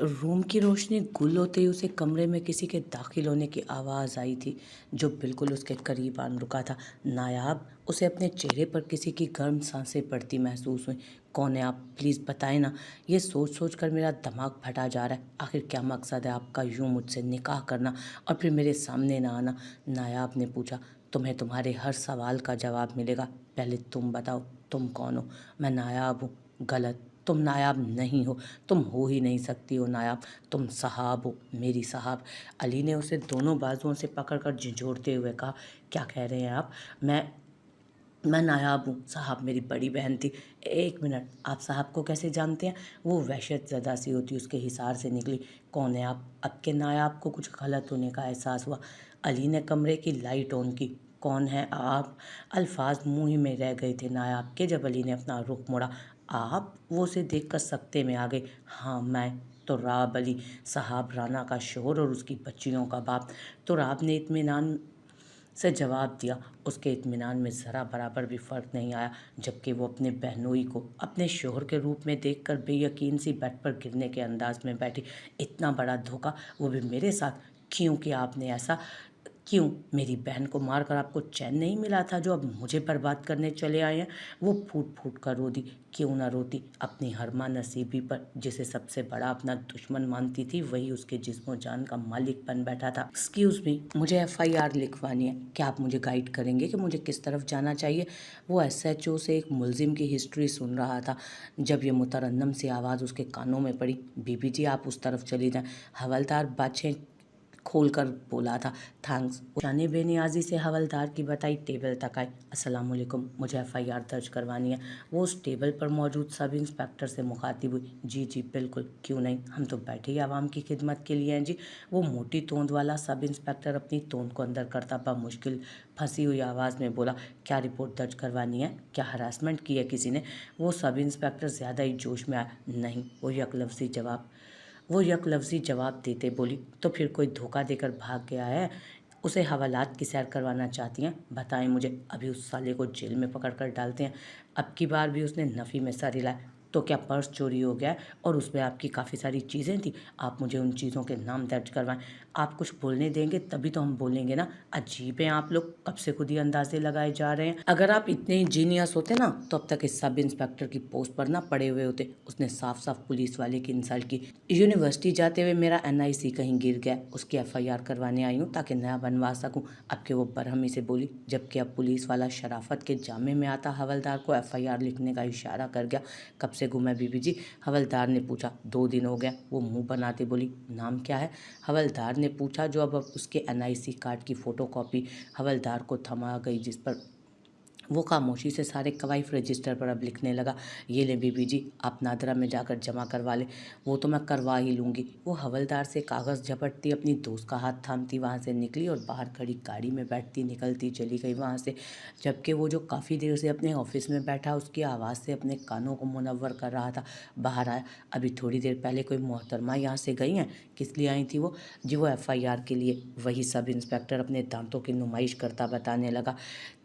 Room की रोशनी गुल होते ही उसे कमरे में किसी के दाखिल होने की आवाज़ आई थी, जो बिल्कुल उसके करीब आन रुका था। नायाब, उसे अपने चेहरे पर किसी की गर्म सांसें पड़ती महसूस हुई। कौन है आप? प्लीज़ बताएं ना। ये सोच सोच कर मेरा दिमाग फटा जा रहा है। आखिर क्या मकसद है आपका यूं मुझसे निकाह करना और फिर मेरे सामने ना आना? नायाब ने पूछा। तुम्हें तुम्हारे हर सवाल का जवाब मिलेगा। पहले तुम बताओ, तुम कौन हो? मैं नायाब हूँ। गलत, तुम नायाब नहीं हो। तुम हो ही नहीं सकती हो नायाब। तुम साहब हो, मेरी साहब। अली ने उसे दोनों बाजुओं से पकड़कर झिझोड़ते हुए कहा। क्या कह रहे हैं आप? मैं नायाब हूँ साहब, मेरी बड़ी बहन थी। एक मिनट, आप साहब को कैसे जानते हैं? वो वहशत ज़दा सी होती उसके हिसार से निकली। कौन है आप? अब के नायाब को कुछ गलत होने का एहसास हुआ। अली ने कमरे की लाइट ऑन की। कौन है आप? अल्फाज मुंह ही में रह गए थे नायाब के जब अली ने अपना रुख मोड़ा। आप? वो उसे देखकर सकते में आ गए। हाँ मैं, तुराब अली, साहब राना का शोहर और उसकी बच्चियों का बाप। तुराब ने इत्मीनान से जवाब दिया। उसके इत्मीनान में ज़रा बराबर भी फ़र्क नहीं आया, जबकि वो अपने बहनोई को अपने शोहर के रूप में देखकर बेयकीन सी बेड पर गिरने के अंदाज में बैठी। इतना बड़ा धोखा, वो भी मेरे साथ? क्यों किया आपने ऐसा? क्यों? मेरी बहन को मारकर आपको चैन नहीं मिला था जो अब मुझे बर्बाद करने चले आए हैं? वो फूट फूट कर रो दी। क्यों ना रोती? अपनी हरमा नसीबी पर, जिसे सबसे बड़ा अपना दुश्मन मानती थी, वही उसके जिस्मो जान का मालिक बन बैठा था। एक्सक्यूज़ मी, मुझे एफआईआर लिखवानी है। क्या आप मुझे गाइड करेंगे कि मुझे किस तरफ जाना चाहिए? वो एसएचओ से एक मुलजिम की हिस्ट्री सुन रहा था जब ये मुतरन्नम सी आवाज़ उसके कानों में पड़ी। बीबी जी, आप उस तरफ चली जाएं। हवलदार बाछें खोलकर बोला था। थैंक्स। जाने बेनियाजी से हवलदार की बताई टेबल तक आई। अस्सलाम वालेकुम, मुझे एफआईआर दर्ज करवानी है। वो उस टेबल पर मौजूद सब इंस्पेक्टर से मुखातिब हुई। जी जी बिल्कुल, क्यों नहीं, हम तो बैठे ही आवाम की खिदमत के लिए हैं जी। वो मोटी तोंद वाला सब इंस्पेक्टर अपनी तोंद को अंदर करता मुश्किल फंसी हुई आवाज़ में बोला। क्या रिपोर्ट दर्ज करवानी है? क्या हरासमेंट की है किसी ने? वो सब इंस्पेक्टर ज़्यादा ही जोश में आया। नहीं, वो यकलफ्ज़ी जवाब देते बोली। तो फिर कोई धोखा देकर भाग गया है? उसे हवालात की सैर करवाना चाहती हैं? बताएं मुझे, अभी उस साले को जेल में पकड़ कर डालते हैं। अब की बार भी उसने नफ़ी में सर हिलाया। तो क्या पर्स चोरी हो गया है और उसमें आपकी काफ़ी सारी चीज़ें थी? आप मुझे उन चीज़ों के नाम दर्ज करवाएं। आप कुछ बोलने देंगे तभी तो हम बोलेंगे ना। अजीब हैं आप लोग, कब से खुद ही अंदाजे लगाए जा रहे हैं। अगर आप इतने ही जीनियस होते ना तो अब तक इस सब इंस्पेक्टर की पोस्ट पर ना पड़े हुए होते। उसने साफ साफ पुलिस वाले की इंसल्ट की। यूनिवर्सिटी जाते हुए मेरा एनआईसी कहीं गिर गया, उसकी एफआईआर करवाने आई हूँ ताकि नया बनवा सकूँ। अब के वो बरहमी से बोली, जबकि अब पुलिस वाला शराफत के जामे में आता हवलदार को एफआईआर लिखने का इशारा कर गया। कब से गुम है बीबी जी? हवलदार ने पूछा। 2 दिन हो गया, वो मुंह बनाते बोली। नाम क्या है? हवलदार ने पूछा, जो अब उसके एनआईसी कार्ड की फ़ोटोकॉपी हवलदार को थमा गई, जिस पर वो खामोशी से सारे कवाइफ रजिस्टर पर अब लिखने लगा। ये ले बीबी जी, आप नादरा में जाकर जमा करवा लें। वो तो मैं करवा ही लूँगी। वो हवलदार से कागज़ झपटती अपनी दोस्त का हाथ थामती वहाँ से निकली और बाहर खड़ी गाड़ी में बैठती निकलती चली गई वहाँ से, जबकि वो जो काफ़ी देर से अपने ऑफिस में बैठा उसकी आवाज़ से अपने कानों को मुनव्वर कर रहा था, बाहर आया। अभी थोड़ी देर पहले कोई मोहतरमा यहाँ से गई हैं। किस लिए आई थी वो? जी वो एफआईआर के लिए। वही सब इंस्पेक्टर अपने दांतों की नुमाइश करता बताने लगा।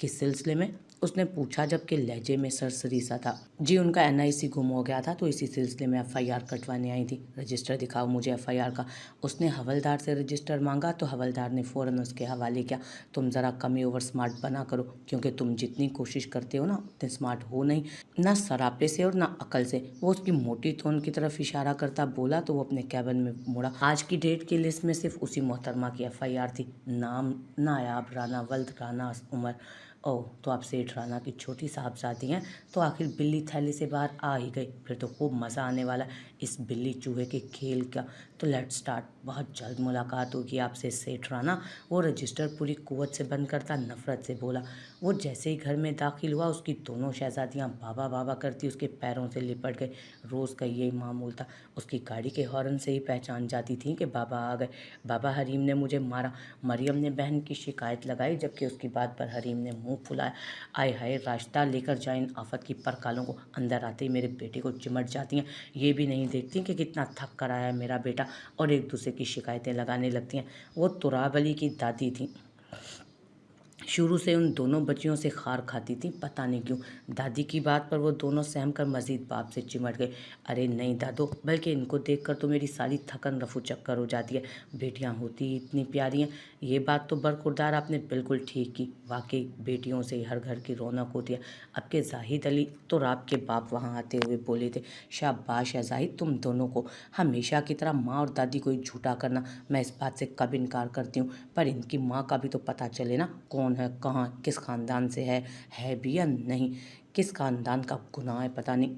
किस सिलसिले में? उसने पूछा, जबकि लहजे में सरसरी सा था। जी उनका एनआईसी गुम हो गया था तो इसी सिलसिले में एफआईआर कटवाने आई थी। रजिस्टर दिखाओ मुझे एफआईआर का। उसने हवलदार से रजिस्टर मांगा तो हवलदार ने फ़ौरन उसके हवाले किया। तुम ज़रा कम ही ओवर स्मार्ट बना करो, क्योंकि तुम जितनी कोशिश करते हो ना उतने स्मार्ट हो नहीं, ना सरापे से और ना अकल से। वो उसकी मोटी तोन की तरफ इशारा करता बोला तो वो अपने कैबिन में मुड़ा। आज की डेट की लिस्ट में सिर्फ उसी मोहतरमा की एफआईआर थी। नाम नायाब राना वल्द राना उमर। ओह, तो आप सेठ राना की छोटी साहबजादी हैं। तो आखिर बिल्ली थैली से बाहर आ ही गई, फिर तो खूब मज़ा आने वाला है इस बिल्ली चूहे के खेल का। तो लेट्स स्टार्ट। बहुत जल्द मुलाकात होगी आपसे सेठ राना। वो रजिस्टर पूरी कुव्वत से बंद करता नफरत से बोला। वो जैसे ही घर में दाखिल हुआ उसकी दोनों शहजादियाँ बाबा बाबा करती उसके पैरों से लिपट गई। रोज़ का यही मामूल था। उसकी गाड़ी के हॉर्न से ही पहचान जाती थी कि बाबा आ गए। बाबा, हरीम ने मुझे मारा। मरियम ने बहन की शिकायत लगाई, जबकि उसकी बात पर हरीम ने मुंह फुलाया। आय हाय, रास्ता लेकर जाए इन आफत की परकालों को। अंदर आते ही मेरे बेटे को चिमट जाती हैं। ये भी नहीं देखती कि कितना थक कर आया है मेरा बेटा, और एक दूसरे की शिकायतें लगाने लगती हैं। वो तुराब अली की दादी थी। शुरू से उन दोनों बच्चियों से खार खाती थी, पता नहीं क्यों। दादी की बात पर वो दोनों सहम कर मजीद बाप से चिमट गए। अरे नहीं दादो, बल्कि इनको देखकर तो मेरी सारी थकन रफू चक्कर हो जाती है। बेटियां होती ही इतनी प्यारी हैं। ये बात तो बरखुरदार आपने बिल्कुल ठीक की। वाकई बेटियों से ही हर घर की रौनक होती है। अब के जाहिद अली तो रात के बाप वहाँ आते हुए बोले थे, शाबाश है जाहिद तुम दोनों को, हमेशा की तरह माँ और दादी को ही झूठा करना। मैं इस बात से कब इनकार करती हूँ, पर इनकी माँ का भी तो पता चले ना, कौन है, कहाँ, किस खानदान से है भी या नहीं। किस खानदान का गुनाह है पता नहीं,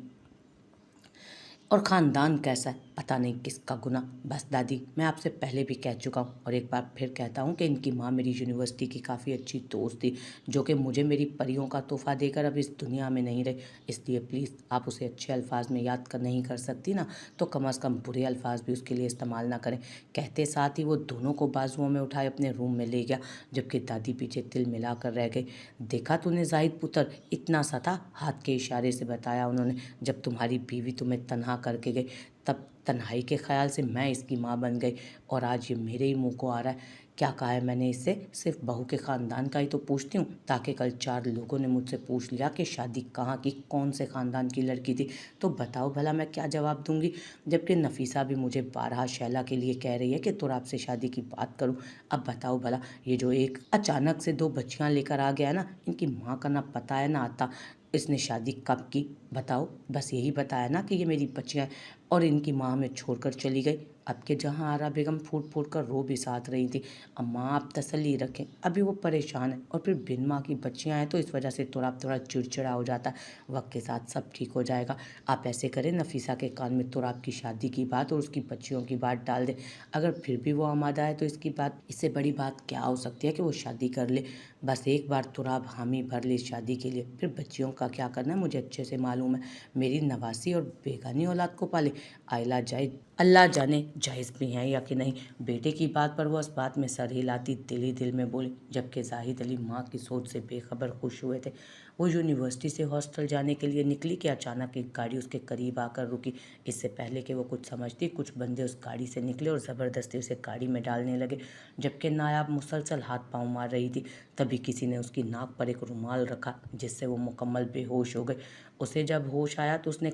और ख़ानदान कैसा है पता नहीं किसका गुना। बस दादी, मैं आपसे पहले भी कह चुका हूँ और एक बार फिर कहता हूँ कि इनकी माँ मेरी यूनिवर्सिटी की काफ़ी अच्छी दोस्त थी, जो कि मुझे मेरी परियों का तोहफ़ा देकर अब इस दुनिया में नहीं रही। इसलिए प्लीज़ आप उसे अच्छे अल्फाज में याद कर नहीं कर सकती ना, तो कम से कम बुरे अल्फाज भी उसके लिए इस्तेमाल ना करें। कहते साथ ही वो दोनों को बाजुओं में उठाए अपने रूम में ले गया, जबकि दादी पीछे तिल मिला कर रह गई। देखा तूने जाहिद पुत्र, इतना सा था, हाथ के इशारे से बताया उन्होंने। जब तुम्हारी बीवी तुम्हें तनहा करके गई, तब तन्हाई के ख्याल से मैं इसकी माँ बन गई, और आज ये मेरे ही मुंह को आ रहा है। क्या कहा है मैंने इससे? सिर्फ बहू के ख़ानदान का ही तो पूछती हूँ, ताकि कल 4 लोगों ने मुझसे पूछ लिया कि शादी कहाँ की, कौन से ख़ानदान की लड़की थी, तो बताओ भला मैं क्या जवाब दूंगी। जबकि नफीसा भी मुझे बारहा शैला के लिए कह रही है कि तुराब से शादी की बात करूँ। अब बताओ भला, ये जो एक अचानक से 2 बच्चियाँ लेकर आ गया है ना, इनकी माँ का ना पता है ना आता। इसने शादी कब की बताओ? बस यही बताया ना कि ये मेरी बच्चियाँ हैं, और इनकी माँ हमें छोड़कर चली गई। अब के जहाँ आरा बेगम फूट फूट कर रो भी साथ रही थी। अम्मा आप तसल्ली रखें, अभी वो परेशान है, और फिर बिन माँ की बच्चियाँ हैं तो इस वजह से थोड़ा चिड़चिड़ा हो जाता है। वक्त के साथ सब ठीक हो जाएगा। आप ऐसे करें, नफीसा के कान में तुराब की शादी की बात और उसकी बच्चियों की बात डाल दें। अगर फिर भी वो आमादा है तो इससे बड़ी बात क्या हो सकती है कि वो शादी कर ले। बस एक बार तुराब हामी भर ले शादी के लिए, फिर बच्चियों का क्या करना है मुझे अच्छे से मालूम है। मेरी नवासी और बेगानी औलाद को पाले, आइला जाए अल्लाह जाने जायज़ भी हैं या कि नहीं। बेटे की बात पर वो इस बात में सर हिलाती दिल ही दिल में बोली, जबकि जाहिद अली माँ की सोच से बेखबर खुश हुए थे। वो यूनिवर्सिटी से हॉस्टल जाने के लिए निकली कि अचानक एक गाड़ी उसके करीब आकर रुकी। इससे पहले कि वो कुछ समझती, कुछ बंदे उस गाड़ी से निकले और ज़बरदस्ती उसे गाड़ी में डालने लगे। जबकि नायाब मुसलसल हाथ पाँव मार रही थी, तभी किसी ने उसकी नाक पर एक रुमाल रखा, जिससे वो मुकम्मल बेहोश हो गई। उसे जब होश आया तो उसने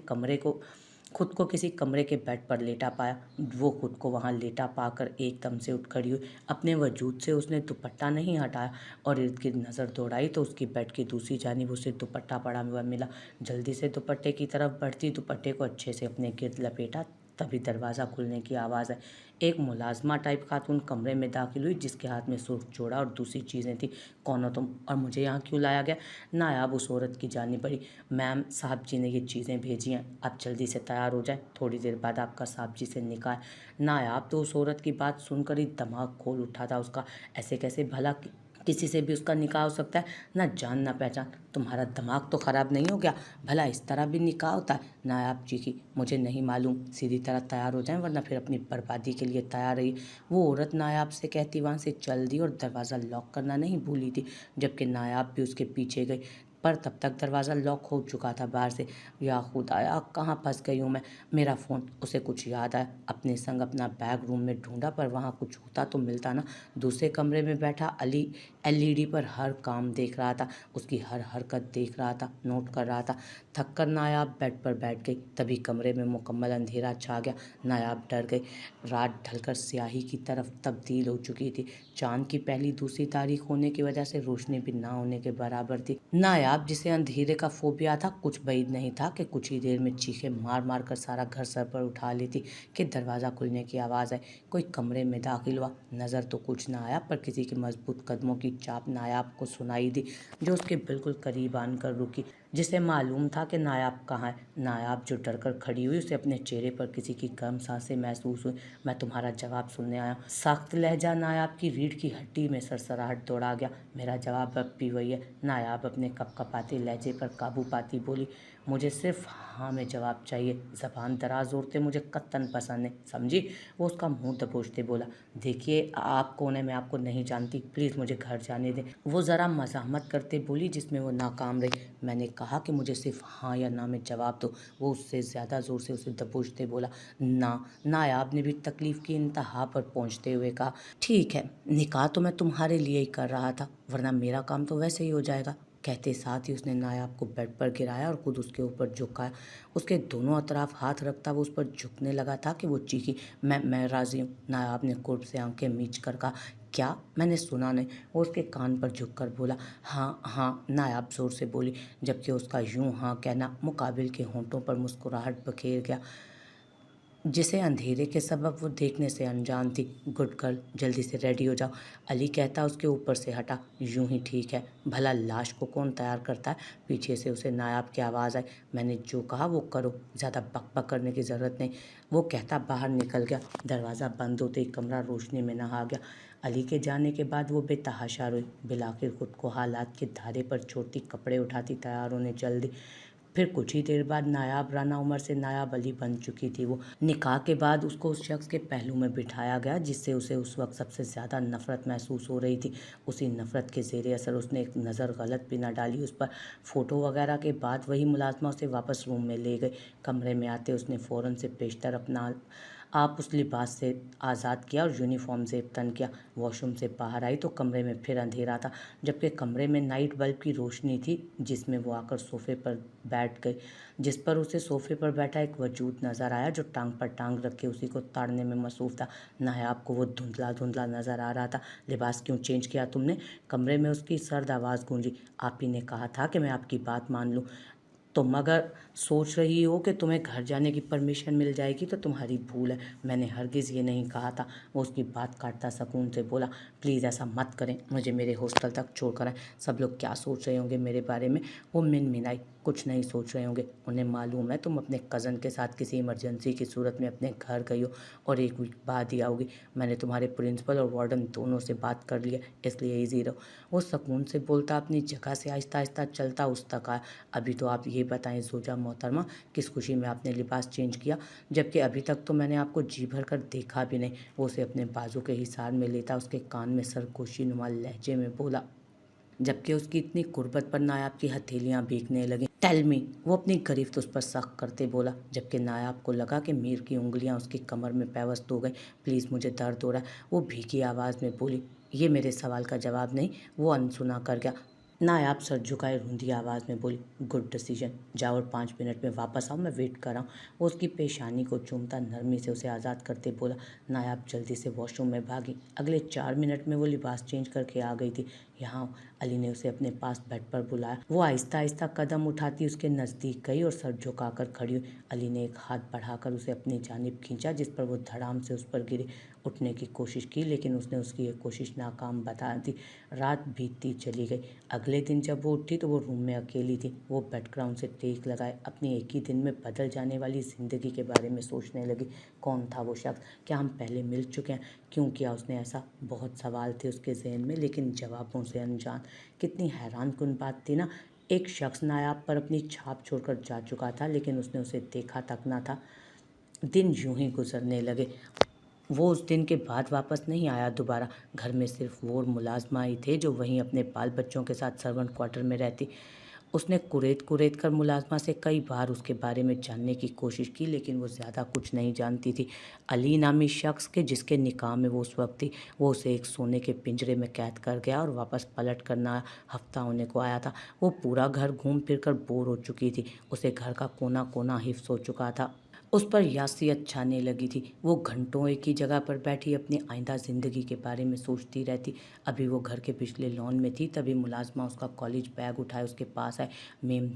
खुद को किसी कमरे के बेड पर लेटा पाया। वो खुद को वहां लेटा पाकर एकदम से उठ खड़ी हुई। अपने वजूद से उसने दुपट्टा नहीं हटाया और इर्द गिर्द नज़र दौड़ाई तो उसकी बेड की दूसरी जानिब उसे दुपट्टा पड़ा हुआ मिला। जल्दी से दुपट्टे की तरफ बढ़ती, दुपट्टे को अच्छे से अपने गिर्द लपेटा, तभी दरवाज़ा खुलने की आवाज़ आई। एक मुलाजमा टाइप खातून कमरे में दाखिल हुई, जिसके हाथ में सुर्ख जोड़ा और दूसरी चीज़ें थी। कौन हो तुम, और मुझे यहाँ क्यों लाया गया? नायाब उस औरत की जानी पड़ी। मैम, साहब जी ने ये चीज़ें भेजी हैं, आप जल्दी से तैयार हो जाए, थोड़ी देर बाद आपका साहब जी से निकाह है। नायाब तो उस औरत की बात सुनकर ही दिमाग खोल उठा था उसका। ऐसे कैसे भला किसी से भी उसका निकाह हो सकता है? ना जान ना पहचान, तुम्हारा दिमाग तो ख़राब नहीं हो गया? भला इस तरह भी निकाह होता है? नायाब जी की मुझे नहीं मालूम, सीधी तरह तैयार हो जाएं वरना फिर अपनी बर्बादी के लिए तैयार रही। वो औरत नायाब से कहती वहाँ से चल दी और दरवाज़ा लॉक करना नहीं भूली थी, जबकि नायाब भी उसके पीछे गई। पर तब तक दरवाज़ा लॉक हो चुका था बाहर से। या खुदाया, कहाँ फंस गई हूँ मैं? मेरा फ़ोन, उसे कुछ याद आया। अपने संग अपना बैग रूम में ढूंढा, पर वहाँ कुछ होता तो मिलता ना। दूसरे कमरे में बैठा अली एलईडी पर हर काम देख रहा था, उसकी हर हरकत देख रहा था, नोट कर रहा था। थक कर नायाब बेड पर बैठ गई, तभी कमरे में मुकम्मल अंधेरा छा गया। नायाब डर गई। रात ढलकर स्याही की तरफ तब्दील हो चुकी थी। चांद की पहली दूसरी तारीख होने की वजह से रोशनी भी ना होने के बराबर थी। नायाब, जिसे अंधेरे का फोबिया था, कुछ बैद नहीं था कि कुछ ही देर में चीखें मार मार कर सारा घर सर पर उठा लेती कि दरवाज़ा खुलने की आवाज़ आई। कोई कमरे में दाखिल हुआ। नज़र तो कुछ ना आया, पर किसी के मजबूत कदमों की चाप नायाब को सुनाई दी, जो उसके बिल्कुल करीब आकर रुकी, जिसे मालूम था कि नायाब कहाँ है। नायाब जो डरकर खड़ी हुई, उसे अपने चेहरे पर किसी की गर्म सांसें महसूस हुई। मैं तुम्हारा जवाब सुनने आया। सख्त लहजा नायाब की रीढ़ की हड्डी में सरसराहट दौड़ा गया। मेरा जवाब अब भी वही है, नायाब अपने कपकपाते लहजे पर काबू पाती बोली। मुझे सिर्फ हाँ में जवाब चाहिए। ज़बान दराज औरतें मुझे कत्तन पसंद नहीं, समझी। वो उसका मुंह दबोचते बोला, देखिए आप कौन है मैं आपको नहीं जानती, प्लीज़ मुझे घर जाने दें। वो ज़रा मज़ाहमत करते बोली जिसमें वो नाकाम रही। मैंने कहा कि मुझे सिर्फ हाँ या ना में जवाब दो। वो उससे ज़्यादा ज़ोर से उसे दबोचते बोला, ना। नायाब ने भी तकलीफ़ की इंतहा पर पहुँचते हुए कहा, ठीक है, निकाह तो मैं तुम्हारे लिए ही कर रहा था, वरना मेरा काम तो वैसे ही हो जाएगा। कहते साथ ही उसने नायाब को बेड पर गिराया और खुद उसके ऊपर झुकाया। उसके दोनों अतराफ हाथ रखता वो उस पर झुकने लगा था कि वो चीखी, मैं राज़ी हूँ। नायाब ने कुर्ब से आंखें मीच कर कहा, क्या? मैंने सुना नहीं। वो उसके कान पर झुककर बोला, हाँ हाँ। नायाब जोर से बोली, जबकि उसका यूं हाँ कहना मुकाबिल के होंठों पर मुस्कुराहट बखेर गया जिसे अंधेरे के सबब वो देखने से अनजान थी। गुड गर्ल, जल्दी से रेडी हो जाओ। अली कहता उसके ऊपर से हटा, यूं ही ठीक है, भला लाश को कौन तैयार करता है। पीछे से उसे नायाब की आवाज़ आई, मैंने जो कहा वो करो, ज़्यादा बक करने की ज़रूरत नहीं। वो कहता बाहर निकल गया। दरवाज़ा बंद होते ही कमरा रोशनी में नहा गया। अली के जाने के बाद वो बेतहाशा रोई। बिलाखिर खुद को हालात के धारे पर छोड़ती, कपड़े उठाती, तैयार होने चल दी। फिर कुछ ही देर बाद नायाब राना उमर से नायाब अली बन चुकी थी। वो निकाह के बाद उसको उस शख्स के पहलू में बिठाया गया जिससे उसे उस वक्त सबसे ज़्यादा नफ़रत महसूस हो रही थी। उसी नफ़रत के ज़ेर असर उसने एक नज़र गलत भी न डाली उस पर। फ़ोटो वगैरह के बाद वही मुलाजमा उसे वापस रूम में ले गई। कमरे में आते उसने फ़ौरन से पेशतर अपना आप उस लिबास से आज़ाद किया और यूनिफॉर्म से तन किया। वॉशरूम से बाहर आई तो कमरे में फिर अंधेरा था, जबकि कमरे में नाइट बल्ब की रोशनी थी जिसमें वो आकर सोफ़े पर बैठ गई, जिस पर उसे सोफ़े पर बैठा एक वजूद नज़र आया जो टांग पर टांग रखे उसी को ताड़ने में मसरूफ़ था। नायाब को वो धुंधला धुंधला नज़र आ रहा था। लिबास क्यों चेंज किया तुमने? कमरे में उसकी सर्द आवाज़ गूंजी। आप ही ने कहा था कि मैं आपकी बात मान लूँ। तुम अगर सोच रही हो कि तुम्हें घर जाने की परमिशन मिल जाएगी तो तुम्हारी भूल है, मैंने हरगिज़ ये नहीं कहा था। वो उसकी बात काटता सुकून से बोला, प्लीज़ ऐसा मत करें, मुझे मेरे हॉस्टल तक छोड़कर आएं। सब लोग क्या सोच रहे होंगे मेरे बारे में। वो मिनमिनाई, कुछ नहीं सोच रहे होंगे, उन्हें मालूम है तुम अपने कज़न के साथ किसी इमरजेंसी की सूरत में अपने घर गई हो और एक वीक बाद ही आओगी। मैंने तुम्हारे प्रिंसिपल और वार्डन दोनों से बात कर लिया, इसलिए ईजी रहो। वो सुकून से बोलता अपनी जगह से आहिस्ता आहिस्ता चलता उस तक आया। अभी तो आप ये बताएं जोजा मोहतरमा, किस खुशी में आपने लिबास चेंज किया, जबकि अभी तक तो मैंने आपको जी भर कर देखा भी नहीं। वो उसे अपने बाजू के हिसार में लेता उसके कान में सरगोशी नुमा लहजे में बोला, जबकि उसकी इतनी कुर्बत पर नायाब की हथेलियां भीगने लगी। Tell me. वो अपनी गिरफ्त उस पर सख्त करते बोला, जबकि नायाब को लगा कि मीर की उंगलियां उसकी कमर में पैवस्त हो गई। प्लीज़, मुझे दर्द हो रहा है, वो भीगी आवाज़ में बोली। ये मेरे सवाल का जवाब नहीं। वो अनसुना कर गया। नायाब सर झुकाए रूंधी आवाज़ में बोली, गुड डिसीजन, जाओ और 5 मिनट में वापस आओ, मैं वेट कर रहा हूँ। वो उसकी पेशानी को चूमता नरमी से उसे आज़ाद करते बोला। नायाब जल्दी से वॉशरूम में भागी। अगले 4 मिनट में वो लिबास चेंज करके आ गई थी। यहाँ अली ने उसे अपने पास बेड पर बुलाया। वो आहिस्ता आहिस्ता कदम उठाती उसके नज़दीक गई और सर झुकाकर खड़ी हुई। अली ने एक हाथ बढ़ाकर उसे अपनी जानिब खींचा जिस पर वो धड़ाम से उस पर गिरी। उठने की कोशिश की लेकिन उसने उसकी ये कोशिश नाकाम बता दी। रात बीतती चली गई। अगले दिन जब वो उठी तो वो रूम में अकेली थी। वो बेडग्राउंड से टेक लगाए अपनी एक ही दिन में बदल जाने वाली ज़िंदगी के बारे में सोचने लगी। कौन था वो शख्स? क्या हम पहले मिल चुके हैं? क्यों किया उसने ऐसा? बहुत सवाल थे उसके जहन में लेकिन जवाबों से अनजान। कितनी हैरानकुन बात थी ना। एक शख्स नायाब पर अपनी छाप छोड़कर जा चुका था लेकिन उसने उसे देखा तक ना था। दिन यूं ही गुजरने लगे। वो उस दिन के बाद वापस नहीं आया दोबारा। घर में सिर्फ वो और मुलाजमा ही थे जो वहीं अपने बाल बच्चों के साथ सर्वेंट क्वार्टर में रहती। उसने कुरेद कुरेद कर मुलाजमा से कई बार उसके बारे में जानने की कोशिश की लेकिन वो ज़्यादा कुछ नहीं जानती थी। अली नामी शख्स के जिसके निकाह में वो उस वक्त थी, वो उसे एक सोने के पिंजरे में कैद कर गया और वापस पलट कर ना हफ्ता होने को आया था। वो पूरा घर घूम फिर कर बोर हो चुकी थी। उसे घर का कोना कोना हिफ्स हो चुका था। उस पर यासियत छाने लगी थी। वो घंटों एक ही जगह पर बैठी अपनी आइंदा ज़िंदगी के बारे में सोचती रहती। अभी वो घर के पिछले लॉन में थी तभी मुलाजमा उसका कॉलेज बैग उठाए उसके पास आए। मेम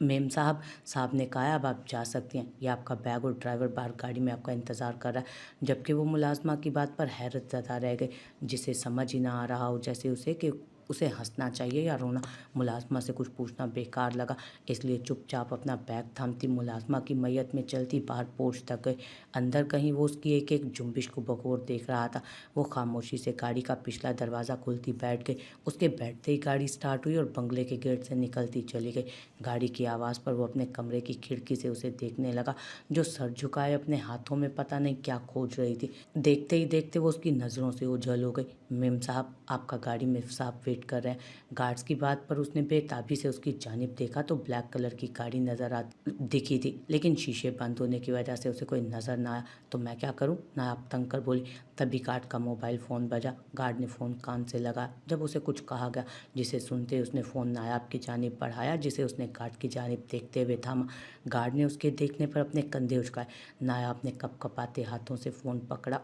मेम साहब ने कहा, अब आप जा सकती हैं, ये आपका बैग और ड्राइवर बाहर गाड़ी में आपका इंतज़ार कर रहा है। जबकि वो मुलाजमा की बात पर हैरत ज़दा रह गई, जिसे समझ ही ना आ रहा हो जैसे उसे कि उसे हंसना चाहिए या रोना? मुलाजमा से कुछ पूछना बेकार लगा, इसलिए चुपचाप अपना बैग थामती मुलाजमा की मैयत में चलती बाहर पोर्च तक गई। अंदर कहीं वो उसकी एक एक जुम्बिश को बगौर देख रहा था। वो खामोशी से गाड़ी का पिछला दरवाज़ा खोलती बैठ गई। उसके बैठते ही गाड़ी स्टार्ट हुई और बंगले के गेट से निकलती चली गई। गाड़ी की आवाज़ पर वो अपने कमरे की खिड़की से उसे देखने लगा, जो सर झुकाए अपने हाथों में पता नहीं क्या खोज रही थी। देखते ही देखते वो उसकी नज़रों से ओझल हो गई। मेम साहब, आपका गाड़ी में साहब वेट कर रहे हैं। गार्ड्स की बात पर उसने बेताबी से उसकी जानिब देखा तो ब्लैक कलर की गाड़ी नज़र आ दिखी थी, लेकिन शीशे बंद होने की वजह से उसे कोई नज़र ना आया। तो मैं क्या करूं? नायाब तंग कर बोली। तभी गार्ड का मोबाइल फ़ोन बजा। गार्ड ने फ़ोन कान से लगाया। जब उसे कुछ कहा गया, जिसे सुनते ही उसने फ़ोन नायाब की जानिब बढ़ाया, जिसे उसने गार्ड की जानिब देखते हुए थामा। गार्ड ने उसके देखने पर अपने कंधे उचकाए। नायाब ने कपकपाते हाथों से फ़ोन पकड़ा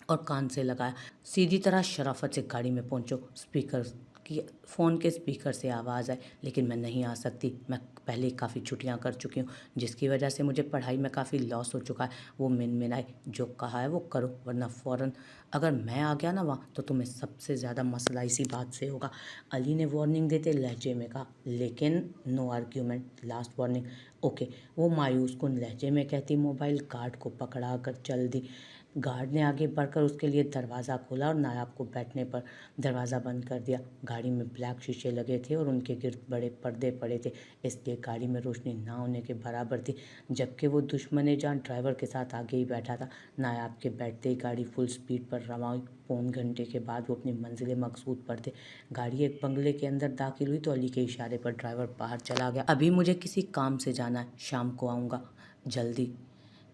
और कान से लगाया। सीधी तरह शराफत से गाड़ी में पहुंचो। स्पीकर की फ़ोन के स्पीकर से आवाज़ आई, लेकिन मैं नहीं आ सकती। मैं पहले ही काफ़ी छुट्टियां कर चुकी हूँ, जिसकी वजह से मुझे पढ़ाई में काफ़ी लॉस हो चुका है। वो मिनमिनाई। जो कहा है वो करो, वरना फ़ौरन अगर मैं आ गया ना वहाँ, तो तुम्हें सबसे ज़्यादा मसला इसी बात से होगा। अली ने वार्निंग देते लहजे में कहा, लेकिन no argument, last warning. Okay. वो मायूस कुन लहजे में कहती मोबाइल गार्ड को पकड़ा कर चल दी। गार्ड ने आगे बढ़कर उसके लिए दरवाज़ा खोला और नायाब को बैठने पर दरवाज़ा बंद कर दिया। गाड़ी में ब्लैक शीशे लगे थे और उनके गिर्द बड़े पर्दे पड़े थे, इसलिए गाड़ी में रोशनी ना होने के बराबर थी। जबकि वो दुश्मन जान ड्राइवर के साथ आगे ही बैठा था। नायाब के बैठते ही गाड़ी फुल स्पीड पर रवा हुई। पौन घंटे के बाद वो अपनी मंजिल मकसूद पर थे। गाड़ी एक बंगले के अंदर दाखिल हुई तो अली के इशारे पर ड्राइवर बाहर चला गया। अभी मुझे किसी काम से जाना है, शाम को आऊँगा, जल्दी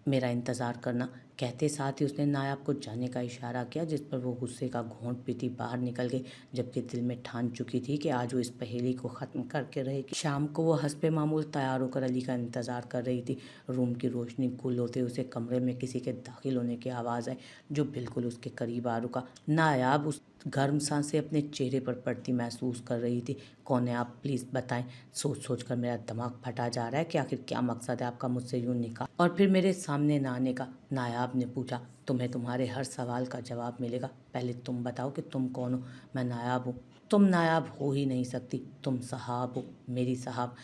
मेरा इंतज़ार करना। कहते साथ ही उसने नायाब को जाने का इशारा किया, जिस पर वो गुस्से का घोंट पीती बाहर निकल गई, जबकि दिल में ठान चुकी थी कि आज वो इस पहेली को ख़त्म करके रहेगी। शाम को वो हस्बे मामूल तैयार होकर अली का इंतज़ार कर रही थी। रूम की रोशनी गुल होते उसे कमरे में किसी के दाखिल होने की आवाज़ आई, जो बिल्कुल उसके करीब आ रुका। नायाब उस गर्म सांसें अपने चेहरे पर पड़ती महसूस कर रही थी। कौन है आप, प्लीज़ बताएं। सोच सोच कर मेरा दिमाग फटा जा रहा है कि आखिर क्या मकसद है आपका मुझसे यूं निकाह और फिर मेरे सामने ना आने का। नायाब ने पूछा, तुम्हें तुम्हारे हर सवाल का जवाब मिलेगा, पहले तुम बताओ कि तुम कौन हो। मैं नायाब हूँ। तुम नायाब हो ही नहीं सकती, तुम साहब हो, मेरी साहब।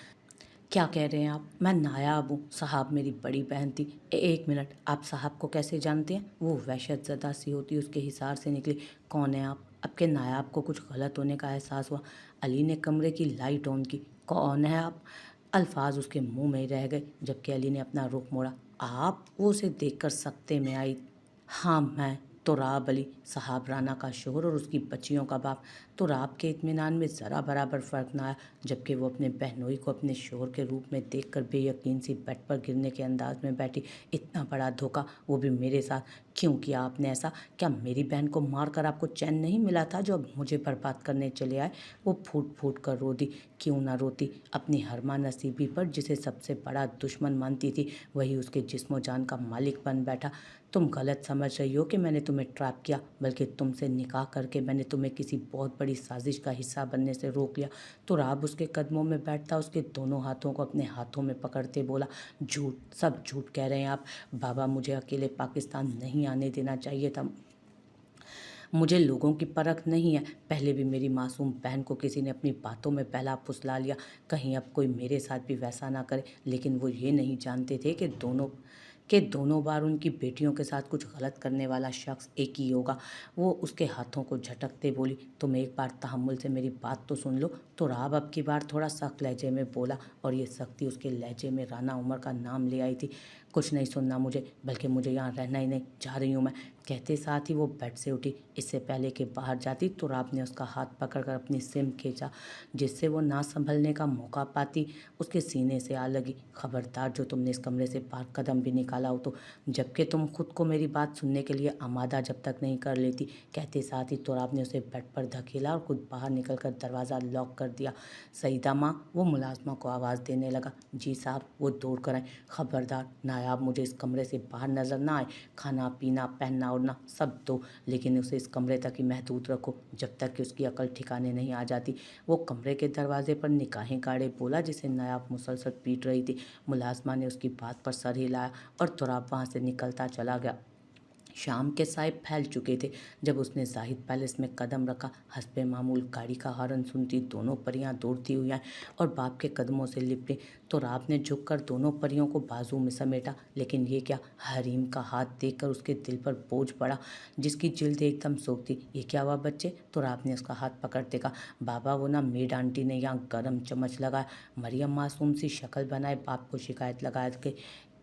क्या कह रहे हैं आप? मैं नायाब हूँ, साहब मेरी बड़ी बहन थी। एक मिनट, आप साहब को कैसे जानते हैं? वो वहशत ज़दा सी होती उसके हिसार से निकली। कौन है आप? आपके नायाब को कुछ गलत होने का एहसास हुआ। अली ने कमरे की लाइट ऑन की। कौन है आप? अल्फाज उसके मुंह में ही रह गए, जबकि अली ने अपना रुख मोड़ा। आप? वो उसे देखकर सकते में आई। हाँ मैं, तुराब अली, साहब राना का शोहर और उसकी बच्चियों का बाप। तुराब के इत्मीनान में ज़रा बराबर फ़र्क ना आया, जबकि वो अपने बहनोई को अपने शोहर के रूप में देखकर बेयकीन सी बेड पर गिरने के अंदाज में बैठी। इतना बड़ा धोखा, वो भी मेरे साथ। क्यों किया आपने ऐसा? क्या मेरी बहन को मारकर आपको चैन नहीं मिला था जो अब मुझे बर्बाद करने चले आए? वो फूट फूट कर रो दी। क्यों ना रोती? अपनी हरमा नसीबी पर, जिसे सबसे बड़ा दुश्मन मानती थी, वही उसके जिस्मो जान का मालिक बन बैठा। तुम गलत समझ रही हो कि मैंने तुम्हें ट्रैप किया, बल्कि तुमसे निकाह करके मैंने तुम्हें किसी बहुत बड़ी साजिश का हिस्सा बनने से रोक लिया। तो राब उसके कदमों में बैठता उसके दोनों हाथों को अपने हाथों में पकड़ते बोला, झूठ, सब झूठ कह रहे हैं आप। बाबा, मुझे अकेले पाकिस्तान नहीं आने देना चाहिए था। मुझे लोगों की परख नहीं है। पहले भी मेरी मासूम बहन को किसी ने अपनी बातों में बहला फुसला लिया, कहीं अब कोई मेरे साथ भी वैसा ना करे। लेकिन वो ये नहीं जानते थे कि दोनों बार उनकी बेटियों के साथ कुछ गलत करने वाला शख्स एक ही होगा। वो उसके हाथों को झटकते बोली, तुम एक बार तहम्मुल से मेरी बात तो सुन लो। तो राब अब की बार थोड़ा सख्त लहजे में बोला, और ये सख्ती उसके लहजे में राना उमर का नाम ले आई थी। कुछ नहीं सुनना मुझे, बल्कि मुझे यहाँ रहना ही नहीं, जा रही हूँ मैं। कहते साथ ही वो बेड से उठी। इससे पहले कि बाहर जाती, तो राब ने उसका हाथ पकड़कर अपनी सिम खींचा, जिससे वो ना संभलने का मौका पाती उसके सीने से आ लगी। खबरदार, जो तुमने इस कमरे से बाहर कदम भी निकाला हो तो, जबकि तुम खुद को मेरी बात सुनने के लिए आमादा जब तक नहीं कर लेती। कहते साथ ही तोराब ने उसे बेड पर धकेला और खुद बाहर निकलकर दरवाज़ा लॉक कर दिया। सईदा माँ, वो मुलाजमा को आवाज़ देने लगा। जी साहब, वो दौड़ कर आए। खबरदार नायाब मुझे इस कमरे से बाहर नजर ना आए। खाना पीना पहनना ओढ़ना सब दो, लेकिन उसे इस कमरे तक ही महदूद रखो, जब तक कि उसकी अकल ठिकाने नहीं आ जाती। वो कमरे के दरवाजे पर निगाहें गाड़े बोला, जिसे नायाब मुसलसल पीट रही थी। मुलाजमा ने उसकी बात पर सर हिलाया और तुराब वहाँ से निकलता चला गया। शाम के साए फैल चुके थे जब उसने जाहिद पैलेस में कदम रखा। हस्बे मामूल गाड़ी का हॉर्न सुनती दोनों परियां दौड़ती हुई आईं और बाप के कदमों से लिपटी। तो रात ने झुककर दोनों परियों को बाजू में समेटा, लेकिन ये क्या, हरीम का हाथ देखकर उसके दिल पर बोझ पड़ा जिसकी जिल्द एकदम सूख थी। ये क्या हुआ बच्चे? तो रात ने उसका हाथ पकड़ते कहा, बाबा वो ना मेड आंटी ने यहाँ गरम चम्मच लगाया। मरियम मासूम सी शक्ल बनाए बाप को शिकायत लगा के,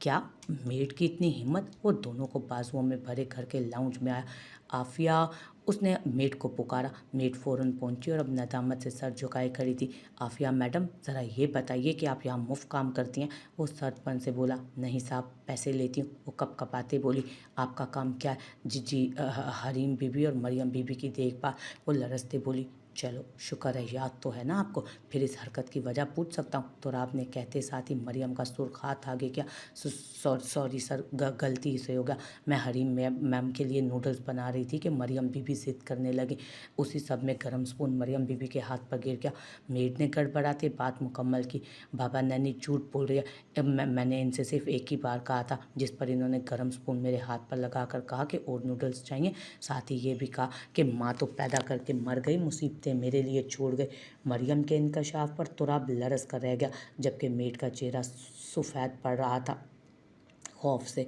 क्या मेड की इतनी हिम्मत? वो दोनों को बाजुओं में भरे घर के लाउंज में आया। आफिया, उसने मेड को पुकारा। मेड फौरन पहुंची और अब नदामत से सर झुकाए खड़ी थी। आफिया मैडम, ज़रा ये बताइए कि आप यहाँ मुफ्त काम करती हैं? वो सरपन से बोला। नहीं साहब, पैसे लेती हूँ। वो कप कपाते बोली। आपका काम क्या है? जी जी, हरीम बीबी और मरियम बीबी की देखभाल। वो लरसते बोली। चलो शुक्र है याद तो है ना आपको, फिर इस हरकत की वजह पूछ सकता हूँ? तो रात ने कहते साथ ही मरियम का सुर्ख हाथ आगे क्या, सॉरी सर, गलती से हो गया। मैं हरीम मैम के लिए नूडल्स बना रही थी कि मरियम बीबी जिद करने लगी। उसी सब में गरम स्पून मरियम बीबी के हाथ पर गिर गया। मेड ने गड़बड़ाते बात मुकम्मल की। बाबा नैनी झूठ बोल रही है। मैंने इनसे सिर्फ एक ही बार कहा था, जिस पर इन्होंने गरम स्पून मेरे हाथ पर लगाकर कहा कि और नूडल्स चाहिए। साथ ही ये भी कहा कि माँ तो पैदा करके मर गई, मुसीबतें मेरे लिए छोड़ गई। मरियम के इंकशाफ पर तुराब लरस कर रह गया, जबकि मेड का चेहरा सफ़ेद पड़ रहा था खौफ से।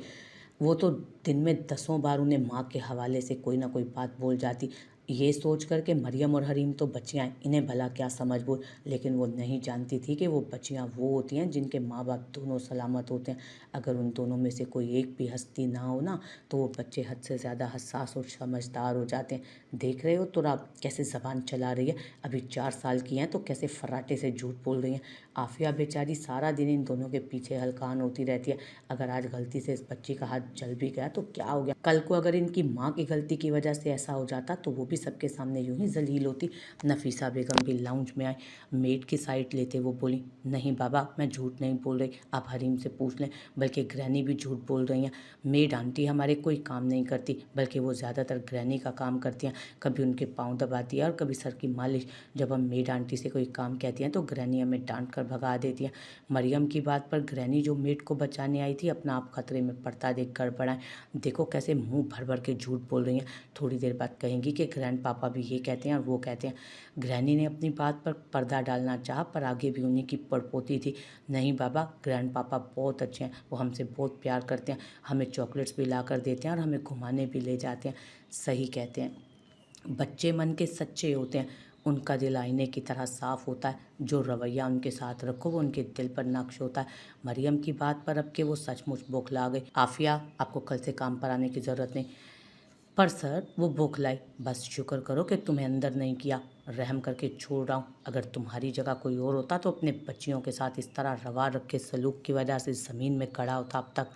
वो तो दिन में दसों बार उन्हें माँ के हवाले से कोई ना कोई बात बोल जाती। ये सोच कर के मरियम और हरीम तो बच्चियाँ हैं, इन्हें भला क्या समझ बोल। लेकिन वो नहीं जानती थी कि वो बच्चियाँ वो होती हैं जिनके माँ बाप दोनों सलामत होते हैं। अगर उन दोनों में से कोई एक भी हस्ती ना हो ना, तो वो बच्चे हद से ज़्यादा हसास और समझदार हो जाते हैं। देख रहे हो तो आप कैसे ज़बान चला रही है, अभी 4 साल की हैं तो कैसे फर्राटे से झूठ बोल रही हैं। आफिया बेचारी सारा दिन इन दोनों के पीछे हलकान होती रहती है। अगर आज गलती से इस बच्ची का हाथ जल भी गया तो क्या हो गया, कल को अगर इनकी माँ की गलती की वजह से ऐसा हो जाता तो वो भी सबके सामने यूं ही जलील होती। नफीसा बेगम भी लाउंज में आए। मेड की साइड लेते वो बोली, नहीं बाबा, मैं झूठ नहीं बोल रही, आप हरीम से पूछ लें। बल्कि ग्रैनी भी झूठ बोल रही हैं। मेड आंटी हमारे कोई काम नहीं करती, बल्कि वो ज़्यादातर ग्रैनी का काम करती हैं। कभी उनके पाँव दबाती है और कभी सर की मालिश। जब हम मेड आंटी से कोई काम कहती हैं तो ग्रैनी हमें डांट कर भगा देती हैं। मरियम की बात पर ग्रैनी, जो मेड को बचाने आई थी, अपना आप खतरे में पड़ता देख गड़बड़ाए। देखो कैसे मुंह भर भर के झूठ बोल रही हैं। थोड़ी देर बाद कहेंगी कि ग्रैंड पापा भी ये कहते हैं और वो कहते हैं। ग्रैनी ने अपनी बात पर पर्दा डालना चाहा, पर आगे भी उन्हीं की पड़पोती थी। नहीं बाबा, ग्रैंड पापा बहुत अच्छे हैं, वो हमसे बहुत प्यार करते हैं, हमें चॉकलेट्स भी ला कर देते हैं और हमें घुमाने भी ले जाते हैं। सही कहते हैं, बच्चे मन के सच्चे होते हैं, उनका दिल आईने की तरह साफ़ होता है। जो रवैया उनके साथ रखो वो उनके दिल पर नक्श होता है। मरियम की बात पर अब के वो सचमुच बौखला गई। आफिया, आपको कल से काम पर आने की ज़रूरत नहीं। पर सर, वो बौखलाई। बस शुक्र करो कि तुम्हें अंदर नहीं किया, रहम करके छोड़ रहा हूँ। अगर तुम्हारी जगह कोई और होता तो अपने बच्चियों के साथ इस तरह रवा रखे सलूक की वजह से ज़मीन में खड़ा होता अब तक।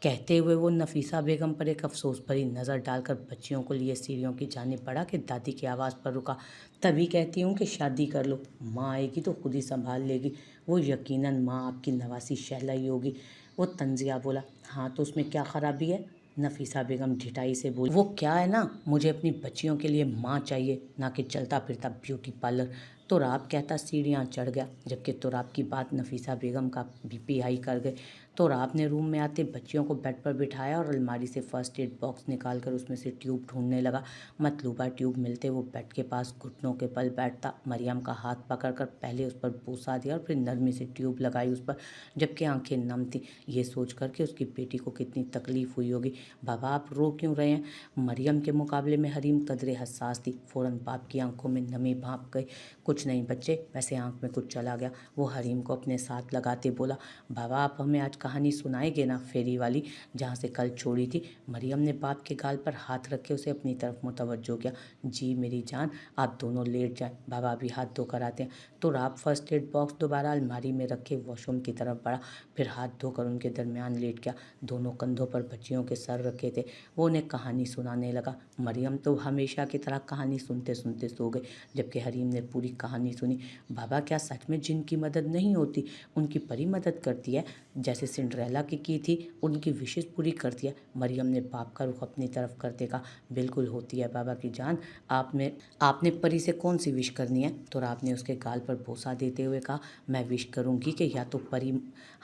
कहते हुए वो नफीसा बेगम पर एक अफसोस भरी नज़र डालकर बच्चियों को लिए सीढ़ियों की जानिब बढ़ा कि दादी की आवाज़ पर रुका। तभी कहती हूँ कि शादी कर लो, माँ आएगी तो खुद ही संभाल लेगी। वो यकीनन माँ आपकी नवासी शहला ही होगी। वो तंजिया बोला। हाँ तो उसमें क्या खराबी है? नफीसा बेगम ढिठाई से बोली। वो क्या है ना, मुझे अपनी बच्चियों के लिए माँ चाहिए, ना कि चलता फिरता ब्यूटी पार्लर। तुराब कहता सीढ़ियाँ चढ़ गया, जबकि तुराब की बात नफीसा बेगम का बीपी हाई कर गई। तुराब ने रूम में आते बच्चियों को बेड पर बिठाया और अलमारी से फर्स्ट एड बॉक्स निकालकर उसमें से ट्यूब ढूंढने लगा। मतलूबा ट्यूब मिलते वो बेड के पास घुटनों के बल बैठता। मरियम का हाथ पकड़कर पहले उस पर बूसा दिया और फिर नरमी से ट्यूब लगाई उस पर, जबकि आंखें नम थी। ये सोच कर कि उसकी बेटी को कितनी तकलीफ हुई होगी। बाबा आप रो क्यों रहे हैं? मरियम के मुकाबले में हरीम कदरे हसास थी। फ़ौरन बाप की आंखों में नमी भाप गई। कुछ नहीं बच्चे, वैसे आंख में कुछ चला गया। वो हरीम को अपने साथ लगाते बोला, बाबा आप हमें आज कहानी सुनाएंगे ना, फेरी वाली, जहाँ से कल छोड़ी थी? मरियम ने बाप के गाल पर हाथ रख के उसे अपनी तरफ मुतवज्जो किया। जी मेरी जान, आप दोनों लेट जाएं, बाबा अभी हाथ धोकर आते हैं। तो राब फर्स्ट एड बॉक्स दोबारा अलमारी में रखे वॉशरूम की तरफ बढ़ा, फिर हाथ धोकर उनके दरमियान लेट गया। दोनों कंधों पर बच्चियों के सर रखे थे। वो उन्हें कहानी सुनाने लगा। मरियम तो हमेशा की तरह कहानी सुनते सुनते सो गई, जबकि हरीम ने पूरी कहानी सुनी। बाबा क्या सच में जिन की मदद नहीं होती, उनकी परी मदद करती है? जैसे सिंड्रेला की थी उनकी विशेष पूरी कर दिया। मरियम ने बाप का रुख अपनी तरफ करते कहा, बिल्कुल होती है बाबा की जान। आपने परी से कौन सी विश करनी है? तो आपने उसके गाल पर बोसा देते हुए कहा, मैं विश करूंगी कि या तो परी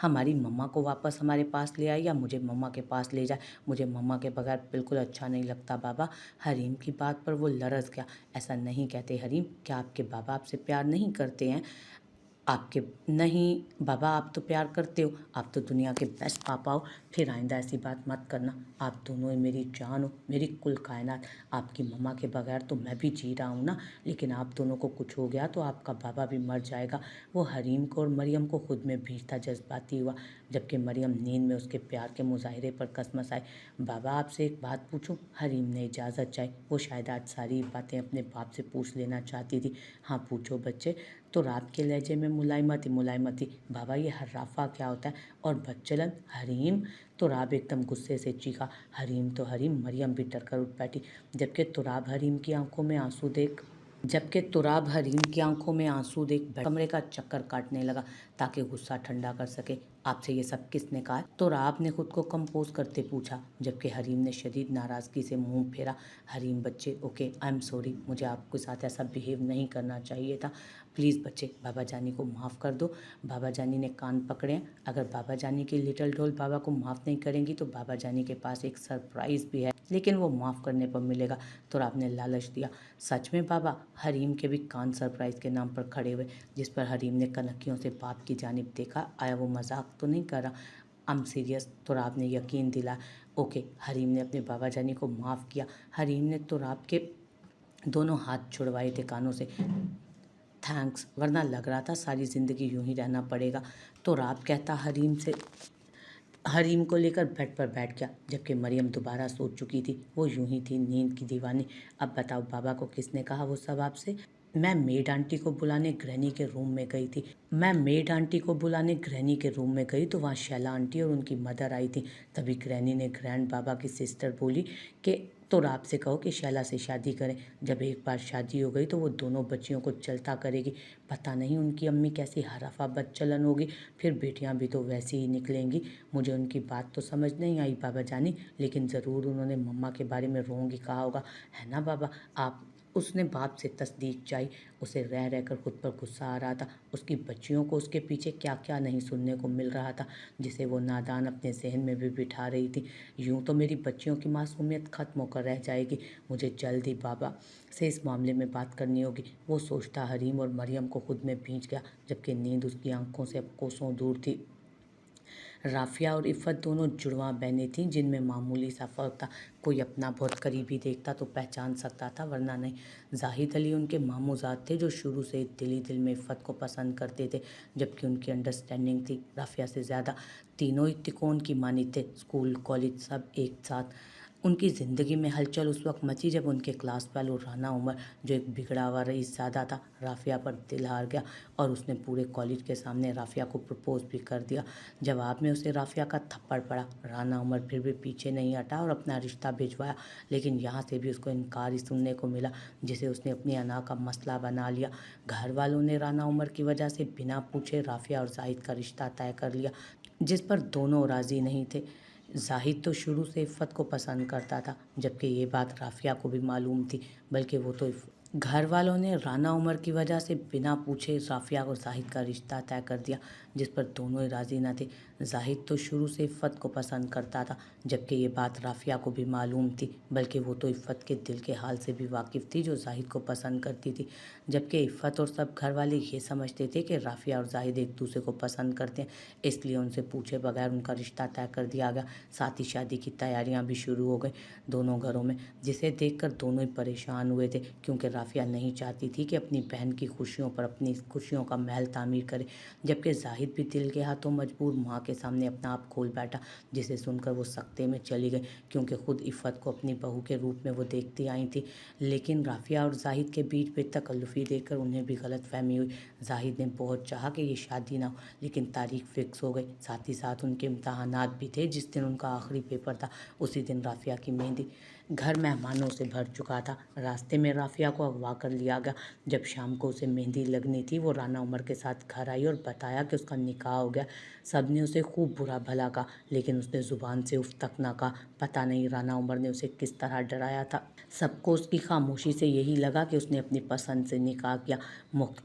हमारी मम्मा को वापस हमारे पास ले आए या मुझे मम्मा के पास ले जाए। मुझे मम्मा के बगैर बिल्कुल अच्छा नहीं लगता बाबा। हरीम की बात पर वो लरज़ गया। ऐसा नहीं कहते हरीम, क्या आपके बाबा आपसे प्यार नहीं करते हैं? आपके नहीं बाबा, आप तो प्यार करते हो, आप तो दुनिया के बेस्ट पापा हो। फिर आइंदा ऐसी बात मत करना। आप दोनों ही मेरी जान हो, मेरी कुल कायनात। आपकी मम्मा के बगैर तो मैं भी जी रहा हूँ ना, लेकिन आप दोनों को कुछ हो गया तो आपका बाबा भी मर जाएगा। वो हरीम को और मरियम को खुद में भीड़ता जज्बाती हुआ, जबकि मरियम नींद में उसके प्यार के मुजाहरे पर कसमस आए। बाबा आपसे एक बात पूछूं? हरीम ने इजाज़त चाही। वो शायद आज सारी बातें अपने बाप से पूछ लेना चाहती थी। हाँ पूछो बच्चे। तो रात के लहजे में मुलायमती, बाबा ये हर्राफा क्या होता है? और बच्चलन हरीम? तो राब एकदम गुस्से से चीखा, हरीम तो हरीम। मरियम भी डर कर उठ बैठी, जबकि तुराब हरीम की आंखों में आंसू देख कमरे का चक्कर काटने लगा ताकि गुस्सा ठंडा कर सके। आपसे ये सब किसने कहा? तो राब ने खुद को कंपोज करते पूछा, जबकि हरीम ने शदीद नाराज़गी से मुंह फेरा। हरीम बच्चे, ओके आई एम सॉरी, मुझे आपके साथ ऐसा बिहेव नहीं करना चाहिए था। प्लीज़ बच्चे, बाबा जानी को माफ़ कर दो। बाबा जानी ने कान पकड़े हैं। अगर बाबा जानी की लिटिल डॉल बाबा को माफ़ नहीं करेंगी तो बाबा जानी के पास एक सरप्राइज़ भी है, लेकिन वो माफ़ करने पर मिलेगा। तो आपने लालच दिया। सच में बाबा? हरीम के भी कान सरप्राइज़ के नाम पर खड़े हुए, जिस पर हरीम ने कनखियों से बाप की जानिब देखा। आया वो मजाक तो नहीं कर रहा? I am serious. तो आपने यकीन दिला। ओके। हरीम ने अपने बाबा जानी को माफ़ किया। हरीम ने तो आप के दोनों हाथ छुड़वाए थे कानों से। थैंक्स, वरना लग रहा था सारी ज़िंदगी यूं ही रहना पड़ेगा। तो रात कहता हरीम को लेकर बेड पर बैठ गया, जबकि मरियम दोबारा सोच चुकी थी। वो यूं ही थी, नींद की दीवानी। अब बताओ बाबा को किसने कहा वो सब आपसे? मैं मेड आंटी को बुलाने ग्रैनी के रूम में गई तो वहाँ शैला आंटी और उनकी मदर आई थी। तभी ग्रैनी ने ग्रैंड बाबा की सिस्टर बोली कि तो रात से कहो कि शैला से शादी करें। जब एक बार शादी हो गई तो वो दोनों बच्चियों को चलता करेगी। पता नहीं उनकी अम्मी कैसी हरफा बदचलन होगी, फिर बेटियां भी तो वैसी ही निकलेंगी। मुझे उनकी बात तो समझ नहीं आई बाबा जानी, लेकिन ज़रूर उन्होंने मम्मा के बारे में रोंग ही कहा होगा, है ना बाबा? आप उसने बाप से तस्दीक चाही। उसे रह रहकर खुद पर गुस्सा आ रहा था। उसकी बच्चियों को उसके पीछे क्या क्या नहीं सुनने को मिल रहा था, जिसे वो नादान अपने जहन में भी बिठा रही थी। यूं तो मेरी बच्चियों की मासूमियत ख़त्म होकर रह जाएगी। मुझे जल्द ही बाबा से इस मामले में बात करनी होगी। वो सोचता हरीम और मरियम को खुद में भींच गया, जबकि नींद उसकी आंखों से अब कोसों दूर थी। राफिया और इफ़त दोनों जुड़वां बहनें थीं, जिनमें मामूली सा फ़र्क था। कोई अपना बहुत करीबी देखता तो पहचान सकता था, वरना नहीं। जाहिद अली उनके मामूजात थे, जो शुरू से दिल ही दिल में इफ़त को पसंद करते थे, जबकि उनकी अंडरस्टैंडिंग थी राफिया से ज़्यादा। तीनों ही तिकोन की मानी थे, स्कूल कॉलेज सब एक साथ। उनकी ज़िंदगी में हलचल उस वक्त मची जब उनके क्लास फेलो राना उमर, जो एक बिगड़ा हुआ रईसज़ादा था, राफिया पर दिल हार गया और उसने पूरे कॉलेज के सामने राफिया को प्रपोज भी कर दिया। जवाब में उसे राफिया का थप्पड़ पड़ा। राना उमर फिर भी पीछे नहीं हटा और अपना रिश्ता भिजवाया, लेकिन यहाँ से भी उसको इनकार ही सुनने को मिला, जिसे उसने अपनी अना का मसला बना लिया। घर वालों ने राना उमर की वजह से बिना पूछे राफिया और जाहिद का रिश्ता तय कर लिया, जिस पर दोनों राज़ी नहीं थे। जाहिद तो शुरू से इफ़त को पसंद करता था, जबकि ये बात राफिया को भी मालूम थी, बल्कि वो तो घर वालों ने राना उमर की वजह से बिना पूछे राफिया और जाहिद का रिश्ता तय कर दिया, जिस पर दोनों ही राज़ी न थे। जाहिद तो शुरू से इफ़त को पसंद करता था, जबकि ये बात राफिया को भी मालूम थी, बल्कि वो तो इफ़त के दिल के हाल से भी वाकिफ़ थी, जो जाहिद को पसंद करती थी। जबकि इफ़त और सब घर वाले ये समझते थे कि राफिया और जाहिद एक दूसरे को पसंद करते हैं, इसलिए उनसे पूछे बगैर उनका रिश्ता तय कर दिया गया। साथ ही शादी की तैयारियां भी शुरू हो गई दोनों घरों में, जिसे देखकर दोनों ही परेशान हुए थे, क्योंकि राफिया नहीं चाहती थी कि अपनी बहन की खुशियों पर अपनी खुशियों का महल तामीर करे, जबकि जाहिद भी दिल के हाथों मजबूर माँ के सामने अपना आप खोल बैठा, जिसे सुनकर वो सख्ते में चली गई, क्योंकि खुद इफ़त को अपनी बहू के रूप में वो देखती आई थी। लेकिन राफिया और जाहिद के बीच बेतकल्लुफ़ी देखकर उन्हें भी गलतफहमी हुई। जाहिद ने बहुत चाहा कि ये शादी ना हो, लेकिन तारीख फिक्स हो गई। साथ ही साथ उनके इम्तहानात भी थे। जिस दिन उनका आखिरी पेपर था, उसी दिन राफिया की मेहंदी। घर मेहमानों से भर चुका था। रास्ते में राफिया को अगवा कर लिया गया। जब शाम को उसे मेहंदी लगनी थी, वो राना उमर के साथ घर आई और बताया कि उसका निकाह हो गया। सबने उसे खूब बुरा भला कहा, लेकिन उसने ज़ुबान से उफ तक ना कहा। पता नहीं राना उमर ने उसे किस तरह डराया था। सबको उसकी खामोशी से यही लगा कि उसने अपनी पसंद से निकाह किया।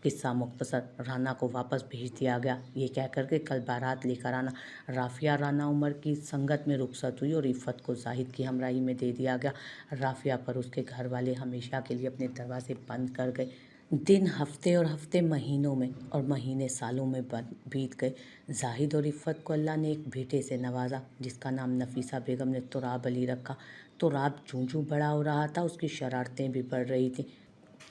किस्सा मुख्तसर, राना को वापस भेज दिया गया ये कहकर के कल बारात लेकर आना। राफिया राना उमर की संगत में रुखसत हुई और इफ़्फ़त को जाहिद की हमराही में दे दिया गया। राफिया पर उसके घर वाले हमेशा के लिए अपने दरवाजे बंद कर गए। दिन हफ्ते और हफ्ते महीनों में और महीने सालों में बीत गए। जाहिद और इफ़्फ़त को अल्लाह ने एक बेटे से नवाजा, जिसका नाम नफीसा बेगम ने तुराब अली रखा। तुराब जूं जूं बड़ा हो रहा था, उसकी शरारतें भी बढ़ रही थीं।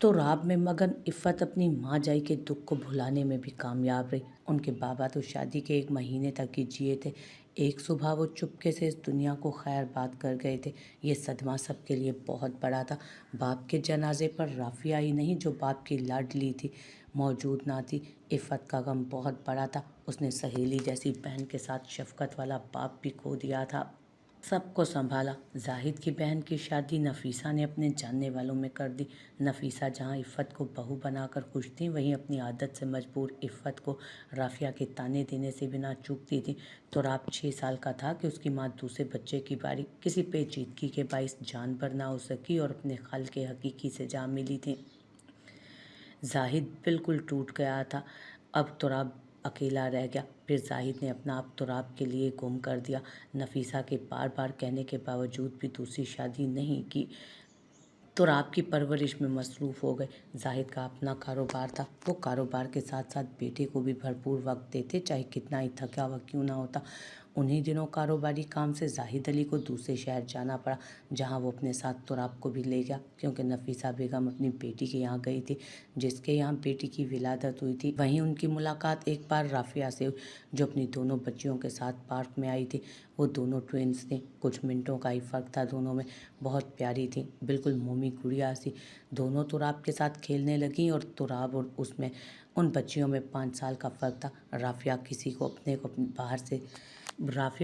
तो राब में मगन इफ़्फ़त अपनी माँ जाई के दुख को भुलाने में भी कामयाब रही। उनके बाबा तो शादी के 1 महीने तक ही जिए थे। एक सुबह वो चुपके से इस दुनिया को खैर बात कर गए थे। ये सदमा सबके लिए बहुत बड़ा था। बाप के जनाजे पर राफिया ही नहीं, जो बाप की लाडली थी, मौजूद ना थी। इफ़्फ़त का गम बहुत बड़ा था। उसने सहेली जैसी बहन के साथ शफकत वाला बाप भी खो दिया था। सबको संभाला। जाहिद की बहन की शादी नफीसा ने अपने जानने वालों में कर दी। नफीसा जहां इफ़्फ़त को बहू बनाकर खुश थी, वहीं अपनी आदत से मजबूर इफ़्फ़त को राफिया के ताने देने से भी ना चूकती थी। तो रात 6 साल का था कि उसकी माँ दूसरे बच्चे की बारी किसी पेचीदगी के बाइस जान पर ना हो सकी और अपने खाल के हकीकी से जा मिली थी। जाहिद बिल्कुल टूट गया था। अब तुराब अकेला रह गया। फिर जाहिद ने अपना आप तुराब के लिए गुम कर दिया। नफीसा के बार बार कहने के बावजूद भी दूसरी शादी नहीं की। तुराब की परवरिश में मसरूफ़ हो गए। जाहिद का अपना कारोबार था। वो कारोबार के साथ साथ बेटे को भी भरपूर वक्त देते, चाहे कितना ही थका हुआ क्यों ना होता। उन्हीं दिनों कारोबारी काम से जाहिद अली को दूसरे शहर जाना पड़ा, जहां वो अपने साथ तुराब को भी ले गया, क्योंकि नफीसा बेगम अपनी बेटी के यहाँ गई थी, जिसके यहाँ बेटी की विलादत हुई थी। वहीं उनकी मुलाकात एक बार राफिया से हुई, जो अपनी दोनों बच्चियों के साथ पार्क में आई थी। वो दोनों ट्विंस थी। कुछ मिनटों का ही फ़र्क था दोनों में। बहुत प्यारी थी, बिल्कुल मोमी गुड़िया सी। दोनों तुराब के साथ खेलने लगीं और तुराब और उसमें उन बच्चियों में 5 साल का फ़र्क था। राफिया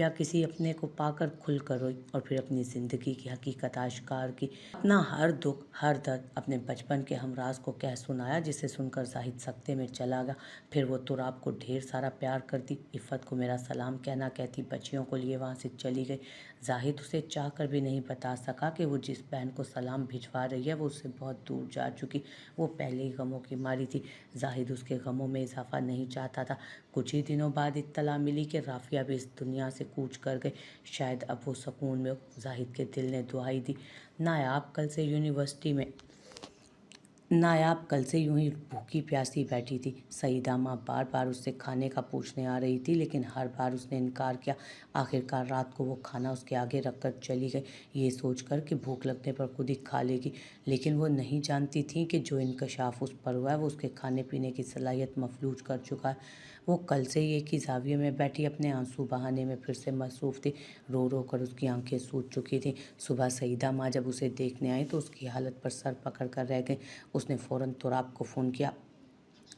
किसी अपने को पाकर खुल कर रोई और फिर अपनी ज़िंदगी की हकीकत आश्कार की। अपना हर दुख, हर दर्द अपने बचपन के हमराज को कह सुनाया, जिसे सुनकर जाहिद सकते में चला गया। फिर वो तुराब को ढेर सारा प्यार करती, इफ़्फ़त को मेरा सलाम कहना कहती, बच्चियों को लिए वहाँ से चली गई। जाहिद उसे चाह कर भी नहीं बता सका कि वो जिस बहन को सलाम भिजवा रही है, वो उससे बहुत दूर जा चुकी। वो पहले ही गमों की मारी थी। जाहिद उसके गमों में इजाफा नहीं चाहता था। कुछ ही दिनों बाद इत्तला मिली कि राफिया भी इस दुनिया से कूच कर गई। शायद अब वो सुकून में हो। जाहिद के दिल ने दुआई दी। नायाब कल से यूं ही भूखी प्यासी बैठी थी। सईदा माँ बार बार उससे खाने का पूछने आ रही थी, लेकिन हर बार उसने इनकार किया। आखिरकार रात को वो खाना उसके आगे रखकर चली गई, ये सोचकर कि भूख लगने पर खुद ही खा लेगी। लेकिन वो नहीं जानती थी कि जो इंकशाफ उस पर हुआ है, वो उसके खाने पीने की सलाहियत मफलूज कर चुका है। वो कल से ही एक ही जाविये में बैठी अपने आंसू बहाने में फिर से मसरूफ़ थी। रो रो कर उसकी आंखें सूज चुकी थीं। सुबह सईदा माँ जब उसे देखने आई तो उसकी हालत पर सर पकड़ कर रह गई। उसने फ़ौरन तुराब को फ़ोन किया।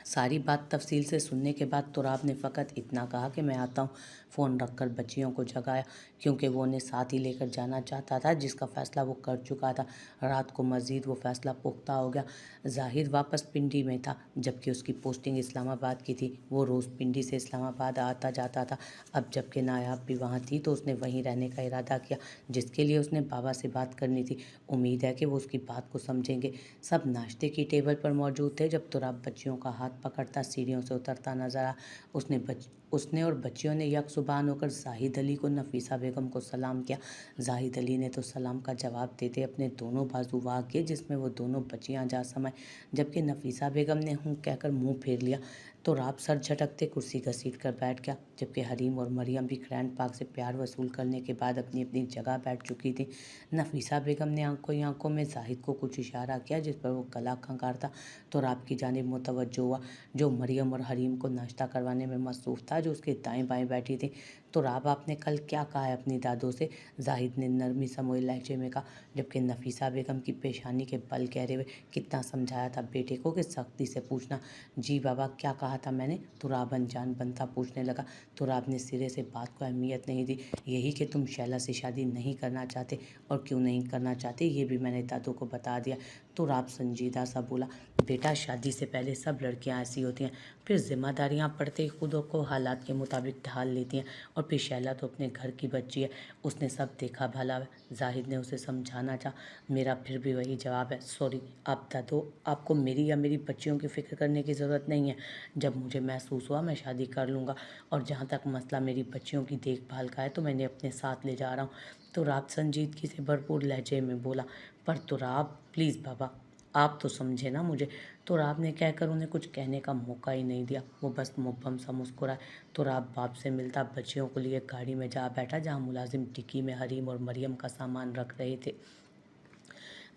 सारी बात तफसील से सुनने के बाद तुराब ने फ़कत इतना कहा कि मैं आता हूँ। फ़ोन रखकर बच्चियों को जगाया, क्योंकि वो उन्हें साथ ही लेकर जाना चाहता था, जिसका फ़ैसला वो कर चुका था। रात को मज़ीद वो फ़ैसला पुख्ता हो गया। जाहिद वापस पिंडी में था, जबकि उसकी पोस्टिंग इस्लामाबाद की थी। वो रोज़ पिंडी से इस्लामाबाद आता जाता था। अब जबकि नायाब भी वहाँ थी, तो उसने वहीं रहने का इरादा किया, जिसके लिए उसने बाबा से बात करनी थी। उम्मीद है कि वो उसकी बात को समझेंगे। सब नाश्ते की टेबल पर मौजूद थे जब तुराब बच्चियों का हाथ पकड़ता सीढ़ियों से उतरता नजर आया। उसने और बच्चियों ने यकसुबान होकर जाहिद अली को, नफीसा बेगम को सलाम किया। जाहिद अली ने तो सलाम का जवाब देते अपने दोनों बाजू वाह किए, जिसमें वो दोनों बच्चियां जा समाई, जबकि नफीसा बेगम ने हूँ कहकर मुंह फेर लिया। तो राब सर झटकते कुर्सी घसीट कर बैठ गया, जबकि हरीम और मरियम भी ग्रैंड पार्क से प्यार वसूल करने के बाद अपनी अपनी जगह बैठ चुकी थी। नफीसा बेगम ने आंखों में जाहिद को कुछ इशारा किया, जिस पर वो गला खंगारता तो राब की जानिब मुतवज्जो हुआ, जो मरियम और हरीम को नाश्ता करवाने में मसरूफ़ था, जो उसके दाएं बाएं बैठी थी। तो राब आपने कल क्या कहा है अपनी दादों से? जाहिद ने नरमी समोए लहजे में कहा, जबकि नफीसा बेगम की पेशानी के बल गहरे हुए। कितना समझाया था बेटे को कि सख्ती से पूछना। जी बाबा, क्या कहा था मैंने? तुराब अनजान बनता पूछने लगा। तुराब ने सिरे से बात को अहमियत नहीं दी। यही कि तुम शैला से शादी नहीं करना चाहते, और क्यों नहीं करना चाहते ये भी मैंने दादू को बता दिया। तुराब संजीदा सा बोला, बेटा शादी से पहले सब लड़कियां ऐसी होती हैं, फिर जिम्मेदारियां पड़ते ही खुद को हालात के मुताबिक ढाल लेती हैं। और फिर शैला तो अपने घर की बच्ची है, उसने सब देखा भला है। जाहिद ने उसे समझाना चाहा। मेरा फिर भी वही जवाब है, सॉरी आप दादो, आपको मेरी या मेरी बच्चियों की फ़िक्र करने की ज़रूरत नहीं है। जब मुझे महसूस हुआ मैं शादी कर लूँगा। और जहाँ तक मसला मेरी बच्चियों की देखभाल का है तो मैंने अपने साथ ले जा रहा हूँ। तो राब संजीदगी से भरपूर लहजे में बोला, पर तो राब प्लीज़ बाबा, आप तो समझे ना मुझे। तो राब ने कहकर उन्हें कुछ कहने का मौका ही नहीं दिया। वो बस मुब्बम सा मुस्कुराए। तो राब बाप से मिलता बच्चियों को लिए गाड़ी में जा बैठा, जहाँ मुलाजिम टिक्की में हरीम और मरियम का सामान रख रहे थे।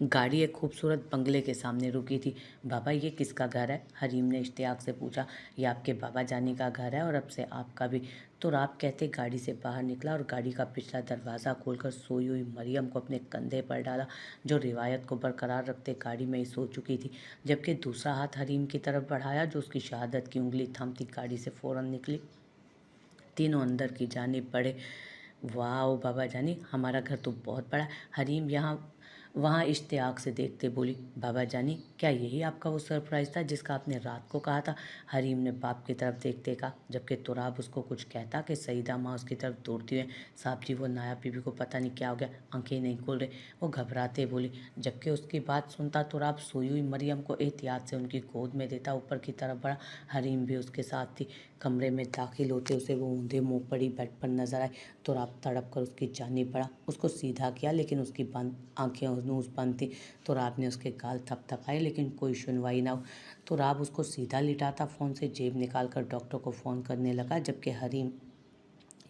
गाड़ी एक खूबसूरत बंगले के सामने रुकी थी। बाबा ये किसका घर है? हरीम ने इश्तियाक से पूछा। ये आपके बाबा जानी का घर है, और अब से आपका भी। तो राब कहते गाड़ी से बाहर निकला और गाड़ी का पिछला दरवाज़ा खोलकर सोई हुई मरियम को अपने कंधे पर डाला, जो रिवायत को बरकरार रखते गाड़ी में ही सो चुकी थी। जबकि दूसरा हाथ हरीम की तरफ बढ़ाया, जो उसकी शहादत की उंगली थामती गाड़ी से फ़ौरन निकली। तीनों अंदर की जानिब बढ़े। वाह बाबा जानी, हमारा घर तो बहुत बड़ा है। हरीम यहाँ वहाँ इश्तियाक से देखते बोली, बाबा जानी क्या यही आपका वो सरप्राइज़ था जिसका आपने रात को कहा था? हरीम ने बाप की तरफ देखते कहा, जबकि तुराब उसको कुछ कहता कि सईदा माँ उसकी तरफ दौड़ती हुई, साहब जी वो नायाब बीबी को पता नहीं क्या हो गया, आंखें नहीं खोल रहे। वो घबराते बोली। जबकि उसकी बात सुनता तुराब सोई हुई मरियम को एहतियात से उनकी गोद में देता ऊपर की तरफ बढ़ा। हरीम भी उसके साथ थी। कमरे में दाखिल होते उसे वो ऊंधे मुँह पड़ी बेड पर नजर आए। तुराब तड़प कर उसकी जानिब बढ़ा, उसको सीधा किया, लेकिन उसकी बंद आंखें नूज बंद थी। तुराब ने उसके गाल थपथपाए, लेकिन कोई सुनवाई ना हो। तुराब उसको सीधा लिटाता फ़ोन से जेब निकाल कर डॉक्टर को फ़ोन करने लगा, जबकि हरीम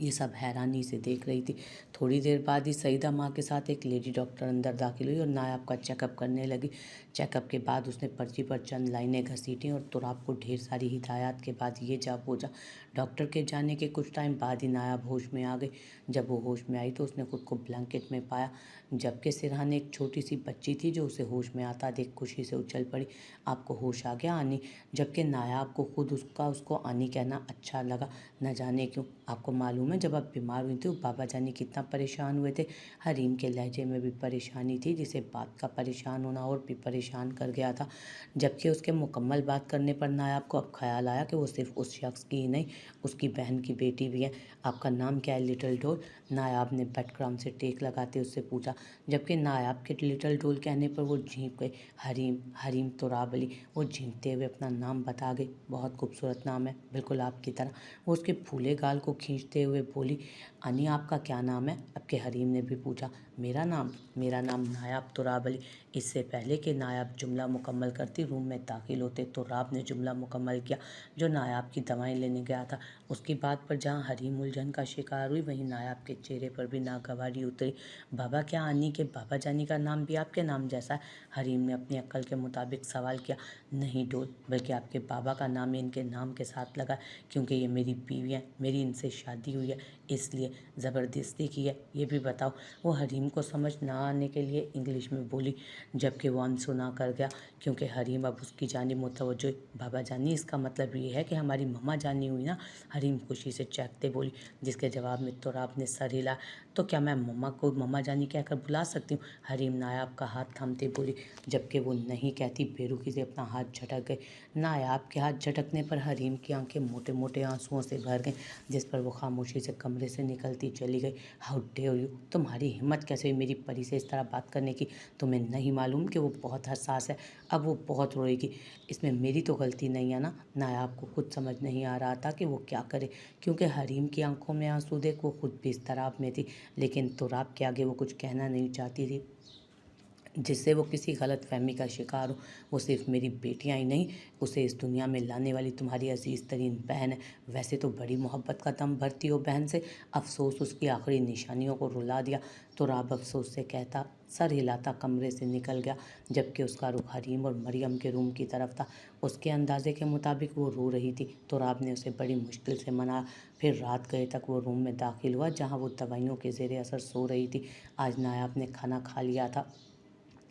ये सब हैरानी से देख रही थी। थोड़ी देर बाद ही सईदा माँ के साथ एक लेडी डॉक्टर अंदर दाखिल हुई और नायाब का चेकअप करने लगी। चेकअप के बाद उसने पर्ची पर चंद लाइनें घसीटीं और तुराब को ढेर सारी हिदायत के बाद ये जा पूछा। डॉक्टर के जाने के कुछ टाइम बाद ही नायाब होश में आ गई। जब वो होश में आई तो उसने खुद को ब्लैंकेट में पाया, जबकि सिरहाने एक छोटी सी बच्ची थी जो उसे होश में आता देख खुशी से उछल पड़ी। आपको होश आ गया आनी? जबकि नायाब को खुद उसको आनी कहना अच्छा लगा, न जाने क्यों। आपको मालूम है जब आप बीमार हुई थी बाबा जानी कितना परेशान हुए थे? हरीम के लहजे में भी परेशानी थी, जिसे बात का परेशान होना और भी परेशान कर गया था। जबकि उसके मुकम्मल बात करने पर नायाब को अब ख्याल आया कि वो सिर्फ उस शख्स की ही नहीं, उसकी बहन की बेटी भी है। आपका नाम क्या है लिटिल डॉल? नायाब ने बेडक्राम से टेक लगाते उससे पूछा। जबकि नायाब के लिटिल डॉल कहने पर वो झींप गई। हरीम हरीम तुराब अली। वो झींकते हुए अपना नाम बता गई। बहुत खूबसूरत नाम है, बिल्कुल आपकी तरह। वो उसके फूले गाल को खींचते हुए बोली, अनी आपका क्या नाम है? अब के हरीम ने भी पूछा। मेरा नाम नायाब तुराब अली। इससे पहले कि नायाब जुमला मुकम्मल करती रूम में दाखिल होते, तुराब ने जुमला मुकम्मल किया, जो नायाब की दवाएं लेने गया था। उसकी बात पर जहाँ हरीम उलझन का शिकार हुई, वहीं नायाब के चेहरे पर भी नागवारी उतरी। बाबा क्या अनी के बाबा जानी का नाम भी आपके नाम जैसा है? हरीम ने अपनी अक्ल के मुताबिक सवाल किया। नहीं डोल, बल्कि आपके बाबा का नाम इनके नाम के साथ लगा, क्योंकि ये मेरी बीवी हैं, मेरी इनसे शादी हुई है, इसलिए ज़बरदस्ती की है। ये भी बताओ। वो हरीम को समझ ना आने के लिए इंग्लिश में बोली, जबकि वो अनसुना कर गया, क्योंकि हरीम अब उसकी जानिब मुतवज्जो। बाबा जानी इसका मतलब ये है कि हमारी मम्मा जानी हुई ना? हरीम खुशी से चहकते बोली, जिसके जवाब में तुराब ने सर हिला। तो क्या मैं मम्मा को मम्मा जानी कहकर बुला सकती हूँ? हरीम नायाब का हाथ थामते बोली, जबकि वो नहीं कहती बेरुखी से अपना हाथ झटक गए। नायाब के हाथ झटकने पर हरीम की आंखें मोटे मोटे आंसुओं से भर गईं, जिस पर वो खामोशी से कमरे से निकलती चली गई। हाउ डेयर यू, तुम्हारी हिम्मत कैसे हुई मेरी परी से इस तरह बात करने की? तुम्हें नहीं मालूम कि वो बहुत हसास है? अब वो बहुत रोएगी। इसमें मेरी तो गलती नहीं है ना? नायाब को खुद समझ नहीं आ रहा था कि वो क्या करे, क्योंकि हरीम की आंखों में आंसू देख वो खुद भी इज़्तिराब में थी, लेकिन तुराब के आगे वो कुछ कहना नहीं चाहती थी। जिससे वो किसी गलतफ़हमी का शिकार हो। वो सिर्फ़ मेरी बेटियाँ ही नहीं, उसे इस दुनिया में लाने वाली तुम्हारी अज़ीज़ तरीन बहन है। वैसे तो बड़ी मोहब्बत का दम भरती हो बहन से। अफ़सोस उसकी आखिरी निशानियों को रुला दिया। तुराब अफ़सोस से कहता, सर हिलाता कमरे से निकल गया, जबकि उसका रुख हरीम और मरियम के रूम की तरफ था। उसके अंदाज़े के मुताबिक वो रो रही थी। तुराब ने उसे बड़ी मुश्किल से मनाया। फिर रात गए तक वो रूम में दाखिल हुआ, जहाँ वो दवाइयों के ज़ेरे असर सो रही थी। आज नायाब ने खाना खा लिया था।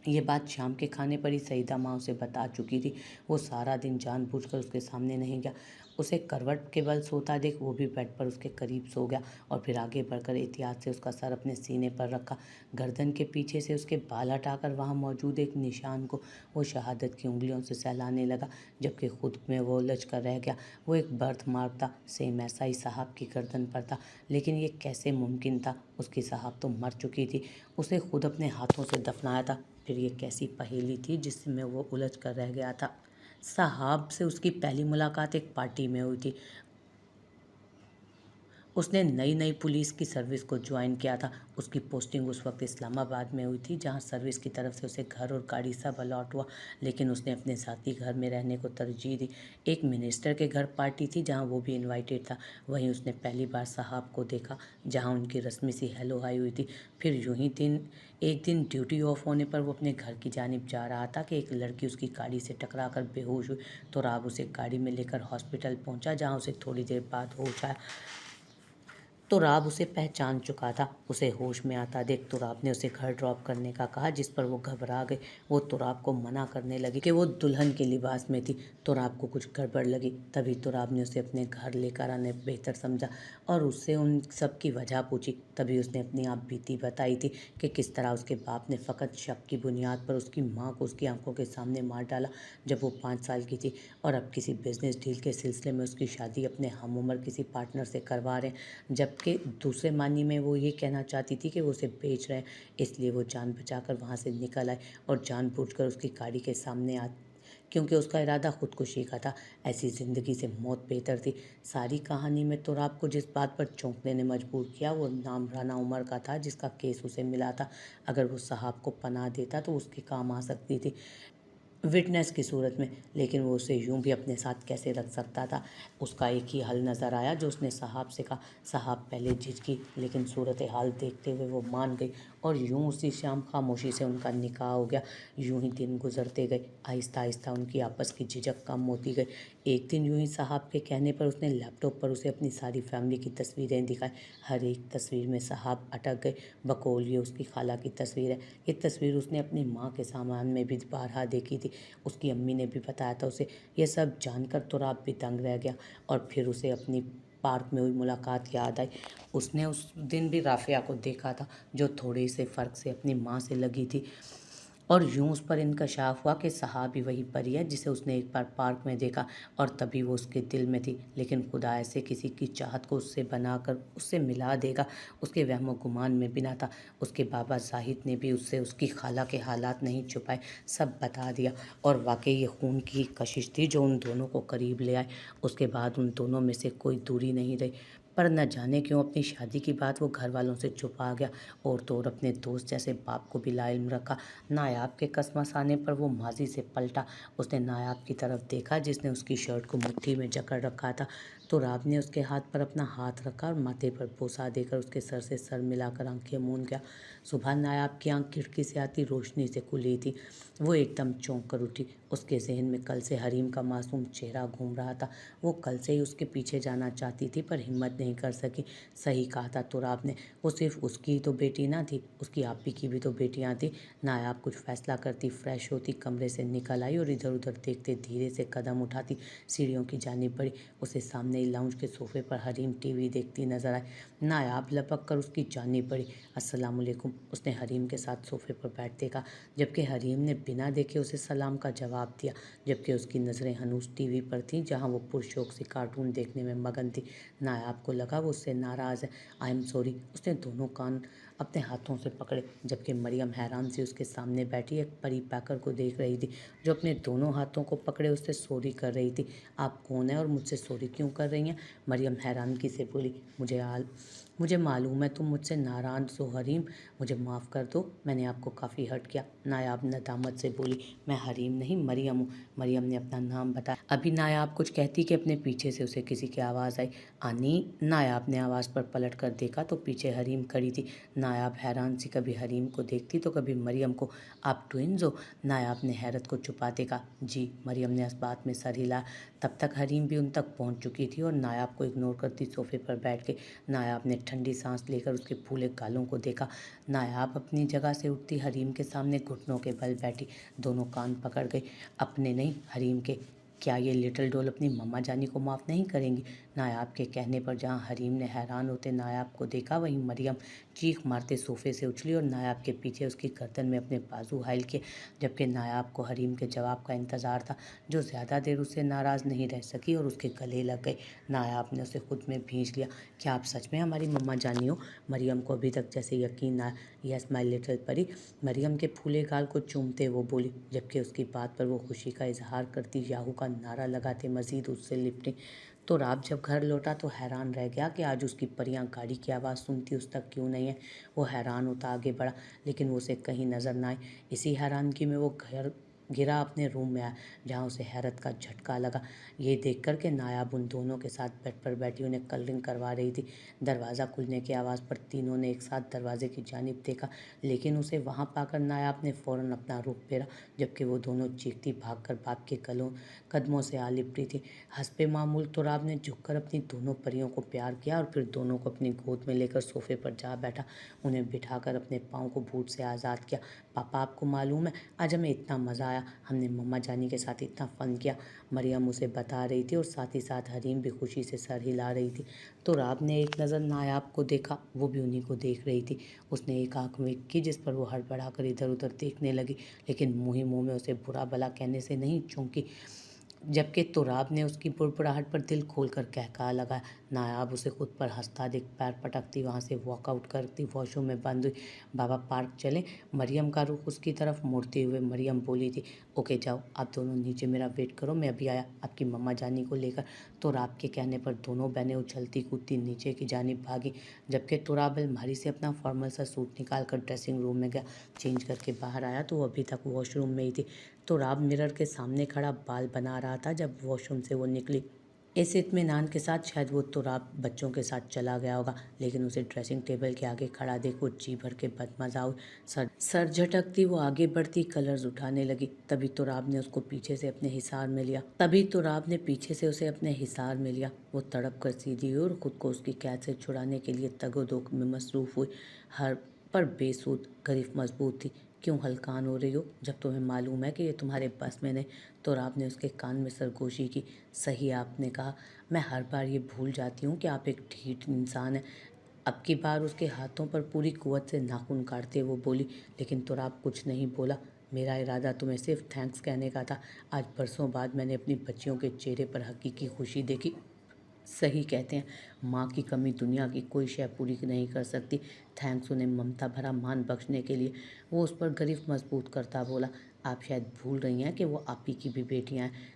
ये बात शाम के खाने पर ही सईदा माँ उसे बता चुकी थी। वो सारा दिन जानबूझकर उसके सामने नहीं गया। उसे करवट के बल सोता देख वो भी बेड पर उसके करीब सो गया और फिर आगे बढ़कर एहतियात से उसका सर अपने सीने पर रखा। गर्दन के पीछे से उसके बाल हटाकर वहाँ मौजूद एक निशान को वो शहादत की उंगलियों से सहलाने लगा, जबकि खुद में वो उलझ कर रह गया। वो एक बर्थ मार्क था, सेम ऐसा ही साहब की गर्दन पर था, लेकिन ये कैसे मुमकिन था? उसकी साहब तो मर चुकी थी, उसे खुद अपने हाथों से दफनाया था। फिर ये कैसी पहेली थी जिसमें वो उलझ कर रह गया था? साहब से उसकी पहली मुलाकात एक पार्टी में हुई थी। उसने नई नई पुलिस की सर्विस को ज्वाइन किया था। उसकी पोस्टिंग उस वक्त इस्लामाबाद में हुई थी, जहां सर्विस की तरफ से उसे घर और गाड़ी सब अलॉट हुआ, लेकिन उसने अपने साथी घर में रहने को तरजीह दी। एक मिनिस्टर के घर पार्टी थी, जहां वो भी इनवाइटेड था। वहीं उसने पहली बार साहब को देखा, जहां उनकी रस्मी सी हेलो हाई हुई थी। फिर यूं ही एक दिन ड्यूटी ऑफ होने पर वो अपने घर की जानिब जा रहा था कि एक लड़की उसकी गाड़ी से टकरा कर बेहोश हुई। तो राब उसे गाड़ी में लेकर हॉस्पिटल पहुंचा, जहां उसे थोड़ी देर बाद होश आया। तुराब उसे पहचान चुका था। उसे होश में आता देख तुराब ने उसे घर ड्रॉप करने का कहा, जिस पर वो घबरा गई। वो तुराब को मना करने लगी कि वो दुल्हन के लिबास में थी। तुराब को कुछ गड़बड़ लगी। तभी तुराब ने उसे अपने घर लेकर आने बेहतर समझा और उससे उन सब की वजह पूछी। तभी उसने अपनी आप बीती बताई थी कि किस तरह उसके बाप ने फ़कत शक की बुनियाद पर उसकी माँ को उसकी आंखों के सामने मार डाला जब वो 5 साल की थी, और अब किसी बिजनेस डील के सिलसिले में उसकी शादी अपने हम उम्र किसी पार्टनर से करवा रहे हैं, जबकि दूसरे मानी में वो ये कहना चाहती थी कि वो उसे बेच रहे हैं। इसलिए वो जान बचाकर वहाँ से निकल आए और जानबूझकर उसकी गाड़ी के सामने आ, क्योंकि उसका इरादा खुदकुशी का था। ऐसी ज़िंदगी से मौत बेहतर थी। सारी कहानी में तो आपको जिस बात पर चौंकने ने मजबूर किया वो नाम राना उमर का था, जिसका केस उसे मिला था। अगर वो साहब को पनाह देता तो उसके काम आ सकती थी विटनेस की सूरत में, लेकिन वो उसे यूं भी अपने साथ कैसे रख सकता था? उसका एक ही हल नज़र आया, जो उसने साहब से कहा। साहब पहले झिझकी, लेकिन सूरत हाल देखते हुए वो मान गई और यूं उसी शाम खामोशी से उनका निकाह हो गया। यूं ही दिन गुजरते गए। आहिस्ता आहिस्ता उनकी आपस की झिझक कम होती गई। एक दिन यूं ही साहब के कहने पर उसने लैपटॉप पर उसे अपनी सारी फैमिली की तस्वीरें दिखाई। हर एक तस्वीर में साहब अटक गए। बकौल ये उसकी खाला की तस्वीर है। ये तस्वीर उसने अपनी माँ के सामान में भी बारहा देखी थी। उसकी अम्मी ने भी बताया था उसे। ये सब जानकर तुराब भी दंग रह गया और फिर उसे अपनी पार्क में हुई मुलाकात याद आई। उसने उस दिन भी राफिया को देखा था, जो थोड़े से फ़र्क से अपनी माँ से लगी थी, और यूं उस पर इंकशाफ हुआ कि सहाबी वही परी है जिसे उसने एक बार पार्क में देखा, और तभी वो उसके दिल में थी। लेकिन खुदा ऐसे किसी की चाहत को उससे बनाकर उससे मिला देगा, उसके वहमो गुमान में बिना था। उसके बाबा जाहिद ने भी उससे उसकी खाला के हालात नहीं छुपाए, सब बता दिया। और वाकई ये खून की कशिश थी जो उन दोनों को करीब ले आए। उसके बाद उन दोनों में से कोई दूरी नहीं रही, पर न जाने क्यों अपनी शादी की बात वो घर वालों से छुपा गया, और तो और अपने दोस्त जैसे बाप को भी लाइल्म रखा। नायाब के कसमस आने पर वो माजी से पलटा। उसने नायाब की तरफ देखा, जिसने उसकी शर्ट को मुट्ठी में जकड़ रखा था। तो राब ने उसके हाथ पर अपना हाथ रखा और माथे पर बोसा देकर उसके सर से सर मिलाकर आंखें मूंद गया। सुबह नायाब की आंख खिड़की से आती रोशनी से खुली थी। वो एकदम चौंक कर उठी। उसके जहन में कल से हरीम का मासूम चेहरा घूम रहा था। वो कल से ही उसके पीछे जाना चाहती थी, पर हिम्मत नहीं कर सकी। सही कहा था तुराब ने, वो सिर्फ उसकी ही तो बेटी ना थी, उसकी आपी की भी तो बेटियां थी। नायाब कुछ फैसला करती, फ्रेश होती, कमरे से निकल आई और इधर उधर देखते धीरे से कदम उठाती सीढ़ियों की जानिब बढ़ी। उसे सामने ही लाउंज के सोफे पर हरीम टीवी देखती नजर आई। नायाब लपक कर उसकी जानिब बढ़ी। अस्सलाम वालेकुम, उसने हरीम के साथ सोफे पर बैठते कहा, जबकि हरीम ने बिना देखे उसे सलाम का जवाब दिया, जबकि उसकी नज़रें हनूस टीवी पर थीं, जहां वो पुरशौक से कार्टून देखने में मगन थी। नायाब को लगा वो उससे नाराज़ है। I am sorry. उसने दोनों कान अपने हाथों से पकड़े, जबकि मरियम हैरान सी उसके सामने बैठी एक परी पैकर को देख रही थी, जो अपने दोनों हाथों को पकड़े उससे सॉरी कर रही थी। आप कौन है और मुझसे सॉरी क्यों कर रही हैं? मरियम हैरानगी से बोली। मुझे मालूम है तुम मुझसे नाराज़ हो हरीम, मुझे माफ़ कर दो, मैंने आपको काफ़ी हर्ट किया। नायाब नदामत से बोली, मैं हरीम नहीं मरियम हूँ। मरियम ने अपना नाम बताया। अभी नायाब कुछ कहती कि अपने पीछे से उसे किसी की आवाज़ आई, आनी। नायाब ने आवाज़ पर पलट कर देखा तो पीछे हरीम खड़ी थी। नायाब हैरान सी कभी हरीम को देखती तो कभी मरियम को। आप ट्विन्स हो? नायाब ने हैरत को छुपाते कहा। जी, मरियम ने इस बात में सर हिलाया। तब तक हरीम भी उन तक पहुँच चुकी थी और नायाब को इग्नोर करती सोफे पर बैठ के नायाब ने ठंडी सांस लेकर उसके फूले गालों को देखा। नायाब अपनी जगह से उठती हरीम के सामने घुटनों के बल बैठी, दोनों कान पकड़ गई। अपने नहीं, हरीम के। क्या ये लिटिल डॉल अपनी मम्मा जानी को माफ़ नहीं करेंगी? नायाब के कहने पर जहाँ हरीम ने हैरान होते नायाब को देखा, वहीं मरियम चीख मारते सोफे से उछली और नायाब के पीछे उसकी गर्दन में अपने बाजू हायल किए। जबकि नायाब को हरीम के जवाब का इंतज़ार था, जो ज़्यादा देर उससे नाराज़ नहीं रह सकी और उसके गले लग गई। नायाब ने उसे खुद में भींच लिया। क्या आप सच में हमारी मम्मा जानी हो? मरियम को अभी तक जैसे यकीन ना। यस माय लिटिल परी, मरियम के फूले गाल को चूमते वो बोली, जबकि उसकी बात पर वो खुशी का इजहार करती याहू का नारा लगाते मजीद उससे लिपटी। तो रात जब घर लौटा तो हैरान रह गया कि आज उसकी परियां गाड़ी की आवाज़ सुनती उस तक क्यों नहीं है। वो हैरान होता आगे बढ़ा, लेकिन वो उसे कहीं नज़र ना आई। इसी हैरानगी में वो घर गिरा अपने रूम में आया, जहाँ उसे हैरत का झटका लगा ये देख कर के नायाब उन दोनों के साथ बेड पर बैठी उन्हें कलरिंग करवा रही थी। दरवाज़ा खुलने की आवाज़ पर तीनों ने एक साथ दरवाजे की जानिब देखा, लेकिन उसे वहाँ पाकर नायाब ने फ़ौरन अपना रुख फेरा, जबकि वो दोनों चीखती भागकर बाप के कदमों से आ लिपटी थी। हस्बे मामूल तुराब ने झुककर अपनी दोनों परियों को प्यार किया और फिर दोनों को अपनी गोद में लेकर सोफे पर जा बैठा, उन्हें बिठाकर अपने पाँव को बूट से आज़ाद किया। पापा, आपको मालूम है आज हमें इतना मज़ा आया, हमने मम्मा जानी के साथ इतना फ़न किया। मरियम उसे बता रही थी और साथ ही साथ हरीम भी खुशी से सर हिला रही थी। तो राब ने एक नज़र नायाब को देखा, वो भी उन्हीं को देख रही थी। उसने एक आंख विक की जिस पर वो हड़बड़ाकर इधर उधर देखने लगी, लेकिन मुँह ही मुँह में उसे बुरा भला कहने से नहीं चौंकी। जबकि तुराब ने उसकी बुड़बुड़ाहट पर दिल खोलकर कहका लगाया। नायाब उसे खुद पर हंसता देख पैर पटकती वहाँ से वॉकआउट करती वॉशरूम में बंद हुई। बाबा पार्क चले? मरियम का रुख उसकी तरफ मुड़ते हुए मरियम बोली थी। ओके जाओ, आप दोनों नीचे मेरा वेट करो, मैं अभी आया आपकी मम्मा जानी को लेकर। तुराब के कहने पर दोनों बहनें उछलती कूदती नीचे की जानिब भागी, जबकि तुराब अलमारी से अपना फॉर्मल सा सूट निकाल कर ड्रेसिंग रूम में गया। चेंज करके बाहर आया तो वो अभी तक वॉशरूम में ही थी। तुराब मिरर के सामने खड़ा बाल बना रहा था जब वॉशरूम से वो निकली। इस इत्मीनान के साथ शायद वो तुराब बच्चों के साथ चला गया होगा, लेकिन उसे ड्रेसिंग टेबल के आगे खड़ा देख वो जी भर के बदमजा हुई। सर झटकती वो आगे बढ़ती कलर्स उठाने लगी। तभी तुराब ने उसे अपने हिसार में लिया। वो तड़प कर सीधी हुई और खुद को उसकी कैद से छुड़ाने के लिए तगोदो में मसरूफ़ हुई। हर पर बेसूद गरीफ मजबूत थी। क्यों हलकान हो रही हो जब तुम्हें मालूम है कि ये तुम्हारे बस में नहीं? तुराब ने उसके कान में सरगोशी की। सही आपने कहा, मैं हर बार ये भूल जाती हूँ कि आप एक ढीठ इंसान हैं। अब की बार उसके हाथों पर पूरी कुव्वत से नाखून काटते वो बोली, लेकिन तुराब कुछ नहीं बोला। मेरा इरादा तुम्हें सिर्फ थैंक्स कहने का था। आज बरसों बाद मैंने अपनी बच्चियों के चेहरे पर हकीकी खुशी देखी। सही कहते हैं, माँ की कमी दुनिया की कोई शय पूरी नहीं कर सकती। थैंक्स उन्हें ममता भरा मान बख्शने के लिए। वो उस पर गिरफ्त मजबूत करता बोला, आप शायद भूल रही हैं कि वो आपी की भी बेटियां हैं।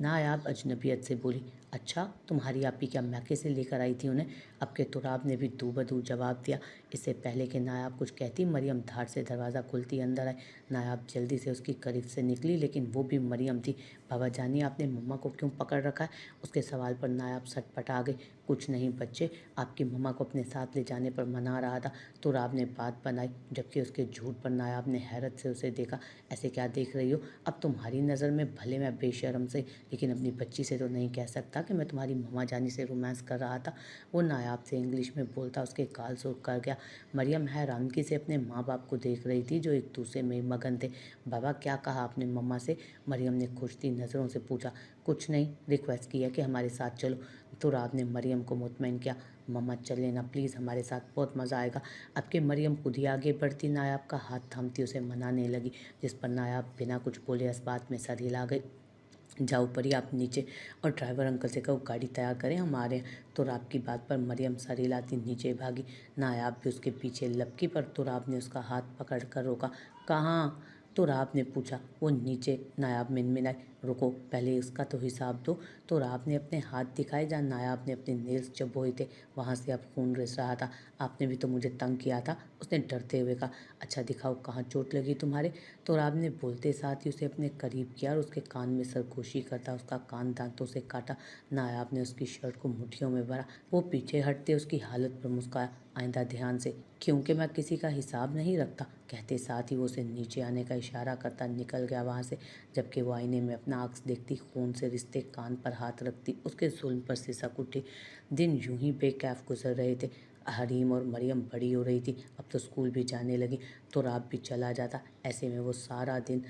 नायाब अजनबियत से बोली, अच्छा तुम्हारी आपी क्या मैके से लेकर आई थी उन्हें? अब के तुराब ने भी दू बदू जवाब दिया। इससे पहले कि नायाब कुछ कहती, मरियम धार से दरवाज़ा खुलती अंदर आई। नायाब जल्दी से उसकी करीब से निकली, लेकिन वो भी मरियम थी। बाबा जानिए, आपने मम्मा को क्यों पकड़ रखा है? उसके सवाल पर नायाब सटपटा गई। कुछ नहीं बच्चे, आपकी मम्मा को अपने साथ ले जाने पर मना रहा था। तुराब ने बात बनाई, जबकि उसके झूठ पर नायाब ने हैरत से उसे देखा। ऐसे क्या देख रही हो? अब तुम्हारी नज़र में भले मैं बेशर्म से, लेकिन अपनी बच्ची से तो नहीं कह सकता कि मैं तुम्हारी मम्मा जानी से रोमांस कर रहा था। वो नायाब से इंग्लिश में बोलता उसके गाल सुर्ख कर गया। मरियम हैरानगी से अपने माँ बाप को देख रही थी, जो एक दूसरे में मगन थे। बाबा, क्या कहा आपने मम्मा से? मरियम ने खुजती नज़रों से पूछा। कुछ नहीं, रिक्वेस्ट की है कि हमारे साथ चलो। तुराब ने मरियम को मुतमईन किया। मम्मा चल लेना प्लीज़, हमारे साथ बहुत मज़ा आएगा। अब के मरियम खुद ही आगे बढ़ती नायाब का हाथ थामती उसे मनाने लगी, जिस पर नायाब बिना कुछ बोले इस बात में सर हिला गई। जाओ परी, आप नीचे, और ड्राइवर अंकल से कहो गाड़ी तैयार करें, हम आ रहे हैं। तुराब की बात पर मरियम सर हिलाती नीचे भागी। नायाब भी उसके पीछे लपकी, पर तुराब ने उसका हाथ पकड़ कर रोका। कहाँ? तुराब ने पूछा। वो नीचे, नायाब मिनमिनाई। रुको, पहले इसका तो हिसाब दो। तो राब ने अपने हाथ दिखाए जहाँ नायाब ने अपने नेल्स चबोए थे, वहाँ से अब खून रिस रहा था। आपने भी तो मुझे तंग किया था, उसने डरते हुए कहा। अच्छा दिखाओ कहाँ चोट लगी तुम्हारे। तो राब ने बोलते साथ ही उसे अपने करीब किया और उसके कान में सरगोशी करता उसका कान दांतों से काटा। नायाब ने उसकी शर्ट को मुट्ठियों में भरा। वो पीछे हटते उसकी हालत पर मुस्काया। आइंदा ध्यान से, क्योंकि मैं किसी का हिसाब नहीं रखता, कहते साथ ही वो उसे नीचे आने का इशारा करता निकल गया वहाँ से। जबकि वो आईने में अपना अक्स देखती, खून से रिश्ते कान पर हाथ रखती, उसके जुल्म पर सिसक उठी। दिन यूं ही बेकैफ गुजर रहे थे। हरीम और मरियम बड़ी हो रही थी, अब तो स्कूल भी जाने लगी, तो रात भी चला जाता। ऐसे में वो सारा दिन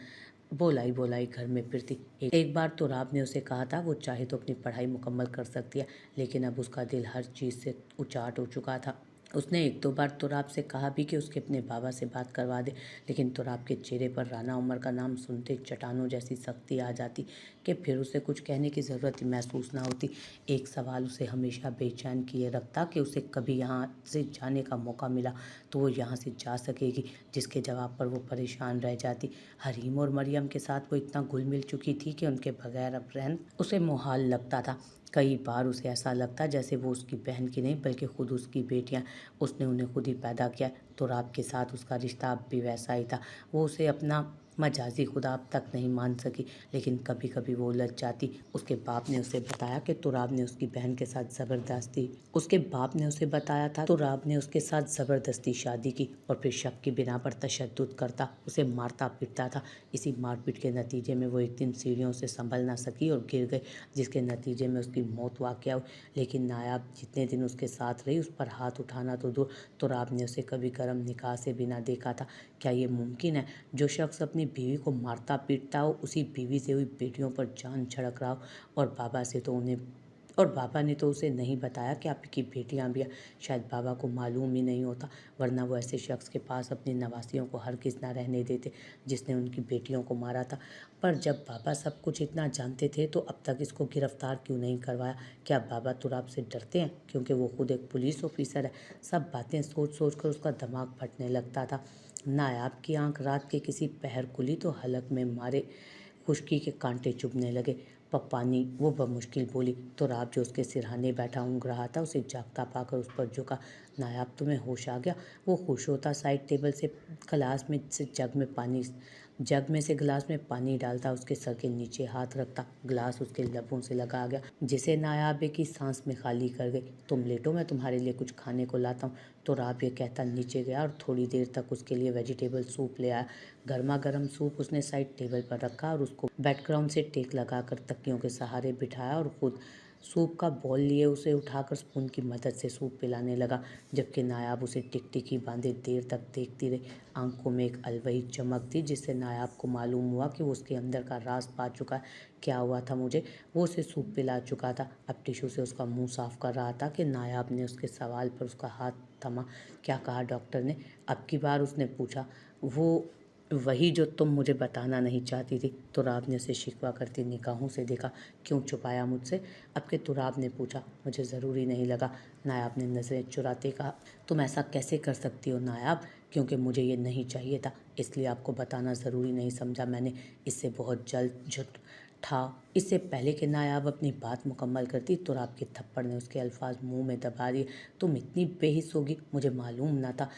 बोलाई बोलाई घर में फिरती। एक बार तो राब ने उसे कहा था वो चाहे तो अपनी पढ़ाई मुकम्मल कर सकती है, लेकिन अब उसका दिल हर चीज़ से उचाट हो चुका था। उसने एक दो बार तुराब से कहा भी कि उसके अपने बाबा से बात करवा दे, लेकिन तुराब के चेहरे पर राना उमर का नाम सुनते चट्टानों जैसी सख्ती आ जाती कि फिर उसे कुछ कहने की ज़रूरत ही महसूस ना होती। एक सवाल उसे हमेशा बेचैन किए रखता कि उसे कभी यहाँ से जाने का मौका मिला तो वो यहाँ से जा सकेगी, जिसके जवाब पर वो परेशान रह जाती। हरीम और मरियम के साथ वो इतना घुल मिल चुकी थी कि उनके बगैर अब रहना उसे मुहाल लगता था। कई बार उसे ऐसा लगता जैसे वो उसकी बहन की नहीं बल्कि खुद उसकी बेटियां, उसने उन्हें खुद ही पैदा किया। तो राब के साथ उसका रिश्ता अब भी वैसा ही था। वो उसे अपना मजाजी खुदा अब तक नहीं मान सकी, लेकिन कभी कभी वो उलझ जाती। उसके बाप ने उसे बताया था तो राब ने उसके साथ ज़बरदस्ती शादी की और फिर शक की बिना पर तशद्दुद करता, उसे मारता पीटता था। इसी मारपीट के नतीजे में वो एक दिन सीढ़ियों से संभल ना सकी और गिर गई, जिसके नतीजे में उसकी मौत वाक़या हुई। लेकिन नायाब जितने दिन उसके साथ रही उस पर हाथ उठाना तो दूर, तो राब ने उसे कभी गर्म निगाह से बिना देखा था। क्या ये मुमकिन है जो शख्स अपनी बीवी को मारता पीटता हो उसी बीवी से हुई बेटियों पर जान छिड़क रहा हो। और बाबा ने तो उसे नहीं बताया कि आपकी बेटियां भी हैं। शायद बाबा को मालूम ही नहीं होता, वरना वो ऐसे शख्स के पास अपनी नवासियों को हरगिज़ ना रहने देते जिसने उनकी बेटियों को मारा था। पर जब बाबा सब कुछ इतना जानते थे तो अब तक इसको गिरफ्तार क्यों नहीं करवाया। क्या बाबा तुराब से डरते हैं क्योंकि वो खुद एक पुलिस ऑफिसर है। सब बातें सोच सोच कर उसका दिमाग फटने लगता था। नायाब की आंख रात के किसी पहर खुली तो हलक में मारे खुशकी के कांटे चुभने लगे। पप्पानी, वो बमुश्किल बोली। तो राब जो उसके सिरहाने बैठा ऊँघ रहा था उसे जागता पाकर उस पर झुका। नायाब, तुम्हें होश आ गया। वो खुश होता साइड टेबल से जग में से गिलास में पानी डालता, उसके सर के नीचे हाथ रखता। गिलास उसके लबों से लगा गया, जिसे नायाबे की सांस में खाली कर गई। तुम लेटो, मैं तुम्हारे लिए कुछ खाने को लाता हूँ। तो राब ये कहता नीचे गया और थोड़ी देर तक उसके लिए वेजिटेबल सूप ले आया। गर्मा गर्म सूप उसने साइड टेबल पर रखा और उसको बैकग्राउंड से टेक लगाकर तकियों के सहारे बिठाया और खुद सूप का बॉल लिए उसे उठाकर स्पून की मदद से सूप पिलाने लगा, जबकि नायाब उसे टिकटिकी बांधे देर तक देखती रही। आंखों में एक अलवही चमक थी जिससे नायाब को मालूम हुआ कि वो उसके अंदर का राज पा चुका है। क्या हुआ था मुझे? वो उसे सूप पिला चुका था, अब टिश्यू से उसका मुंह साफ कर रहा था कि नायाब ने उसके सवाल पर उसका हाथ थमा। क्या कहा डॉक्टर ने? अब की बार उसने पूछा। वो वही जो तुम मुझे बताना नहीं चाहती थी। तुराब ने उसे शिकवा करती निगाहों से देखा। क्यों छुपाया मुझसे? अब के तुराब ने पूछा। मुझे ज़रूरी नहीं लगा, नायाब ने नज़रें चुराते कहा। तुम ऐसा कैसे कर सकती हो नायाब? क्योंकि मुझे ये नहीं चाहिए था, इसलिए आपको बताना ज़रूरी नहीं समझा मैंने। इससे बहुत जल्द झुठ था। इससे पहले कि नायाब अपनी बात मुकम्मल करती, तुराब के थप्पड़ ने उसके अल्फाज मुंह में दबा दिए। तुम इतनी बेहिस होगी, मुझे मालूम ना था।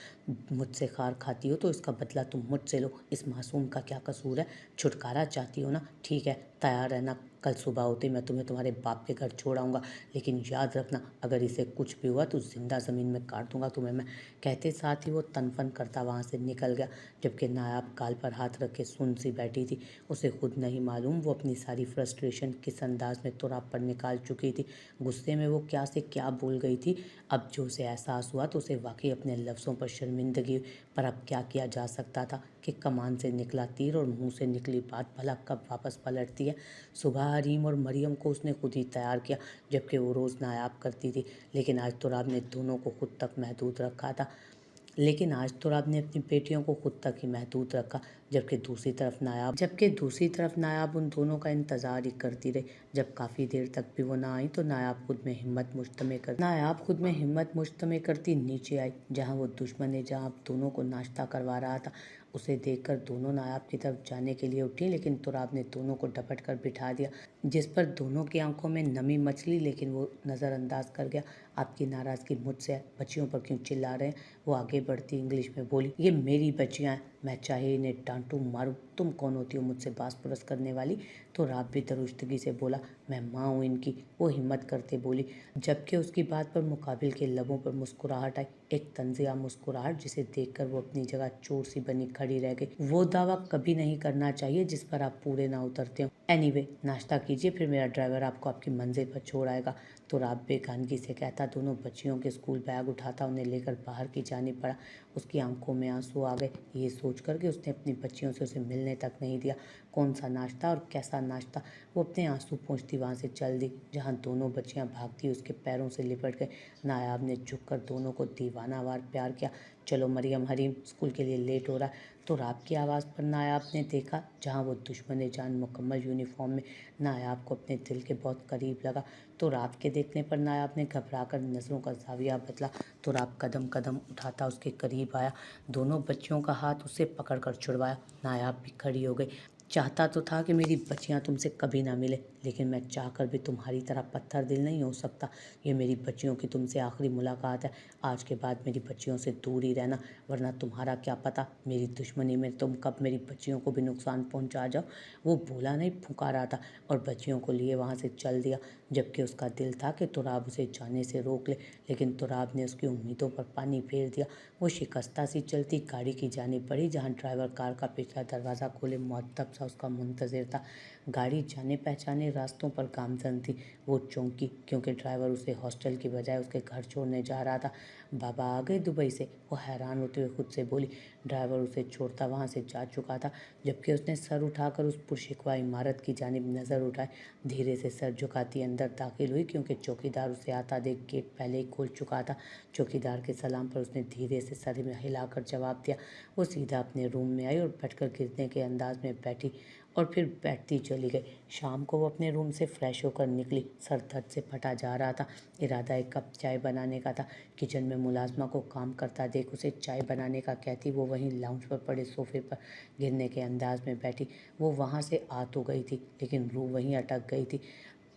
मुझसे खार खाती हो तो इसका बदला तुम मुझसे लो। इस मासूम का क्या कसूर है? छुटकारा चाहती हो ना? ठीक है, तैयार रहना। कल सुबह होते मैं तुम्हें तुम्हारे बाप के घर छोड़ आऊँगा, लेकिन याद रखना अगर इसे कुछ भी हुआ तो जिंदा ज़मीन में काट दूंगा तुम्हें मैं। कहते साथ ही वो तनफन करता वहाँ से निकल गया, जबकि नायाब गाल पर हाथ रख के सुन सी बैठी थी। उसे खुद नहीं मालूम वो अपनी सारी फ्रस्ट्रेशन किस अंदाज में तुराब पर निकाल चुकी थी। गुस्से में वो क्या से क्या बोल गई थी। अब जो उसे एहसास हुआ तो उसे वाकई अपने लफ्ज़ों पर शर्मिंदगी हुई। पर अब क्या किया जा सकता था कि कमान से निकला तीर और मुंह से निकली बात भला कब वापस पलटती है। सुबह हरीम और मरियम को उसने खुद ही तैयार किया, जबकि वो रोज़ नायाब करती थी। लेकिन आज तुराब ने दोनों को खुद तक महदूद रखा था। लेकिन आज तो रात ने अपनी बेटियों को खुद तक ही महदूद रखा, जबकि दूसरी तरफ नायाब उन दोनों का इंतज़ार ही करती रही। जब काफ़ी देर तक भी वो ना आई तो नायाब खुद में हिम्मत मुश्तमे करती नीचे आई, जहाँ वो दुश्मन ने जहाँ दोनों को नाश्ता करवा रहा था। उसे देखकर दोनों नायाब की तरफ जाने के लिए उठी, लेकिन तुराब ने दोनों को डपट कर बिठा दिया, जिस पर दोनों की आंखों में नमी मचली, लेकिन वो नज़रअंदाज कर गया। आपकी नाराज़गी मुझसे है, बच्चियों पर क्यों चिल्ला रहे हैं? वो आगे बढ़ती इंग्लिश में बोली, ये मेरी बच्चियाँ हैं, मैं चाहे इन्हें डांटूं मारूं, तुम कौन होती हो मुझसे बास पुरस करने वाली? तो राब भी दरुस्तगी से बोला, मैं माँ हूँ इनकी। वो हिम्मत करते बोली, जबकि उसकी बात पर मुकाबिल के लबों पर मुस्कुराहट आई, एक तंजिया मुस्कुराहट जिसे देखकर वो अपनी जगह चोर सी बनी खड़ी रह गई। वो दावा कभी नहीं करना चाहिए जिस पर आप पूरे ना उतरते हो। एनीवे, नाश्ता कीजिए, फिर मेरा ड्राइवर आपको आपकी मंजिल पर छोड़ आएगा। तो राब बेगानगी से कहता दोनों बच्चियों के स्कूल बैग उठाता उन्हें लेकर बाहर की जानिब पड़ा। उसकी आंखों में आंसू आ गए, ये सोचकर कि उसने अपनी बच्चियों से उसे मिलने तक नहीं दिया। कौन सा नाश्ता और कैसा नाश्ता? वो अपने आंसू पोंछती वहाँ से चल दी, जहाँ दोनों बच्चियाँ भागती उसके पैरों से लिपट गए। नायाब ने झुककर दोनों को दीवानावार प्यार किया। चलो मरियम, हरीम, स्कूल के लिए लेट हो रहा है। तो राब की आवाज़ पर नायाब ने देखा, जहाँ वो दुश्मन जान मुकम्मल यूनिफॉर्म में नायाब को अपने दिल के बहुत करीब लगा। तो राब के देखने पर नायाब ने घबराकर नज़रों का जाविया बदला। तो राब कदम कदम उठाता उसके करीब आया, दोनों बच्चियों का हाथ उससे पकड़कर छुड़वाया। नायाब भी खड़ी हो गई। चाहता तो था कि मेरी बच्चियां तुमसे कभी ना मिले, लेकिन मैं चाहकर भी तुम्हारी तरह पत्थर दिल नहीं हो सकता। ये मेरी बच्चियों की तुमसे आखिरी मुलाकात है। आज के बाद मेरी बच्चियों से दूर ही रहना, वरना तुम्हारा क्या पता मेरी दुश्मनी में तुम कब मेरी बच्चियों को भी नुकसान पहुंचा जाओ। वो बोला नहीं, फुकारा था और बच्चियों को लिए वहाँ से चल दिया, जबकि उसका दिल था कि तुराब उसे जाने से रोक ले, लेकिन तुराब ने उसकी उम्मीदों पर पानी फेर दिया। वो शिकस्ता सी चलती गाड़ी की जानिब बढ़ी, जहाँ ड्राइवर कार का पिछला दरवाज़ा खोले मुअद्दब सा उसका मुंतज़िर था। गाड़ी जाने पहचाने रास्तों पर गामजन थी। वो चौंकी, क्योंकि ड्राइवर उसे हॉस्टल की बजाय उसके घर छोड़ने जा रहा था। बाबा आ गए दुबई से? वो हैरान होते हुए खुद से बोली। ड्राइवर उसे छोड़ता वहाँ से जा चुका था, जबकि उसने सर उठाकर उस पुरशिकवा इमारत की जानिब नज़र उठाई। धीरे से सर झुकाती अंदर दाखिल हुई, क्योंकि चौकीदार उसे आता देख गेट पहले ही खोल चुका था। चौकीदार के सलाम पर उसने धीरे से सर में हिलाकर जवाब दिया। वो सीधा अपने रूम में आई और बैठकर गिरने के अंदाज में बैठी और फिर बैठती चली गई। शाम को वो अपने रूम से फ्रेश होकर निकली। सर दर्द से फटा जा रहा था। इरादा एक कप चाय बनाने का था। किचन में मुलाजमा को काम करता देख उसे चाय बनाने का कहती वो वहीं लाउंज पर पड़े सोफे पर गिरने के अंदाज में बैठी। वो वहाँ से आ तो गई थी, लेकिन रूह वहीं अटक गई थी।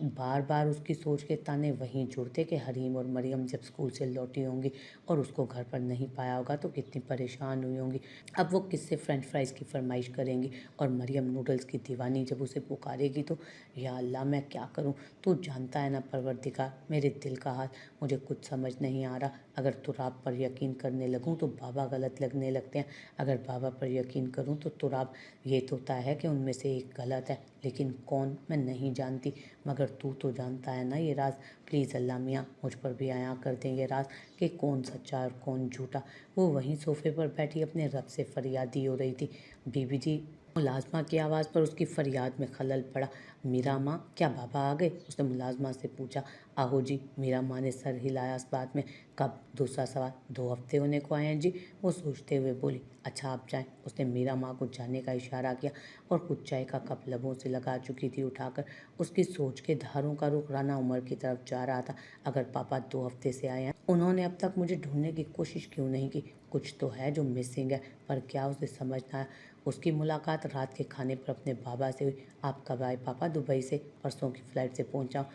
बार बार उसकी सोच के ताने वहीं जुड़ते कि हरीम और मरियम जब स्कूल से लौटी होंगी और उसको घर पर नहीं पाया होगा तो कितनी परेशान हुई होंगी। अब वो किससे फ्रेंच फ्राइज़ की फरमाइश करेंगी और मरियम नूडल्स की दीवानी जब उसे पुकारेगी तो या अल्लाह मैं क्या करूं? तू जानता है ना परवरदिगार, मेरे दिल का हाल, मुझे कुछ समझ नहीं आ रहा। अगर तुराब पर यकीन करने लगूं तो बाबा गलत लगने लगते हैं, अगर बाबा पर यकीन करूं तो तुराब। ये तो तय है कि उनमें से एक गलत है, लेकिन कौन मैं नहीं जानती, मगर तू तो जानता है ना ये राज। प्लीज़ अल्लाह मियाँ मुझ पर भी आया कर दें ये राज कि कौन सच्चा और कौन झूठा। वो वहीं सोफे पर बैठी अपने रब से फरियादी हो रही थी। बीबी जी, मुलाजमा की आवाज़ पर उसकी फरियाद में खलल पड़ा। मीरा माँ, क्या बाबा आ गए? उसने मुलाजमा से पूछा। आहो जी, मीरा माँ ने सर हिलाया इस बात में। कब? दूसरा सवाल। 2 हफ्ते होने को आए हैं जी, वो सोचते हुए बोली। अच्छा आप जाएं। उसने मीरा माँ को जाने का इशारा किया और कुछ चाय का कप लबों से लगा चुकी थी उठाकर। उसकी सोच के धारों का रुख राना उमर की तरफ जा रहा था। अगर पापा 2 हफ्ते से आए हैं, उन्होंने अब तक मुझे ढूंढने की कोशिश क्यों नहीं की? कुछ तो है जो मिसिंग है, पर क्या उसे समझ ना आया। उसकी मुलाकात रात के खाने पर अपने बाबा से हुई। आप कब आए पापा दुबई से? परसों की फ़्लाइट से पहुंचा हूं।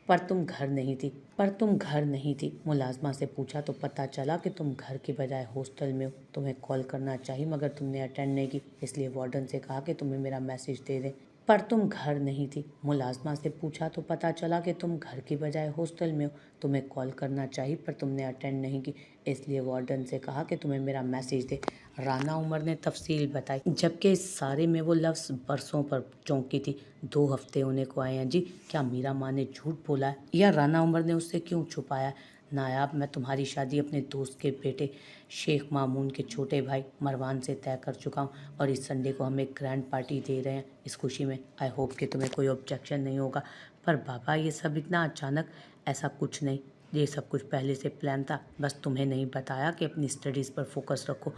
पर तुम घर नहीं थी, मुलाजमा से पूछा तो पता चला कि तुम घर की बजाय हॉस्टल में हो। तुम्हें कॉल करना चाहिए मगर तुमने अटेंड नहीं की, इसलिए वार्डन से कहा कि तुम्हें मेरा मैसेज दे दें। पर तुम घर नहीं थी, मुलाजमा से पूछा तो पता चला कि तुम घर की बजाय हॉस्टल में हो। तुम्हें कॉल करना चाहिए पर तुमने अटेंड नहीं की, इसलिए वार्डन से कहा कि तुम्हें मेरा मैसेज दे। राना उमर ने तफसील बताई, जबकि इस सारे में वो लफ्ज़ बरसों पर चौंकी थी। 2 हफ्ते होने को आए हैं जी। क्या मीरा माँ ने झूठ बोला है या राना उमर ने उससे क्यों छुपाया? नायाब, मैं तुम्हारी शादी अपने दोस्त के बेटे शेख मामून के छोटे भाई मरवान से तय कर चुका हूँ और इस संडे को हम एक ग्रैंड पार्टी दे रहे हैं इस खुशी में। आई होप कि तुम्हें कोई ऑब्जेक्शन नहीं होगा। पर बाबा, ये सब इतना अचानक? ऐसा कुछ नहीं, ये सब कुछ पहले से प्लान था, बस तुम्हें नहीं बताया कि अपनी स्टडीज़ पर फोकस रखो।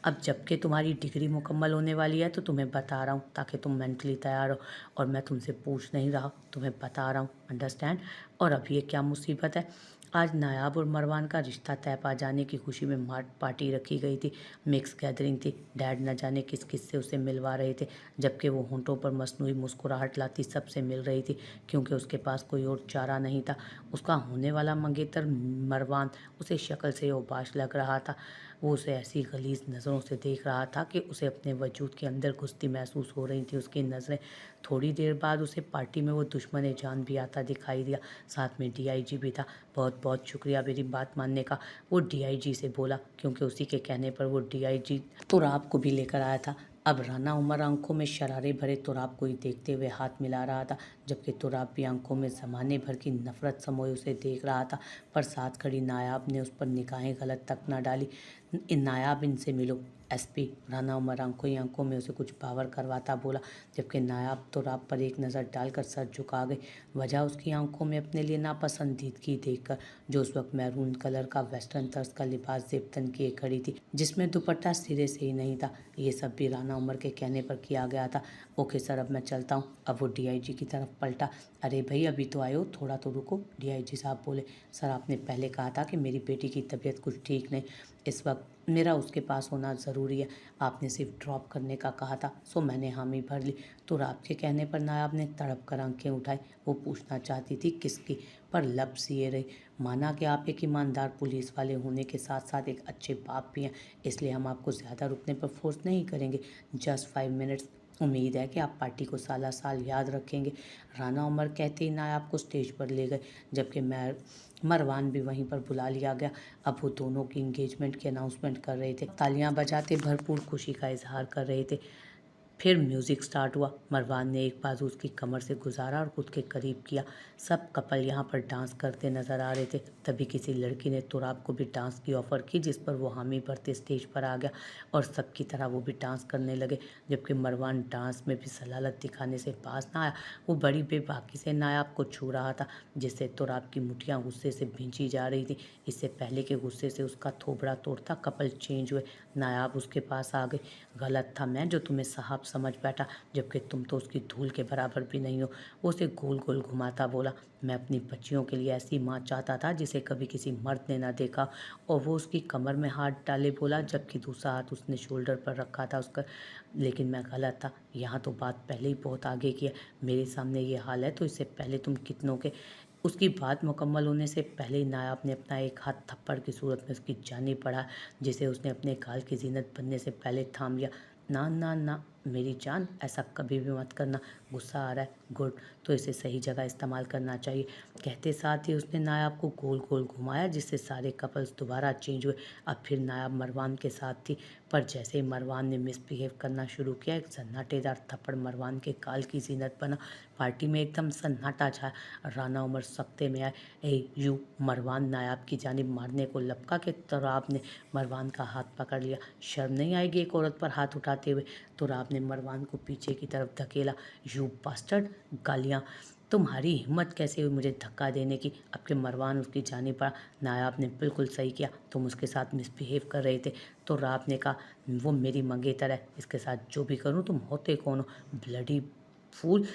अब जबकि तुम्हारी डिग्री मुकम्मल होने वाली है तो तुम्हें बता रहा हूँ ताकि तुम मेंटली तैयार हो। और मैं तुमसे पूछ नहीं रहा, तुम्हें बता रहा हूँ, अंडरस्टैंड? और अब ये क्या मुसीबत है? आज नायाब और मरवान का रिश्ता तय पा जाने की खुशी में मार्ट पार्टी रखी गई थी। मिक्स गैदरिंग थी। डैड न जाने किस किस से उसे मिलवा रहे थे, जबकि वो होंठों पर मसनूई मुस्कुराहट लाती सबसे मिल रही थी, क्योंकि उसके पास कोई और चारा नहीं था। उसका होने वाला मंगेतर मरवान उसे शक्ल से औबाश लग रहा था। वो उसे ऐसी गलीज नज़रों से देख रहा था कि उसे अपने वजूद के अंदर घुसती महसूस हो रही थी उसकी नज़रें। थोड़ी देर बाद उसे पार्टी में वो दुश्मन जान भी आता दिखाई दिया। साथ में डीआईजी भी था। बहुत बहुत शुक्रिया मेरी बात मानने का, वो डीआईजी से बोला, क्योंकि उसी के कहने पर वो डीआईजी तुराब को भी लेकर आया था। अब राना उमर आंखों में शरारे भरे तुराब को ही देखते हुए हाथ मिला रहा था, जबकि तुराब भी आंखों में ज़माने भर की नफरत समोए उसे देख रहा था। पर साथ खड़ी नायाब ने उस पर निगाहें गलत तक न डाली। नायाब, इनसे मिलो। एसपी राना उमर आंखों ही आंखों में उसे कुछ पावर करवाता बोला, जबकि नायाब तुराब पर एक नज़र डालकर सर झुका गई। वजह उसकी आंखों में अपने लिए नापसंदीदगी देखकर, जो उस वक्त मैरून कलर का वेस्टर्न तर्ज का लिबास जेबतन किए खड़ी थी, जिसमें दुपट्टा सिरे से ही नहीं था। ये सब भी राना उमर के कहने पर किया गया था। ओके सर, अब मैं चलता हूँ। अब वो डीआईजी की तरफ पलटा। अरे भाई, अभी तो आए हो, थोड़ा तो रुको। डीआईजी साहब बोले, सर आपने पहले कहा था कि मेरी बेटी की तबीयत कुछ ठीक नहीं, इस वक्त मेरा उसके पास होना ज़रूरी है। आपने सिर्फ ड्रॉप करने का कहा था, सो मैंने हामी भर ली। तो आपके कहने पर नायाब ने तड़प कर आंखें उठाई। वो पूछना चाहती थी किसकी, पर लब सिए रही। माना कि आप एक ईमानदार पुलिस वाले होने के साथ साथ एक अच्छे बाप भी हैं, इसलिए हम आपको ज़्यादा रुकने पर फोर्स नहीं करेंगे। Just 5 minutes. उम्मीद है कि आप पार्टी को साला साल याद रखेंगे। राना उमर कहते ही नायाब को स्टेज पर ले गए, जबकि मरवान भी वहीं पर बुला लिया गया। अब वो दोनों की इंगेजमेंट की अनाउंसमेंट कर रहे थे, तालियां बजाते भरपूर खुशी का इजहार कर रहे थे। फिर म्यूज़िक स्टार्ट हुआ। मरवान ने एक बाजू उसकी कमर से गुजारा और खुद के करीब किया। सब कपल यहाँ पर डांस करते नजर आ रहे थे। तभी किसी लड़की ने तुराब को भी डांस की ऑफ़र की, जिस पर वो हामी भरते स्टेज पर आ गया और सबकी तरह वो भी डांस करने लगे, जबकि मरवान डांस में भी सलालत दिखाने से पास ना आया। वो बड़ी बेबाकी से नायाब को छू रहा था, जिससे तुराब की मुठियाँ गुस्से से भींची जा रही थी। इससे पहले के गुस्से से उसका थोबड़ा तोड़ता कपल चेंज हुए। नायाब उसके पास आ गई। गलत था मैं जो तुम्हें साहब समझ बैठा, जबकि तुम तो उसकी धूल के बराबर भी नहीं हो। वो उसे गोल गोल घुमाता बोला, मैं अपनी बच्चियों के लिए ऐसी माँ चाहता था जिसे कभी किसी मर्द ने ना देखा। और वो उसकी कमर में हाथ डाले बोला, जबकि दूसरा हाथ उसने शोल्डर पर रखा था उसका। लेकिन मैं गलत था। यहाँ तो बात पहले ही बहुत आगे की है। मेरे सामने ये हाल है तो इससे पहले तुम कितनों के। उसकी बात मुकम्मल होने से पहले ही नायाब ने अपना एक हाथ थप्पड़ की सूरत में उसकी जानी पड़ा, जिसे उसने अपने गाल की जीनत बनने से पहले थाम लिया। ना ना ना मेरी जान, ऐसा कभी भी मत करना। गुस्सा आ रहा है, गुड, तो इसे सही जगह इस्तेमाल करना चाहिए। कहते साथ ही उसने नायाब को गोल गोल घुमाया, जिससे सारे कपल्स दोबारा चेंज हुए। अब फिर नायाब मरवान के साथ थी, पर जैसे ही मरवान ने मिसबिहेव करना शुरू किया, एक सन्नाटेदार थप्पड़ मरवान के गाल की जीनत बना। पार्टी में एकदम सन्नाटा छाया। राना उमर सख्ते में आए। ए यू, मरवान नायाब की जानिब मारने को लपका के तुराब ने मरवान का हाथ पकड़ लिया। शर्म नहीं आएगी एक औरत पर हाथ उठाते हुए? तुराब ने मरवान को पीछे की तरफ धकेला। यू बास्टर्ड, गालियाँ, तुम्हारी हिम्मत कैसे हुई मुझे धक्का देने की? अब के मरवान उसकी जानिब पड़ा। नायाब ने बिल्कुल सही किया, तुम उसके साथ मिसबिहेव कर रहे थे। तो राब ने कहा, वो मेरी मंगेतर है, इसके साथ जो भी करूं तुम होते कौन हो, ब्लडी फूल।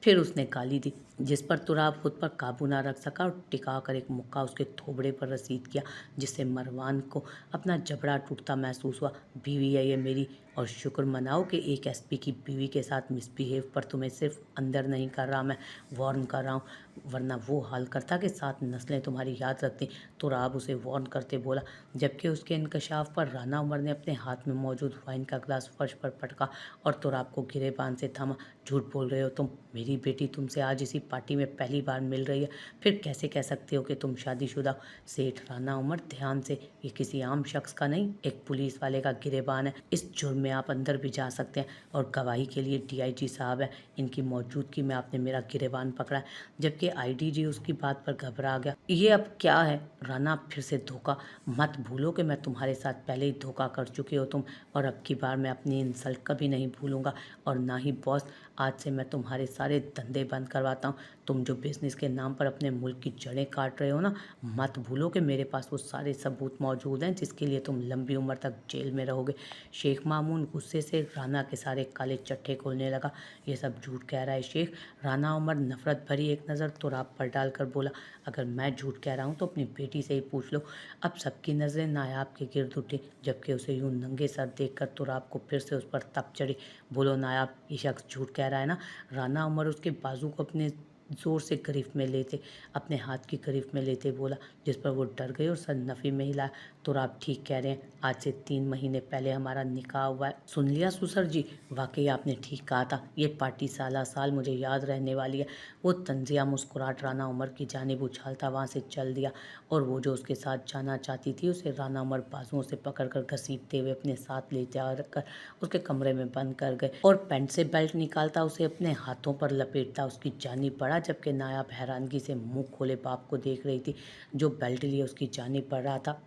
फिर उसने गाली दी, जिस पर तुराब खुद पर काबू ना रख सका और टिका कर एक मुक्का उसके थोबड़े पर रसीद किया, जिससे मरवान को अपना जबड़ा टूटता महसूस हुआ। बीवी है ये मेरी, और शुक्र मनाओ कि एक एसपी की बीवी के साथ मिसबिहेव पर तुम्हें सिर्फ अंदर नहीं कर रहा, मैं वार्न कर रहा हूँ, वरना वो हाल करता कि 7 नस्लें तुम्हारी याद रखती। तुराब उसे वार्न करते बोला, जबकि उसके इंकशाफ पर राना उमर ने अपने हाथ में मौजूद वाइन का ग्लास फर्श पर पटका और तुराब को गिरेबान से थामा। झूठ बोल रहे हो तुम, मेरी बेटी तुमसे आज इसी पार्टी में पहली बार मिल रही है, फिर कैसे कह सकते हो कि तुम शादीशुदा हो? सेठ राना उमर, ध्यान से, ये किसी आम शख्स का नहीं, एक पुलिस वाले का गिरेबान है। इस जुर्म में आप अंदर भी जा सकते हैं, और गवाही के लिए डीआईजी साहब है, इनकी मौजूदगी में आपने मेरा गिरेबान पकड़ा है। जबकि आईडीजी उसकी बात पर घबरा गया। ये अब क्या है राना, फिर से धोखा? मत भूलो कि मैं तुम्हारे साथ पहले ही धोखा कर चुकी हो तुम, और अब की बार मैं अपनी इंसल्ट कभी नहीं भूलूंगा, और ना ही बॉस। आज से मैं तुम्हारे सारे धंधे बंद करवाता हूँ। तुम जो बिजनेस के नाम पर अपने मुल्क की जड़ें काट रहे हो ना, मत भूलो कि मेरे पास वो सारे सबूत मौजूद हैं जिसके लिए तुम लंबी उम्र तक जेल में रहोगे। शेख मामून गुस्से से राना के सारे काले चट्टे खोलने लगा। ये सब झूठ कह रहा है शेख। राना उमर नफरत भरी एक नज़र तुराब पर डालकर बोला, अगर मैं झूठ कह रहा हूँ तो अपनी बेटी से ही पूछ लो। अब सबकी नज़रें नायाब के गिर्द उठी, जबकि उसे यूं नंगे सर देखकर तुराब को फिर से उस पर तप चढ़ी। बोलो नायाब, ये शख्स झूठ कह रहा है ना? राना उमर उसके बाजू को अपने जोर से गिरफ्त में लेते अपने हाथ की गिरफ्त में लेते बोला, जिस पर वो डर गई और सर नफ़ी में हिलाया। तुराब ठीक कह रहे हैं, आज से 3 महीने पहले हमारा निकाह हुआ है। सुन लिया सुसर जी, वाकई आपने ठीक कहा था। ये पार्टी साला साल मुझे याद रहने वाली है। वो तंजिया मुस्कुराहट राना उमर की जानिब उछालता वहाँ से चल दिया और वो जो उसके साथ जाना चाहती थी उसे राना उमर बाजुओं से पकड़कर घसीटते हुए अपने साथ ले जाकर उसके कमरे में बंद कर गए और पैंट से बेल्ट निकालता उसे अपने हाथों पर लपेटता उसकी जानिब बढ़ा, जबकि नायाब हैरानगी से मुंह खोले बाप को देख रही थी जो बेल्ट लिए उसकी जानिब बढ़ रहा था।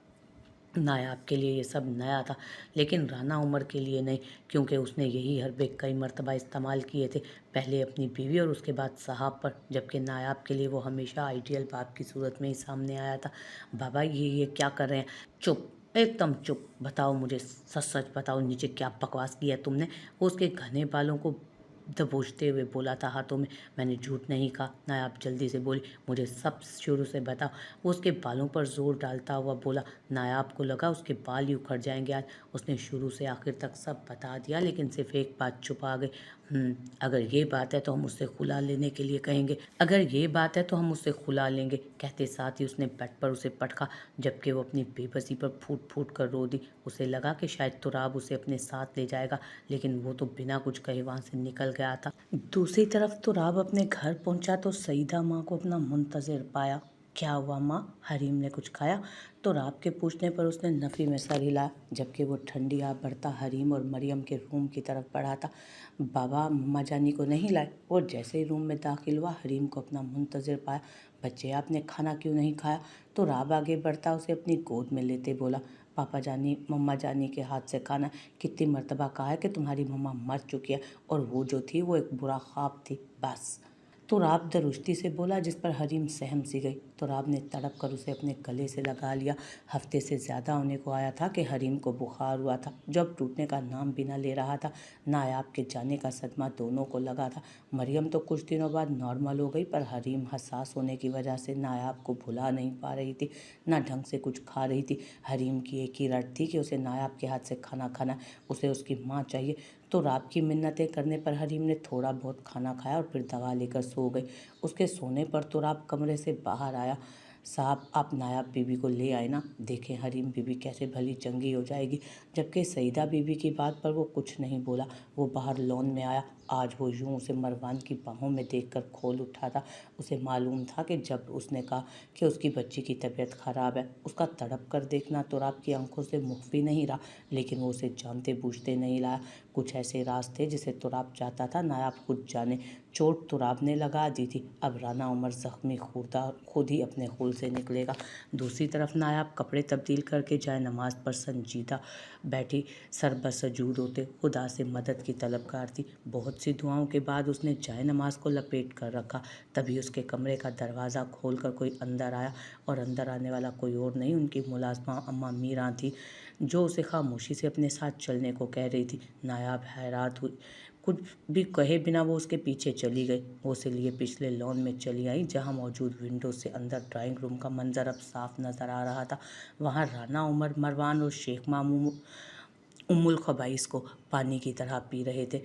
नायाब के लिए ये सब नया था, लेकिन राना उमर के लिए नहीं, क्योंकि उसने यही हरबे कई मर्तबा इस्तेमाल किए थे, पहले अपनी बीवी और उसके बाद साहब पर, जबकि नायाब के लिए वो हमेशा आइडियल बाप की सूरत में ही सामने आया था। बाबा ये क्या कर रहे हैं? चुप, एकदम चुप। बताओ मुझे, सच सच बताओ, नीचे क्या बकवास किया तुमने? वो उसके घने बालों को दबोचते हुए बोला था हाथों में। मैंने झूठ नहीं कहा। नायाब जल्दी से बोली, मुझे सब शुरू से बताओ। वो उसके बालों पर जोर डालता हुआ बोला। नायाब को लगा उसके बाल ही उखड़ जाएंगे आज। उसने शुरू से आखिर तक सब बता दिया, लेकिन सिर्फ एक बात छुपा गई। अगर ये बात है तो हम उससे खुला लेने के लिए कहेंगे। अगर ये बात है तो हम उससे खुला लेंगे, कहते साथ ही उसने बेड पर उसे पटका, जबकि वो अपनी बेबसी पर फूट फूट कर रो दी। उसे लगा कि शायद तुराब उसे अपने साथ ले जाएगा, लेकिन वो तो बिना कुछ कहे वहां से निकल गया था। दूसरी तरफ तुराब अपने घर पहुंचा तो सईदा माँ को अपना मुंतजिर पाया। क्या हुआ माँ, हरीम ने कुछ खाया? तुराब के पूछने पर उसने नफ़ी में सर हिलाया, जबकि वो ठंडी आ बढ़ता हरीम और मरियम के रूम की तरफ बढ़ा था। बाबा मम्मा जानी को नहीं लाए? वो जैसे ही रूम में दाखिल हुआ हरीम को अपना मुंतजिर पाया। बच्चे आपने खाना क्यों नहीं खाया? तुराब आगे बढ़ता उसे अपनी गोद में लेते बोला, पापा जानी मम्मा जानी के हाथ से खाना। कितनी मर्तबा कहा है कि तुम्हारी मम्मा मर चुकी है और वो जो थी वो एक बुरा ख्वाब थी, बस। तुराब दरुश्ती से बोला, जिस पर हरीम सहम सी गई। तुराब ने तड़प कर उसे अपने गले से लगा लिया। हफ्ते से ज़्यादा होने को आया था कि हरीम को बुखार हुआ था, जो अब टूटने का नाम भी न ले रहा था। नायाब के जाने का सदमा दोनों को लगा था। मरियम तो कुछ दिनों बाद नॉर्मल हो गई, पर हरीम हसास होने की वजह से नायाब को भुला नहीं पा रही थी, ना ढंग से कुछ खा रही थी। हरीम की एक ही रट थी कि उसे नायाब के हाथ से खाना खाना, उसे उसकी माँ चाहिए। तो रात की मिन्नतें करने पर हरीम ने थोड़ा बहुत खाना खाया और फिर दवा लेकर सो गई। उसके सोने पर तुराब कमरे से बाहर आया। साहब, आप नायाब बीबी को ले आए ना, देखें हरीम बीबी कैसे भली चंगी हो जाएगी। जबकि सईदा बीबी की बात पर वो कुछ नहीं बोला। वो बाहर लॉन में आया। आज वो यूं उसे मरवान की बाहों में देखकर खोल उठा था। उसे मालूम था कि जब उसने कहा कि उसकी बच्ची की तबीयत खराब है, उसका तड़प कर देखना तुराब की आंखों से मुख्फी नहीं रहा, लेकिन वो उसे जानते बूझते नहीं लाया। कुछ ऐसे राज थे जिसे तुराब चाहता था नायाब खुद जाने। चोट तुराब ने लगा दी थी, अब राना उमर जख्मी खुद ही अपने खूल से निकलेगा। दूसरी तरफ नायाब कपड़े तब्दील करके जाए नमाज पर संजीदा बैठी, सर बसजूद होते खुदा से मदद की तलबगार थी। बहुत सी दुआओं के बाद उसने जाए नमाज को लपेट कर रखा। तभी उसके कमरे का दरवाज़ा खोलकर कोई अंदर आया, और अंदर आने वाला कोई और नहीं, उनकी मुलाजमा अम्मा मीरा थी, जो उसे खामोशी से अपने साथ चलने को कह रही थी। नायाब हैरान हुई, कुछ भी कहे बिना वो उसके पीछे चली गई। वो उसे लिए पिछले लॉन में चली आई, जहां मौजूद विंडो से अंदर ड्राइंग रूम का मंजर अब साफ नजर आ रहा था। वहां राना उमर मरवान और शेख मामू उम्मुल खबाइस को पानी की तरह पी रहे थे।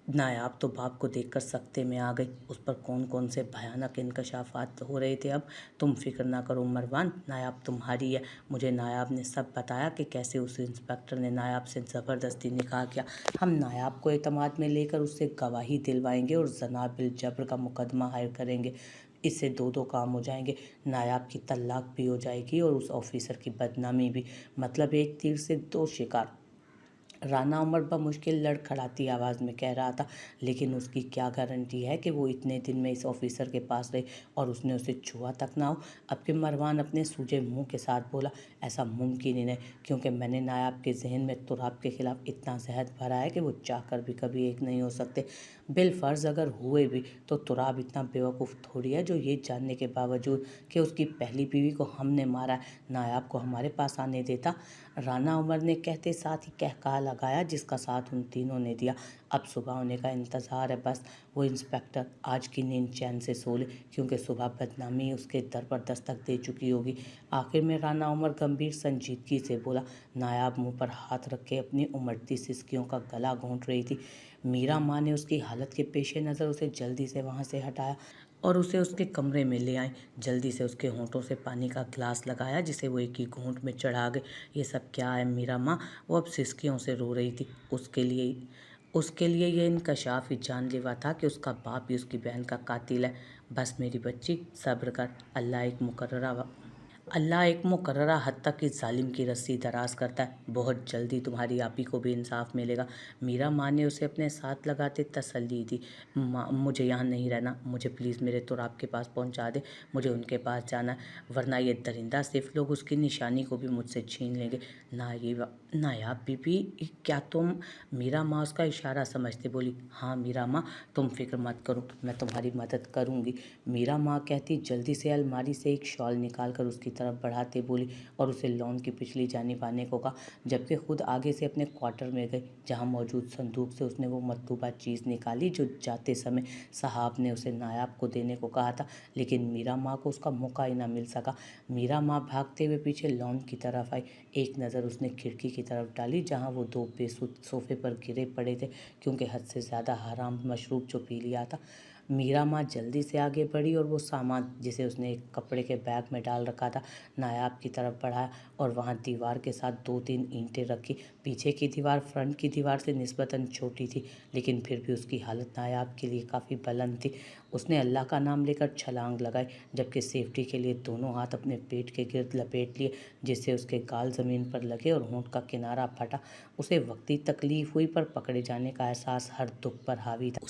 नायाब तो बाप को देखकर सकते में आ गई। उस पर कौन कौन से भयानक इंकशाफात हो रहे थे। अब तुम फिक्र ना करो मरवान, नायाब तुम्हारी है। मुझे नायाब ने सब बताया कि कैसे उस इंस्पेक्टर ने नायाब से ज़बरदस्ती निकाह किया। हम नायाब को एतमाद में लेकर उससे गवाही दिलवाएंगे और जनाबिल जबर का मुकदमा हायर करेंगे। इससे दो काम हो जाएंगे, नायाब की तलाक भी हो जाएगी और उस ऑफिसर की बदनामी भी। मतलब एक तीर से दो शिकार। राना उमर बमुश्किल लड़खड़ाती आवाज़ में कह रहा था, लेकिन उसकी क्या गारंटी है कि वो इतने दिन में इस ऑफिसर के पास रहे और उसने उसे छुआ तक ना हो। अब के मरवान अपने सूजे मुंह के साथ बोला, ऐसा मुमकिन ही नहीं, क्योंकि मैंने नायाब के जहन में तुराब के खिलाफ इतना जहर भरा है कि वो चाहकर भी कभी एक नहीं हो सकते। बिलफर्ज अगर हुए भी तो तुराब इतना बेवकूफ़ थोड़ी है जो ये जानने के बावजूद कि उसकी पहली बीवी को हमने मारा है, नायाब को हमारे पास आने देता। राना उमर ने कहते साथ ही कहकहा लगाया, जिसका साथ उन तीनों ने दिया। अब सुबह होने का इंतज़ार है, बस वो इंस्पेक्टर आज की नींद चैन से सो ले, क्योंकि सुबह बदनामी उसके दर पर दस्तक दे चुकी होगी। आखिर में राना उमर गंभीर संजीदगी से बोला। नायाब मुंह पर हाथ रख के अपनी उमड़ती सिसकियों का गला घोंट रही थी। मीरा माँ ने उसकी हालत के पेश नज़र उसे जल्दी से वहाँ से हटाया और उसे उसके कमरे में ले आई। जल्दी से उसके होंठों से पानी का ग्लास लगाया, जिसे वो एक ही घूंट में चढ़ा गए। ये सब क्या है मीरा माँ? वो अब सिसकियों से रो रही थी। उसके लिए ये इंकशाफ ही जानलेवा था कि उसका बाप ही उसकी बहन का कातिल है। बस मेरी बच्ची, सब्र कर। अल्लाह एक मुकर्ररा हद तक इस जालिम की रस्सी दराज करता है। बहुत जल्दी तुम्हारी आपी को भी इंसाफ मिलेगा। मीरा माँ ने उसे अपने साथ लगाते तसल्ली दी। माँ, मुझे यहाँ नहीं रहना, मुझे प्लीज़ मेरे तुराब के पास पहुँचा दे। मुझे उनके पास जाना है, वरना ये दरिंदा सिर्फ लोग उसकी निशानी को भी मुझसे छीन लेंगे। नायाब बीबी, क्या तुम? मीरा माँ उसका इशारा समझते बोली, हाँ मीरा माँ, तुम फिक्र मत करो, मैं तुम्हारी मदद करूँगी। मीरा माँ कहती जल्दी से अलमारी से एक शॉल निकाल कर उसकी तरफ बढ़ाते बोली और उसे लॉन की पिछली जानिब आने को कहा, जबकि खुद आगे से अपने क्वार्टर में गई, जहाँ मौजूद संदूक से उसने वो मतलूबा चीज़ निकाली जो जाते समय साहब ने उसे नायाब को देने को कहा था। लेकिन मीरा माँ को उसका मौका ही ना मिल सका। मीरा माँ भागते हुए पीछे लॉन की तरफ आई। एक नज़र उसने खिड़की की तरफ डाली, जहाँ वो दो बेसुध सोफे पर गिरे पड़े थे, क्योंकि हद से ज़्यादा हराम मशरूब जो पी लिया था। मीरा माँ जल्दी से आगे बढ़ी और वो सामान, जिसे उसने एक कपड़े के बैग में डाल रखा था, नायाब की तरफ बढ़ाया और वहाँ दीवार के साथ 2-3 ईंटें रखी। पीछे की दीवार फ्रंट की दीवार से निस्बतन छोटी थी, लेकिन फिर भी उसकी हालत नायाब के लिए काफ़ी बुलंद थी। उसने अल्लाह का नाम लेकर छलांग लगाई, जबकि सेफ्टी के लिए दोनों हाथ अपने पेट के गिर्द लपेट लिए, जिससे उसके गाल ज़मीन पर लगे और होंठ का किनारा फटा। उसे वक्ती तकलीफ हुई, पर पकड़े जाने का एहसास हर दुख पर हावी था।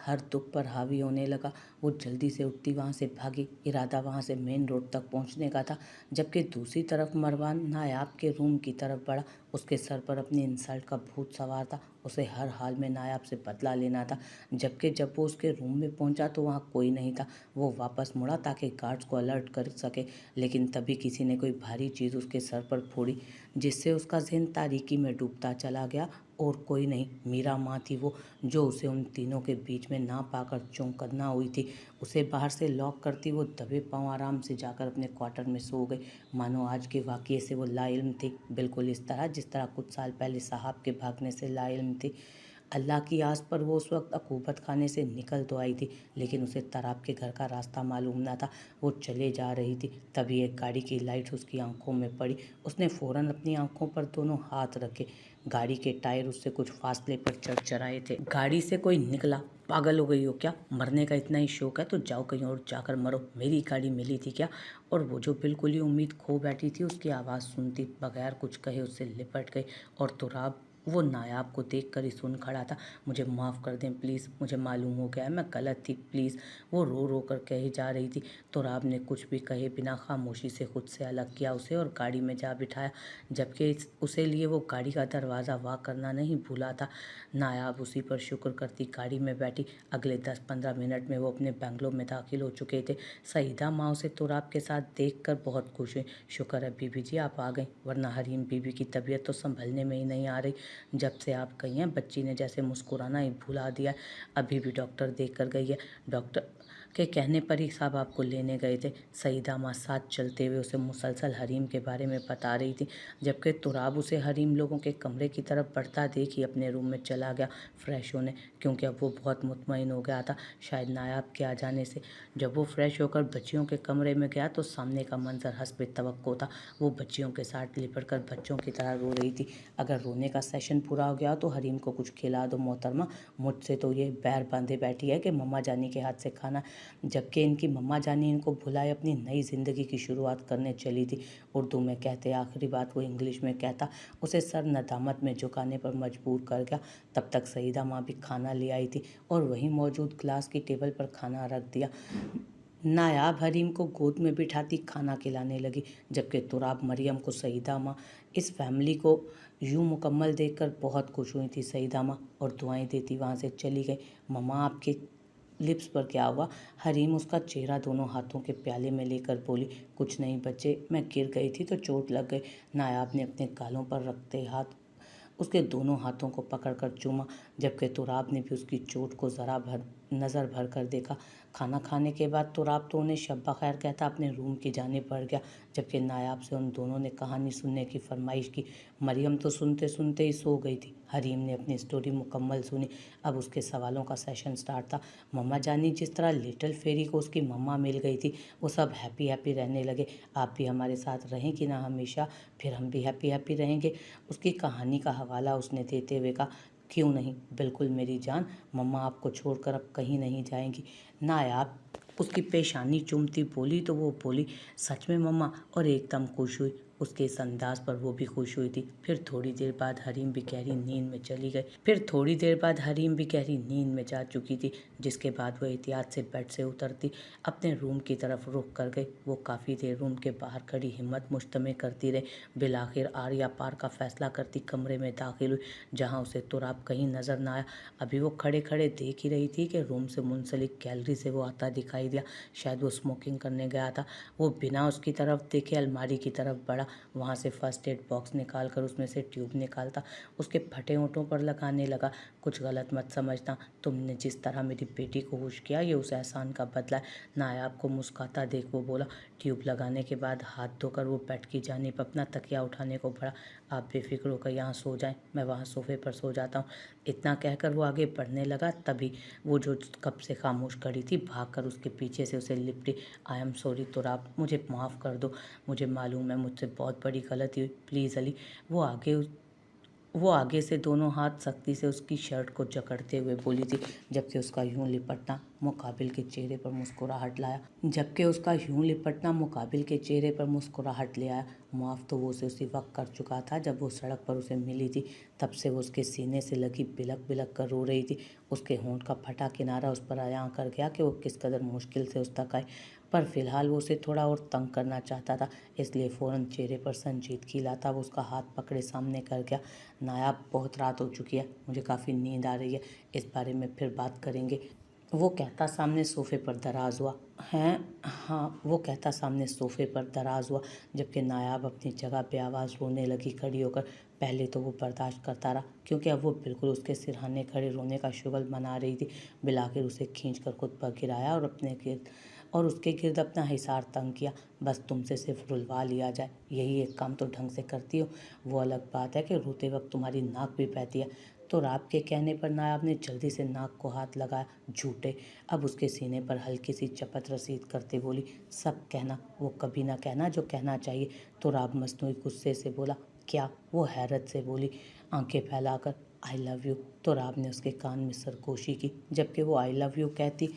हर दुख पर हावी होने लगा। वो जल्दी से उठती वहाँ से भागी। इरादा वहाँ से मेन रोड तक पहुँचने का था, जबकि दूसरी तरफ मरवान नायाब के रूम की तरफ बढ़ा। उसके सर पर अपनी इंसल्ट का भूत सवार था। उसे हर हाल में नायाब से बदला लेना था। जबकि जब वो उसके रूम में पहुंचा तो वहाँ कोई नहीं था। वो वापस मुड़ा ताकि गार्ड्स को अलर्ट कर सके, लेकिन तभी किसी ने कोई भारी चीज़ उसके सर पर फोड़ी, जिससे उसका ज़हन तारीकी में डूबता चला गया। और कोई नहीं, मीरा माँ थी वो, जो उसे उन तीनों के बीच में ना पाकर चौंकन्ना हुई थी। उसे बाहर से लॉक करती वो दबे पांव आराम से जाकर अपने क्वार्टर में सो गई, मानो आज के वाक़ये से वो लाइल्म थी, बिल्कुल इस तरह जिस तरह कुछ साल पहले साहब के भागने से लाइल्म थी। अल्लाह की आस पर वो उस वक्त अकूबत खाने से निकल तो आई थी, लेकिन उसे तराब के घर का रास्ता मालूम न था। वो चले जा रही थी, तभी एक गाड़ी की लाइट उसकी आंखों में पड़ी। उसने फ़ौरन अपनी आंखों पर दोनों हाथ रखे। गाड़ी के टायर उससे कुछ फासले पर चरचराए थे। गाड़ी से कोई निकला। पागल हो गई हो क्या? मरने का इतना ही शौक है तो जाओ कहीं और जाकर मरो, मेरी गाड़ी मिली थी क्या? और वो जो बिल्कुल ही उम्मीद खो बैठी थी, उसकी आवाज़ सुनती बगैर कुछ कहे उससे लिपट गई। और तुराब वो नायाब को देख कर ही सुन खड़ा था। मुझे माफ़ कर दें प्लीज़, मुझे मालूम हो गया है, मैं गलत थी, प्लीज़। वो रो रो कर कही जा रही थी। तुराब ने कुछ भी कहे बिना खामोशी से खुद से अलग किया उसे और गाड़ी में जा बिठाया, जबकि उसे लिए वो गाड़ी का दरवाज़ा वाक करना नहीं भूला था। नायाब उसी पर शुक्र करती गाड़ी में बैठी। अगले 10-15 मिनट में वो अपने बंगलों में दाखिल हो चुके थे। सईदा माँ उसे तुराब के साथ देखकर बहुत खुश हुई। शुक्र है बीबी जी आप आ गई, वरना हरीम बीबी की तबीयत तो संभलने में ही नहीं आ रही। जब से आप गई हैं बच्ची ने जैसे मुस्कुराना ही भुला दिया है। अभी भी डॉक्टर देख कर गई है, डॉक्टर के कहने पर ही साहब आपको लेने गए थे। सईदा माँ साथ चलते हुए उसे मुसलसल हरीम के बारे में बता रही थी, जबकि तुराब उसे हरीम लोगों के कमरे की तरफ बढ़ता देख ही अपने रूम में चला गया फ्रेश होने, क्योंकि अब वो बहुत मुतमईन हो गया था शायद नायाब के आ जाने से। जब वो फ्रेश होकर बच्चियों के कमरे में गया तो सामने का मंजर हस्बे तवक्को था। वो बच्चियों के साथ लिपट कर बच्चों की तरह रो रही थी। अगर रोने का सेशन पूरा हो गया तो हरीम को कुछ खिला दो मोहतरमा, मुझसे तो ये बैर बांधे बैठी है कि मम्मा जानी के हाथ से खाना। जबकि इनकी मम्मा जानी इनको बुलाए अपनी नई ज़िंदगी की शुरुआत करने चली थी। उर्दू में कहते आखिरी बात वो इंग्लिश में कहता उसे सर नदामत में झुकाने पर मजबूर कर गया। तब तक सईदा माँ भी खाना ले आई थी और वहीं मौजूद ग्लास की टेबल पर खाना रख दिया। नायाब हरीम को गोद में बिठाती खाना खिलाने लगी, जबकि तुराब मरियम को सईदा माँ इस फैमिली को यूं मुकम्मल देखकर बहुत खुश हुई थी। सईदा माँ और दुआएं देती वहाँ से चली गई। मम्मा आपके लिप्स पर क्या हुआ? हरीम उसका चेहरा दोनों हाथों के प्याले में लेकर बोली। कुछ नहीं बच्चे, मैं गिर गई थी तो चोट लग गई। नायाब ने अपने गालों पर रखते हाथ उसके दोनों हाथों को पकड़कर चूमा, जबकि तुराब ने भी उसकी चोट को ज़रा नज़र भर कर देखा। खाना खाने के बाद तुराब तो उन्हें शब्बा खैर कहता अपने रूम की जानिब बढ़ गया, जबकि नायाब से उन दोनों ने कहानी सुनने की फरमाइश की। मरियम तो सुनते सुनते ही सो गई थी। हरीम ने अपनी स्टोरी मुकम्मल सुनी। अब उसके सवालों का सेशन स्टार्ट था। मम्मा जानी जिस तरह लिटिल फेरी को उसकी मम्मा मिल गई थी, वो सब हैप्पी हैप्पी रहने लगे। आप भी हमारे साथ रहेंगी ना हमेशा? फिर हम भी हैप्पी हैप्पी रहेंगे। उसकी कहानी का हवाला उसने देते हुए कहा। क्यों नहीं, बिल्कुल मेरी जान, मम्मा आपको छोड़कर अब कहीं नहीं जाएंगी। नायाब उसकी पेशानी चूमती बोली तो वो बोली, सच में मम्मा? और एकदम खुश हुई। उसके इस अंदाज पर वो भी खुश हुई थी। फिर थोड़ी देर बाद हरीम भी गहरी नींद में जा चुकी थी, जिसके बाद वह एहतियात से बेड से उतरती अपने रूम की तरफ रुख कर गई। वो काफ़ी देर रूम के बाहर खड़ी हिम्मत मुश्तमे करती रही। बिलाखिर आर्या पार का फैसला करती कमरे में दाखिल हुई, जहाँ उसे तुराब कहीं नजर न आया। अभी वो खड़े खड़े देख ही रही थी कि रूम से मुंसलिक गैलरी से वो आता दिखाई दिया। शायद वो स्मोकिंग करने गया था। वो बिना उसकी तरफ देखे अलमारी की तरफ बढ़ा, वहाँ से फर्स्ट एड बॉक्स निकाल कर उसमें से ट्यूब निकालता उसके फटे होंठों पर लगाने लगा। कुछ गलत मत समझना, तुमने जिस तरह मेरी बेटी को होश किया ये उस एहसान का बदला है। नायाब को मुस्कुराता देख वो बोला। ट्यूब लगाने के बाद हाथ धोकर वो बेड की जानिब अपना तकिया उठाने को बढ़ा। आप बेफिक्र होकर यहाँ सो जाएं, मैं वहाँ सोफे पर सो जाता हूँ। इतना कहकर वो आगे बढ़ने लगा, तभी वो जो कब से खामोश खड़ी थी भागकर उसके पीछे से उसे लिपटी। आई एम सॉरी तुराब, मुझे माफ़ कर दो, मुझे मालूम है मुझसे बहुत बड़ी गलती हुई, प्लीज़ अली। वो आगे से दोनों हाथ सख्ती से उसकी शर्ट को जकड़ते हुए बोली थी, जबकि उसका यूं लिपटना मुकाबिल के चेहरे पर मुस्कुराहट ले आया। माफ़ तो वो उसे उसी वक्त कर चुका था जब वो सड़क पर उसे मिली थी। तब से वो उसके सीने से लगी बिलक बिलक कर रो रही थी। उसके होंठ का फटा किनारा उस पर आया कर गया कि वो किस कदर मुश्किल से उस तक आई, पर फिलहाल वो उसे थोड़ा और तंग करना चाहता था, इसलिए फ़ौरन चेहरे पर संजीदगी लाता वो उसका हाथ पकड़े सामने कर गया। नायाब, बहुत रात हो चुकी है, मुझे काफ़ी नींद आ रही है, इस बारे में फिर बात करेंगे, वो कहता सामने सोफे पर दराज हुआ। जबकि नायाब अपनी जगह पे आवाज़ रोने लगी खड़ी होकर। पहले तो वो बर्दाश्त करता रहा, क्योंकि अब वो बिल्कुल उसके सिरहाने खड़े रोने का शुगल मना रही थी। बिलाखिर उसे खींच कर खुद पर गिराया और उसके गिर्द अपना हिसार तंग किया। बस तुमसे सिर्फ रुलवा लिया जाए, यही एक काम तो ढंग से करती हो। वो अलग बात है कि रोते वक्त तुम्हारी नाक भी बहती है। तो राब के कहने पर नायाब ने जल्दी से नाक को हाथ लगाया। झूठे। अब उसके सीने पर हल्की सी चपत रसीद करते बोली, सब कहना, वो कभी ना कहना जो कहना चाहिए। तो राब मसनूई गुस्से से बोला, क्या? वो हैरत से बोली, आंखें फैलाकर, आई लव यू। तो राब ने उसके कान में सरगोशी की, जबकि वो आई लव यू कहती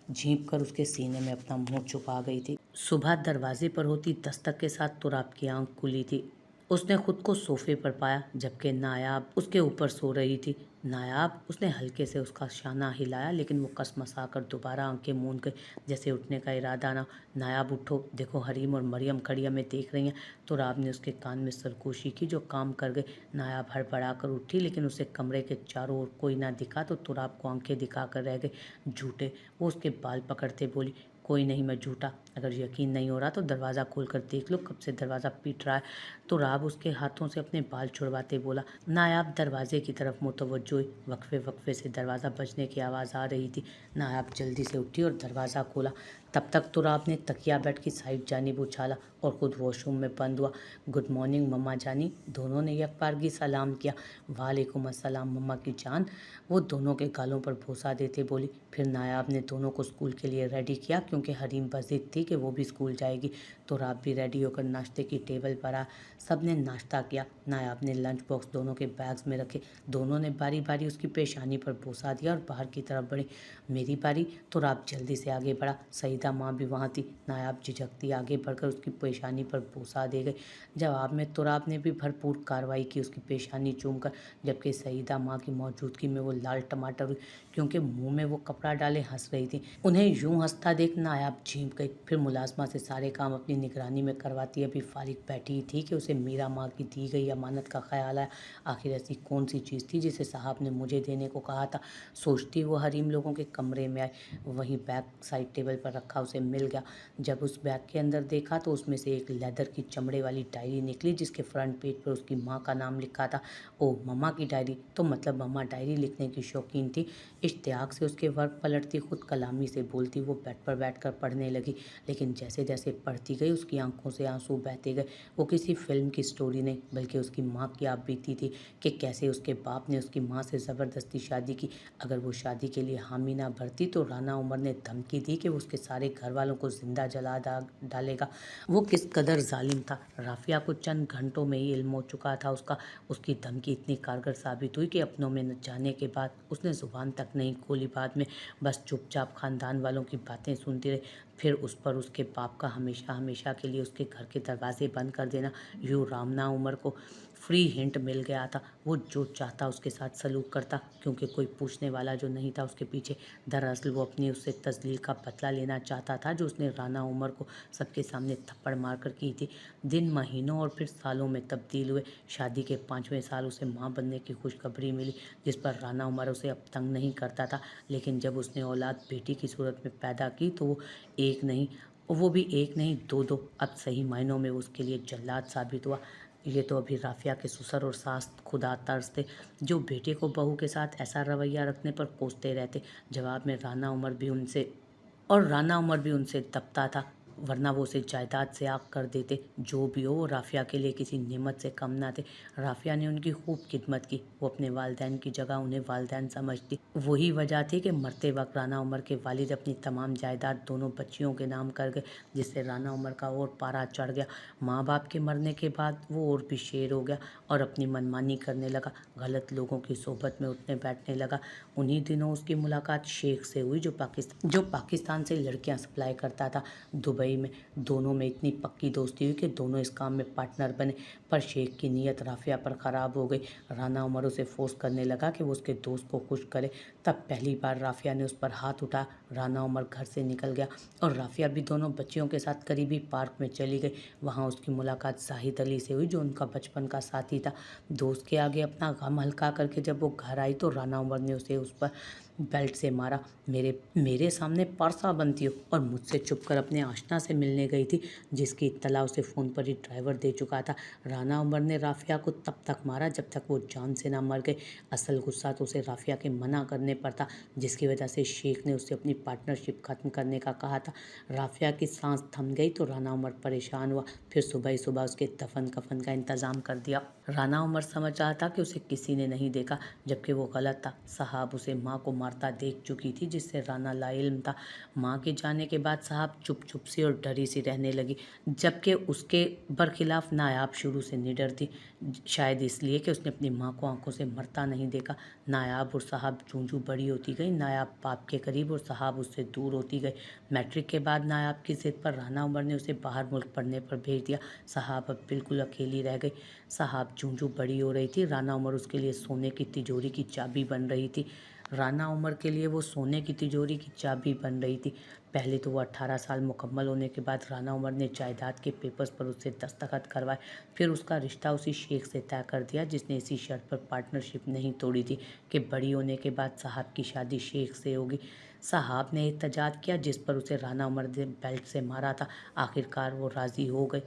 झींप कर उसके सीने में अपना मुंह छुपा गई थी। सुबह दरवाजे पर होती दस्तक के साथ तुराब की आंख खुली थी। उसने खुद को सोफे पर पाया, जबकि नायाब उसके ऊपर सो रही थी। नायाब, उसने हल्के से उसका शाना हिलाया, लेकिन वो कसमसा कर दोबारा आंखें मूंद गई, जैसे उठने का इरादा ना। नायाब, उठो, देखो हरीम और मरियम खड़ी हमें देख रही हैं। तो राब ने उसके कान में सरगोशी की जो काम कर गई। नायाब हड़बड़ा कर उठी, लेकिन उसे कमरे के चारों ओर कोई ना दिखा तो तुराब को आंखें दिखाकर रह गई। झूठे। वो उसके बाल पकड़ते बोली, कोई नहीं, मैं झूठा। अगर यकीन नहीं हो रहा तो दरवाज़ा खोलकर देख लो, कब से दरवाज़ा पीट रहा है। तो राब उसके हाथों से अपने बाल छुड़वाते बोला। नायाब दरवाजे की तरफ मुतवज्जो हुई। वक्फे वक्फे से दरवाज़ा बजने की आवाज़ आ रही थी। नायाब जल्दी से उठी और दरवाज़ा खोला। तब तक तुराब ने तकिया बेड की साइड जानिब उछाला और खुद वॉशरूम में बंद हुआ। गुड मॉर्निंग मम्मा जानी, दोनों ने यकबारगी सलाम किया। वालेकुम अस्सलाम मम्मा की जान, वो दोनों के गालों पर बोसा देते बोली। फिर नायाब ने दोनों को स्कूल के लिए रेडी किया क्योंकि हरीम पर जिद थी कि वो भी स्कूल जाएगी। तुराब भी रेडी होकर नाश्ते की टेबल पर आ। सब ने नाश्ता किया। नायाब ने लंच बॉक्स दोनों के बैग्स में रखे। दोनों ने बारी बारी उसकी पेशानी पर बोसा दिया और बाहर की तरफ बढ़े। मेरी बारी। तुराब जल्दी से आगे बढ़ा। सईदा माँ भी वहाँ थी। नायाब झिझकती आगे बढ़कर उसकी पेशानी पर बोसा दे गई। जवाब में तुराब ने भी भरपूर कार्रवाई की उसकी पेशानी चूमकर, जबकि सईदा माँ की मौजूदगी में वो लाल टमाटर हुई क्योंकि मुंह में वो कपड़ा डाले हंस रही थी। उन्हें यूं हंसता देख नायाब झींप गई। फिर मुलाजमा से सारे काम अपनी निगरानी में करवाती अभी फारिग बैठी थी कि उसे मीरा माँ की दी गई अमानत का ख्याल आया। आखिर ऐसी कौन सी चीज़ थी जिसे साहब ने मुझे देने को कहा था। सोचती वो हरीम लोगों के कमरे में आई। वहीं बैग साइड टेबल पर रखा उसे मिल गया। जब उस बैग के अंदर देखा तो उसमें से एक लेदर की चमड़े वाली डायरी निकली जिसके फ्रंट पेज पर उसकी माँ का नाम लिखा था। ओह, मम्मा की डायरी, तो मतलब मम्मा डायरी लिखने की शौकीन थी। इश्तियाक से उसके वर्क पलटती, खुद कलामी से बोलती वो बेड पर बैठकर पढ़ने लगी। लेकिन जैसे जैसे पढ़ती गई उसकी आंखों से आंसू बहते गए। वो किसी फिल्म की स्टोरी नहीं बल्कि उसकी माँ की आप बीती थी कि कैसे उसके बाप ने उसकी माँ से ज़बरदस्ती शादी की। अगर वो शादी के लिए हामी ना भरती तो राना उमर ने धमकी दी कि वो उसके सारे घर वालों को जिंदा जला डालेगा। वो किस कदर जालिम था। राफिया को चंद घंटों में ही इल्म हो चुका था उसका। उसकी धमकी इतनी कारगर साबित हुई कि अपनों में न जाने के बाद उसने जुबान तक नहीं खोली। बाद में बस चुपचाप खानदान वालों की बातें सुनती रही। फिर उस पर उसके बाप का हमेशा हमेशा के लिए उसके घर के दरवाजे बंद कर देना। यूँ रामना उमर को फ्री हिंट मिल गया था। वो जो चाहता उसके साथ सलूक करता क्योंकि कोई पूछने वाला जो नहीं था उसके पीछे। दरअसल वो अपनी उससे तजलील का बदला लेना चाहता था जो उसने राना उमर को सबके सामने थप्पड़ मारकर की थी। दिन महीनों और फिर सालों में तब्दील हुए। शादी के 5वें साल उसे माँ बनने की खुशखबरी मिली जिस पर राना उमर उसे अब तंग नहीं करता था। लेकिन जब उसने औलाद बेटी की सूरत में पैदा की तो वो भी एक नहीं दो दो, अब सही मायनों में उसके लिए जल्लाद साबित हुआ। ये तो अभी राफिया के ससुर और सास खुदा तर्स थे जो बेटे को बहू के साथ ऐसा रवैया रखने पर कोसते रहते। जवाब में राना उमर भी उनसे दबता था, वरना वो उसे जायदाद से आग कर देते। जो भी हो वो राफिया के लिए किसी नेमत से कम ना थे। राफिया ने उनकी खूब खिदमत की। वो अपने वालदैन की जगह उन्हें वालदैन समझती। वही वजह थी कि मरते वक्त राना उमर के वालिद अपनी तमाम जायदाद दोनों बच्चियों के नाम कर गए, जिससे राना उमर का और पारा चढ़ गया। माँ बाप के मरने के बाद वो और भी शेर हो गया और अपनी मनमानी करने लगा। गलत लोगों की सोबत में उठने बैठने लगा। उन्हीं दिनों उसकी मुलाकात शेख से हुई जो पाकिस्तान से लड़कियां सप्लाई करता था दुबई में। दोनों में इतनी पक्की दोस्ती हुई कि दोनों इस काम में पार्टनर बने। पर शेख की नीयत राफिया पर ख़राब हो गई। राना उमर उसे फोर्स करने लगा कि वो उसके दोस्त को खुश करे। तब पहली बार राफिया ने उस पर हाथ उठा। राना उमर घर से निकल गया और राफिया भी दोनों बच्चियों के साथ करीबी पार्क में चली गई। वहाँ उसकी मुलाकात जाहिद अली से हुई जो उनका बचपन का साथी था। दोस्त के आगे अपना गम हल्का करके जब वो घर आई तो राना उमर ने उसे उस पर बेल्ट से मारा। मेरे सामने परसा बनती हो, और मुझसे छुपकर अपने आशना से मिलने गई थी जिसकी इत्तला उसे फ़ोन पर ही ड्राइवर दे चुका था। राना उमर ने राफिया को तब तक मारा जब तक वो जान से ना मर गई। असल गुस्सा तो उसे राफिया के मना करने पर था जिसकी वजह से शेख ने उससे अपनी पार्टनरशिप खत्म करने का कहा था। राफिया की सांस थम गई तो राना उमर परेशान हुआ। फिर सुबह ही सुबह उसके दफन कफन का इंतज़ाम कर दिया। राना उमर समझ रहा था कि उसे किसी ने नहीं देखा, जबकि वो गलत था। साहब उसे माँ को मारता देख चुकी थी जिससे राना लाइल्म था। माँ के जाने के बाद साहब चुप चुप सी और डरी सी रहने लगी, जबकि उसके बरखिलाफ नायाब शुरू से निडर थी। शायद इसलिए कि उसने अपनी माँ को आंखों से मरता नहीं देखा। नायाब और साहब जूं जूं बड़ी होती गई, नायाब बाप के करीब और साहब उससे दूर होती गई। मैट्रिक के बाद नायाब की जिद पर राना उमर ने उसे बाहर मुल्क पढ़ने पर भेज दिया। साहब अब बिल्कुल अकेली रह गई। साहब जूं जूं बड़ी हो रही थी, राना उमर उसके लिए सोने की तिजोरी की चाबी बन रही थी। राना उमर के लिए वो सोने की तिजोरी की चाबी बन रही थी। पहले तो वो 18 साल मुकम्मल होने के बाद राना उमर ने जायदाद के पेपर्स पर उससे दस्तखत करवाए। फिर उसका रिश्ता उसी शेख से तय कर दिया जिसने इसी शर्त पर पार्टनरशिप नहीं तोड़ी थी कि बड़ी होने के बाद साहब की शादी शेख से होगी। साहब ने एहतजाज किया जिस पर उसे राना उमर ने बेल्ट से मारा था। आखिरकार वो राज़ी हो गई,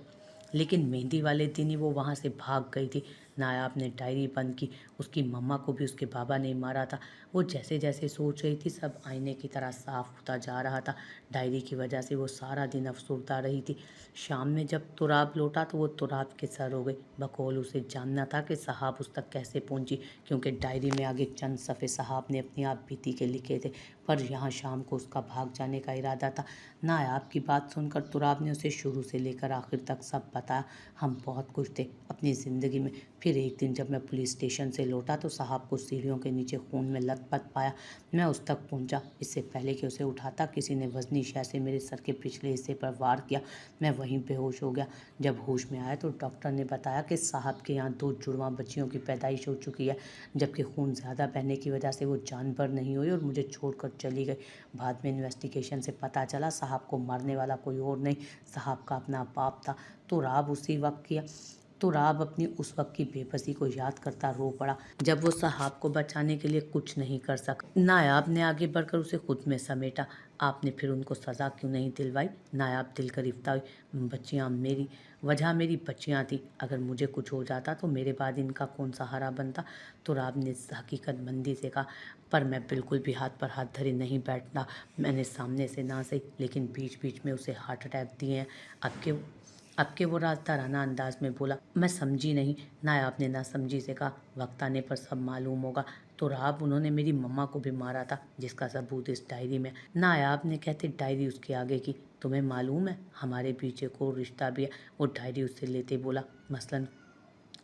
लेकिन मेहंदी वाले दिन ही वो वहाँ से भाग गई थी। नायाब ने डायरी बंद की। उसकी मम्मा को भी उसके बाबा ने मारा था। वो जैसे जैसे सोच रही थी सब आईने की तरह साफ होता जा रहा था। डायरी की वजह से वो सारा दिन अफसुर्दा रही थी। शाम में जब तुराब लौटा तो वो तुराब के सर हो गई। बकौल उसे जानना था कि साहब उस तक कैसे पहुंची, क्योंकि डायरी में आगे चंद सफ़े साहब ने अपनी आप बीती के लिखे थे। पर यहाँ शाम को उसका भाग जाने का इरादा था। नायाब की बात सुनकर तुराब ने उसे शुरू से लेकर आखिर तक सब बताया। हम बहुत खुश थे अपनी ज़िंदगी में। फिर एक दिन जब मैं पुलिस स्टेशन से लौटा तो साहब को सीढ़ियों के नीचे खून में लथपथ पाया। मैं उस तक पहुंचा। इससे पहले कि उसे उठाता किसी ने वजनी शय से मेरे सर के पिछले हिस्से पर वार किया। मैं वहीं बेहोश हो गया। जब होश में आया तो डॉक्टर ने बताया कि साहब के यहाँ 2 जुड़वां बच्चियों की पैदाइश हो चुकी है, जबकि खून ज़्यादा बहने की वजह से वो जानवर नहीं हुई और मुझे छोड़कर चली गई। बाद में इन्वेस्टिगेशन से पता चला साहब को मारने वाला कोई और नहीं, साहब का अपना बाप था। तो राब उसी वक्त किया। तो राब अपनी उस वक्त की बेबसी को याद करता रो पड़ा जब वो साहब को बचाने के लिए कुछ नहीं कर सका। नायाब ने आगे बढ़कर उसे खुद में समेटा। आपने फिर उनको सज़ा क्यों नहीं दिलवाई? नायाब दिल गरिफ्ता हुई। बच्चियाँ मेरी वजह मेरी बच्चियाँ थी। अगर मुझे कुछ हो जाता तो मेरे बाद इनका कौन सहारा बनता? तो राब ने हकीकत मंदी से कहा, पर मैं बिल्कुल भी हाथ पर हाथ धरे नहीं बैठता। मैंने सामने से ना सही लेकिन बीच बीच में उसे हार्ट अटैक दिए हैं। अब के वो राजदाराना अंदाज में बोला, मैं समझी नहीं। नायाब ने ना समझी से कहा, वक्त आने पर सब मालूम होगा। तो राब उन्होंने मेरी मम्मा को भी मारा था, जिसका सबूत इस डायरी में। नायाब ने कहते डायरी उसके आगे की। तुम्हें मालूम है हमारे पीछे को रिश्ता भी है। वो डायरी उससे लेते बोला, मसलन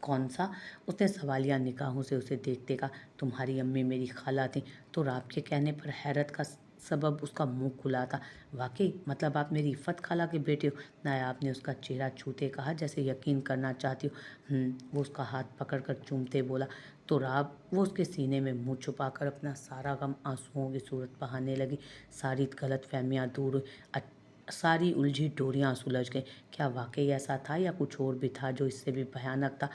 कौन सा? उसने सवालिया निगाहों से उसे देखते कहा, तुम्हारी अम्मी मेरी खाला थी। तो राब के कहने पर हैरत का सबब उसका मुंह खुला था। वाकई? मतलब आप मेरी इफ़त खाला के बेटे हो? नायाब ने उसका चेहरा छूते कहा, जैसे यकीन करना चाहती हो। वो उसका हाथ पकड़कर चूमते बोला। तो राब वो उसके सीने में मुंह छुपाकर अपना सारा गम आंसुओं की सूरत बहाने लगी। सारी गलत फहमियाँ दूर हुई। सारी उलझी डोरियां सुलझ गईं। क्या वाकई ऐसा था या कुछ और भी था जो इससे भी भयानक था?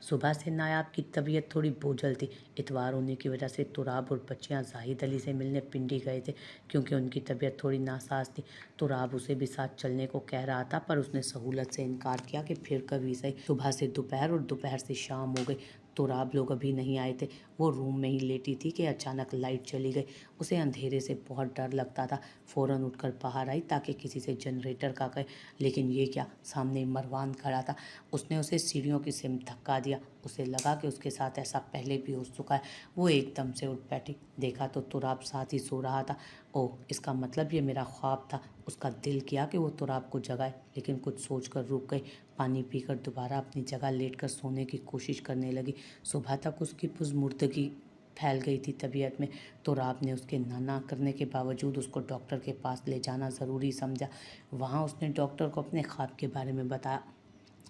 सुबह से नायाब की तबीयत थोड़ी बोझल थी। इतवार होने की वजह से तुराब और बच्चियां जाहिद अली से मिलने पिंडी गए थे, क्योंकि उनकी तबीयत थोड़ी नासाज थी। तुराब उसे भी साथ चलने को कह रहा था, पर उसने सहूलत से इनकार किया कि फिर कभी सही। सुबह से दोपहर और दोपहर से शाम हो गई। तुराब लोग अभी नहीं आए थे। वो रूम में ही लेटी थी कि अचानक लाइट चली गई। उसे अंधेरे से बहुत डर लगता था। फ़ौरन उठकर बाहर आई ताकि किसी से जनरेटर का कहे, लेकिन ये क्या, सामने मरवान खड़ा था। उसने उसे सीढ़ियों की सिमत धक्का दिया। उसे लगा कि उसके साथ ऐसा पहले भी हो चुका है। वो एकदम से उठ बैठी। देखा तो तुराब साथ ही सो रहा था। ओह, इसका मतलब ये मेरा ख्वाब था। उसका दिल किया कि वो तुराब को जगाए, लेकिन कुछ सोचकर रुक गई। पानी पीकर दोबारा अपनी जगह लेटकर सोने की कोशिश करने लगी। सुबह तक उसकी पुज़मुर्दगी फैल गई थी तबीयत में। तो राब ने उसके ना करने के बावजूद उसको डॉक्टर के पास ले जाना ज़रूरी समझा। वहाँ उसने डॉक्टर को अपने ख्वाब के बारे में बताया।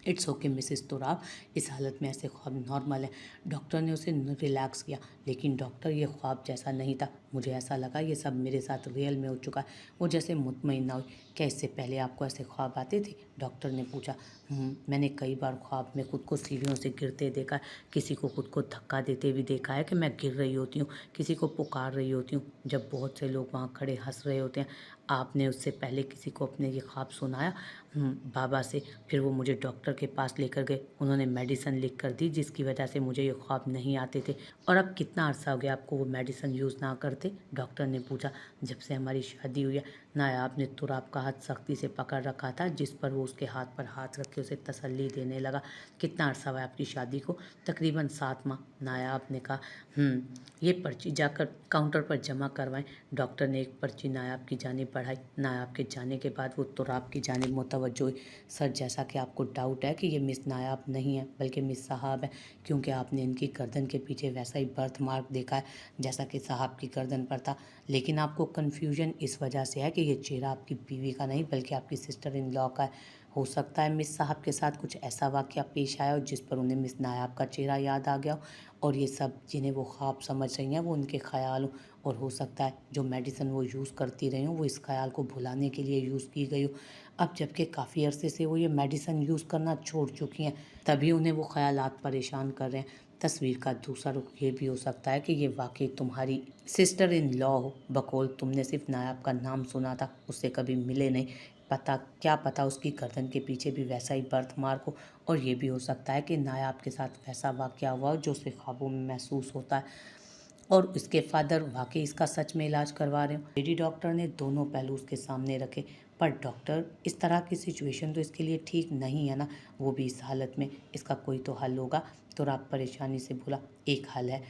इट्स ओके मिसेस तुराब, इस हालत में ऐसे ख्वाब नॉर्मल है। डॉक्टर ने उसे रिलैक्स किया। लेकिन डॉक्टर, ये ख्वाब जैसा नहीं था। मुझे ऐसा लगा ये सब मेरे साथ रियल में हो चुका है। वो जैसे मुतमईन ना हुई। क्या इससे पहले आपको ऐसे ख्वाब आते थे? डॉक्टर ने पूछा। मैंने कई बार ख्वाब में खुद को सीढ़ियों से गिरते देखा है। किसी को खुद को धक्का देते भी देखा है कि मैं गिर रही होती हूँ, किसी को पुकार रही होती हूँ, जब बहुत से लोग वहाँ खड़े हंस रहे होते हैं। आपने उससे पहले किसी को अपने ये ख्वाब सुनाया? बाबा से। फिर वो मुझे डॉक्टर के पास लेकर गए। उन्होंने मेडिसिन लिख कर दी, जिसकी वजह से मुझे ये ख्वाब नहीं आते थे। और अब कितना अरसा हो गया आपको वो मेडिसिन यूज़ ना करते? डॉक्टर ने पूछा। जब से हमारी शादी हुई है। नायाब ने तुराब का हाथ सख्ती से पकड़ रखा था, जिस पर वो उसके हाथ पर हाथ रख के उसे तसल्ली देने लगा। कितना अरसा हुआ आपकी शादी को? तकरीबन 7 माह। नायाब ने कहा। ये पर्ची जाकर काउंटर पर जमा करवाएं। डॉक्टर ने एक पर्ची नायाब की जानिब बढ़ाई। नायाब के जाने के बाद वो तुराब की जानिब मुतवज्जो हुई। सर, जैसा कि आपको डाउट है कि ये मिस नायाब नहीं है बल्कि मिस साहब है, क्योंकि आपने इनकी गर्दन के पीछे वैसा ही बर्थ मार्क देखा है जैसा कि साहब की गर्दन पर था। लेकिन आपको कन्फ्यूजन इस वजह से है कि ये चेहरा आपकी बीवी का नहीं बल्कि आपकी सिस्टर इन लॉ का है। हो सकता है मिस साहब के साथ कुछ ऐसा वाक़या पेश आया हो जिस पर उन्हें मिस नायाब का चेहरा याद आ गया हो, और ये सब जिन्हें वो ख्वाब समझ रही हैं वो उनके ख़याल हों। और हो सकता है जो मेडिसिन वो यूज़ करती रही हों वो इस ख़याल को भुलाने के लिए यूज़ की गई हो। अब जबकि काफ़ी अरसे से वो ये मेडिसिन यूज़ करना छोड़ चुकी हैं, तभी उन्हें वो ख़यालात परेशान कर रहे हैं। तस्वीर का दूसरा रुख ये भी हो सकता है कि ये वाकई तुम्हारी सिस्टर इन लॉ हो। बकौल तुमने सिर्फ नायाब का नाम सुना था, उससे कभी मिले नहीं। क्या पता उसकी गर्दन के पीछे भी वैसा ही बर्थ मार्क हो, और ये भी हो सकता है कि नायाब के साथ वैसा वाक़या हुआ हो जो उसे ख्वाबों में महसूस होता है, और उसके फादर वाकई इसका सच में इलाज करवा रहे हो। लेडी डॉक्टर ने दोनों पहलू उसके सामने रखे। पर डॉक्टर, इस तरह की सिचुएशन तो इसके लिए ठीक नहीं है ना, वो भी इस हालत में। इसका कोई तो हल होगा। तो रात परेशानी से बोला, एक हल है,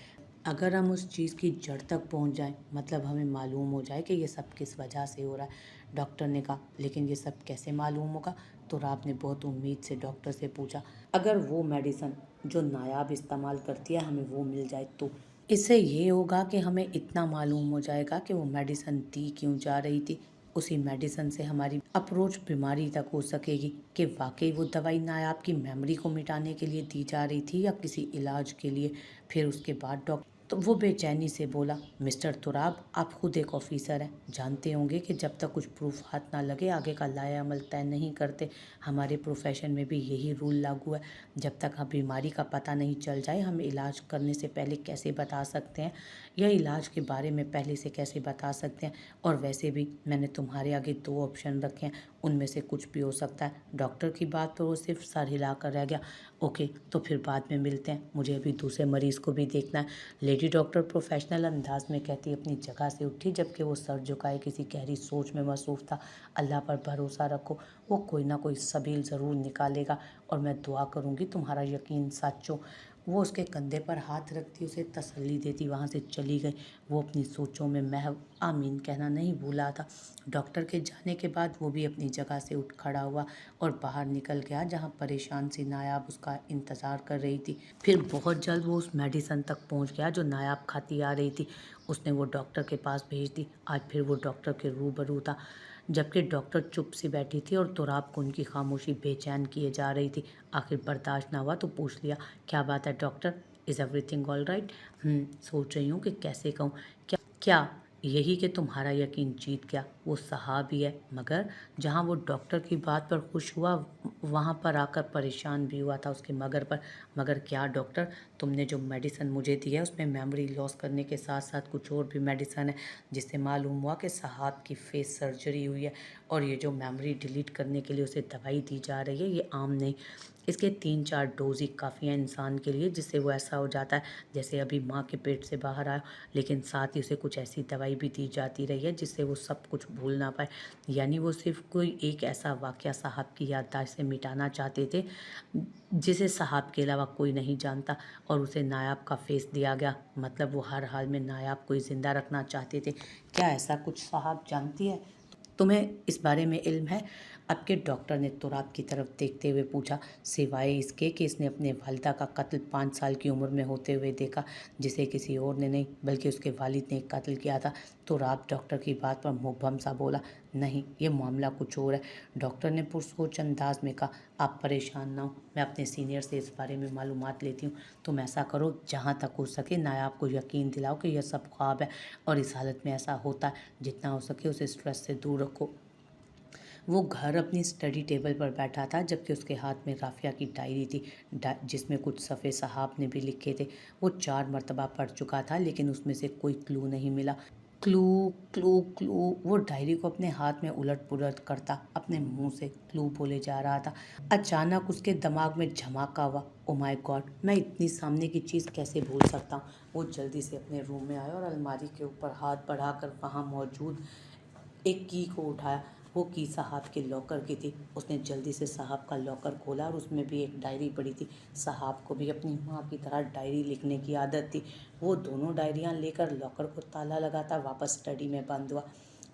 अगर हम उस चीज़ की जड़ तक पहुंच जाएं, मतलब हमें मालूम हो जाए कि ये सब किस वजह से हो रहा है। डॉक्टर ने कहा, लेकिन ये सब कैसे मालूम होगा? तो रात ने बहुत उम्मीद से डॉक्टर से पूछा, अगर वो मेडिसिन जो नायाब इस्तेमाल करती है हमें वो मिल जाए तो? इससे ये होगा कि हमें इतना मालूम हो जाएगा कि वो मेडिसिन दी क्यों जा रही थी। उसी मेडिसिन से हमारी अप्रोच बीमारी तक हो सकेगी कि वाकई वो दवाई नायाब की मेमोरी को मिटाने के लिए दी जा रही थी या किसी इलाज के लिए। फिर उसके बाद डॉक्टर तो वो बेचैनी से बोला, मिस्टर तुराब, आप खुद एक ऑफिसर हैं, जानते होंगे कि जब तक कुछ प्रूफ हाथ ना लगे आगे का लाया अमल तय नहीं करते। हमारे प्रोफेशन में भी यही रूल लागू है। जब तक हम बीमारी का पता नहीं चल जाए हम इलाज करने से पहले कैसे बता सकते हैं, या इलाज के बारे में पहले से कैसे बता सकते हैं। और वैसे भी मैंने तुम्हारे आगे दो ऑप्शन रखे हैं, उनमें से कुछ भी हो सकता है। डॉक्टर की बात पर वो सिर्फ सर हिला कर रह गया। ओके, तो फिर बाद में मिलते हैं, मुझे अभी दूसरे मरीज को भी देखना है। लेडी डॉक्टर प्रोफेशनल अंदाज में कहती अपनी जगह से उठी, जबकि वो सर झुकाए किसी गहरी सोच में मसरूफ़ था। अल्लाह पर भरोसा रखो, वो कोई ना कोई सबील ज़रूर निकालेगा, और मैं दुआ करूँगी तुम्हारा यकीन सच हो। वो उसके कंधे पर हाथ रखती उसे तसल्ली देती वहाँ से चली गई। वो अपनी सोचों में महव आमीन कहना नहीं भूला था। डॉक्टर के जाने के बाद वो भी अपनी जगह से उठ खड़ा हुआ और बाहर निकल गया, जहाँ परेशान सी नायाब उसका इंतज़ार कर रही थी। फिर बहुत जल्द वो उस मेडिसिन तक पहुँच गया जो नायाब खाती आ रही थी। उसने वो डॉक्टर के पास भेज दी। आज फिर वो डॉक्टर के रूबरू था, जबकि डॉक्टर चुप सी बैठी थी और तुराब को उनकी खामोशी बेचैन किए जा रही थी। आखिर बर्दाश्त ना हुआ तो पूछ लिया, क्या बात है doctor, is everything all right? सोच रही हूँ कि कैसे कहूँ। क्या क्या यही कि तुम्हारा यकीन जीत गया, वो सहाबी है। मगर जहाँ वो डॉक्टर की बात पर खुश हुआ, वहाँ पर आकर परेशान भी हुआ था उसके मगर पर। मगर क्या डॉक्टर, तुमने जो मेडिसिन मुझे दी है उसमें मेमोरी लॉस करने के साथ साथ कुछ और भी मेडिसिन है, जिससे मालूम हुआ कि साहब की फेस सर्जरी हुई है, और ये जो मेमोरी डिलीट करने के लिए उसे दवाई दी जा रही है ये आम नहीं, इसके 3-4 डोज ही काफ़ी हैं इंसान के लिए, जिससे वो ऐसा हो जाता है जैसे अभी माँ के पेट से बाहर आया। लेकिन साथ ही उसे कुछ ऐसी दवाई भी दी जाती रही है जिससे वो सब कुछ भूल ना पाए। यानी वो सिर्फ कोई एक ऐसा वाक़या साहब की याददाश्त से मिटाना चाहते थे जिसे साहब के अलावा कोई नहीं जानता, और उसे नायाब का फेस दिया गया। मतलब वो हर हाल में नायाब को ही ज़िंदा रखना चाहते थे। क्या ऐसा कुछ साहब जानती है? तुम्हें इस बारे में इल्म है? अब के डॉक्टर ने तुराब की तरफ देखते हुए पूछा, सिवाय इसके कि इसने अपने वालिदा का कत्ल 5 साल की उम्र में होते हुए देखा, जिसे किसी और ने नहीं बल्कि उसके वालिद ने कत्ल किया था। तुराब डॉक्टर की बात पर मुबहम सा बोला, नहीं, ये मामला कुछ और है। डॉक्टर ने पुरसोच अंदाज में कहा, आप परेशान ना हो, मैं अपने सीनियर से इस बारे में मालूमात लेती हूँ। तुम ऐसा करो, जहाँ तक हो सके नायाब को यकीन दिलाओ कि यह सब ख्वाब है, और इस हालत में ऐसा होता है, जितना हो सके उसे स्ट्रेस से दूर रखो। वो घर अपनी स्टडी टेबल पर बैठा था, जबकि उसके हाथ में राफिया की डायरी थी, जिसमें कुछ सफ़े साहब ने भी लिखे थे। वो 4 मरतबा पढ़ चुका था, लेकिन उसमें से कोई क्लू नहीं मिला। Clue, clue, clue. वो डायरी को अपने हाथ में उलट पुलट करता अपने मुंह से क्लू बोले जा रहा था। अचानक उसके दिमाग में झमाका हुआ, ओ माय गॉड, मैं इतनी सामने की चीज़ कैसे भूल सकता हूँ। वो जल्दी से अपने रूम में आया और अलमारी के ऊपर हाथ बढ़ाकर वहाँ मौजूद एक की को उठाया। वो की साहब के लॉकर की थी। उसने जल्दी से साहब का लॉकर खोला और उसमें भी एक डायरी पड़ी थी। साहब को भी अपनी माँ की तरह डायरी लिखने की आदत थी। वो दोनों डायरियाँ लेकर लॉकर को ताला लगाता वापस स्टडी में बंद हुआ।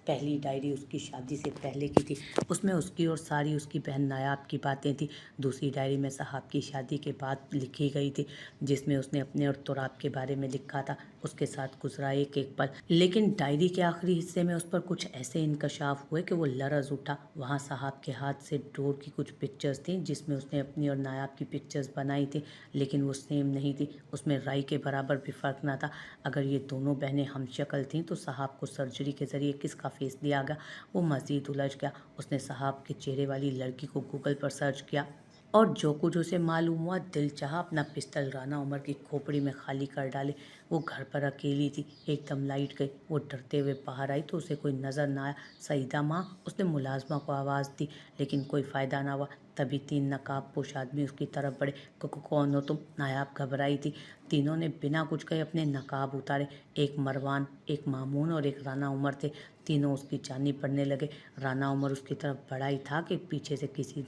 पहली डायरी उसकी शादी से पहले की थी, उसमें उसकी और सारी उसकी बहन नायाब की बातें थी। दूसरी डायरी में साहब की शादी के बाद लिखी गई थी, जिसमें उसने अपने और तुराब के बारे में लिखा था, उसके साथ गुजरा एक एक पल। लेकिन डायरी के आखिरी हिस्से में उस पर कुछ ऐसे इंकशाफ हुए कि वो लरज़ उठा। वहाँ साहब के हाथ से डोर की कुछ पिक्चर्स थी, जिसमें उसने अपनी और नायाब की पिक्चर्स बनाई थी, लेकिन वो सेम नहीं थी। उसमें राई के बराबर भी फ़र्क ना था। अगर ये दोनों बहनें हमशक्ल थीं तो साहब को सर्जरी के ज़रिए किसका फेस दिया गया? वो मज़ीद उलझ गया। उसने साहब के चेहरे वाली लड़की को गूगल पर सर्च किया। और जो कुछ उसे मालूम हुआ दिल चाहा अपना पिस्तौल राना उमर की खोपड़ी में खाली कर डाले। वो घर पर अकेली थी। एकदम लाइट गई। वो डरते हुए बाहर आई तो उसे कोई नज़र ना आया। सईदा माँ, उसने मुलाजमा को आवाज़ दी, लेकिन कोई फ़ायदा ना हुआ। तभी 3 नकाबपोश आदमी उसकी तरफ बढ़े। कौन हो तुम?" नायाब घबराई थी। तीनों ने बिना कुछ कहे अपने नकाब उतारे। एक मरवान, एक मामून और एक राना उमर थे। तीनों उसकी जानी पड़ने लगे। राना उमर उसकी तरफ बढ़ा ही था कि पीछे से किसी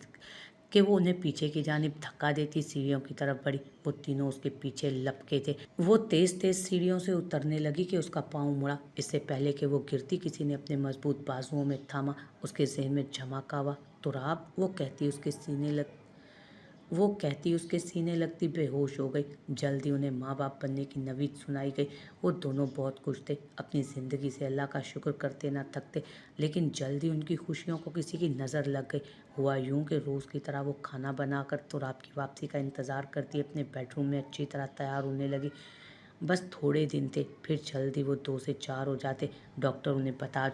कि वो उन्हें पीछे की जानिब धक्का देती सीढ़ियों की तरफ बढ़ी। वो तीनों उसके पीछे लपके थे। वो तेज तेज सीढ़ियों से उतरने लगी कि उसका पाँव मुड़ा। इससे पहले कि वो गिरती, किसी ने अपने मजबूत बाजुओं में थामा। उसके ज़हन में झमाका हुआ। तुराब, वो कहती उसके सीने लगती बेहोश हो गई। जल्दी उन्हें माँ बाप बनने की नवीद सुनाई गई। वो दोनों बहुत खुश थे। अपनी ज़िंदगी से अल्लाह का शुक्र करते ना थकते। लेकिन जल्दी उनकी खुशियों को किसी की नज़र लग गई। हुआ यूं कि रोज़ की तरह वो खाना बनाकर तुराब की वापसी का इंतज़ार करती अपने बेडरूम में अच्छी तरह तैयार होने लगी। बस थोड़े दिन थे, फिर जल्दी वो 2 से 4 हो जाते। डॉक्टर उन्हें बता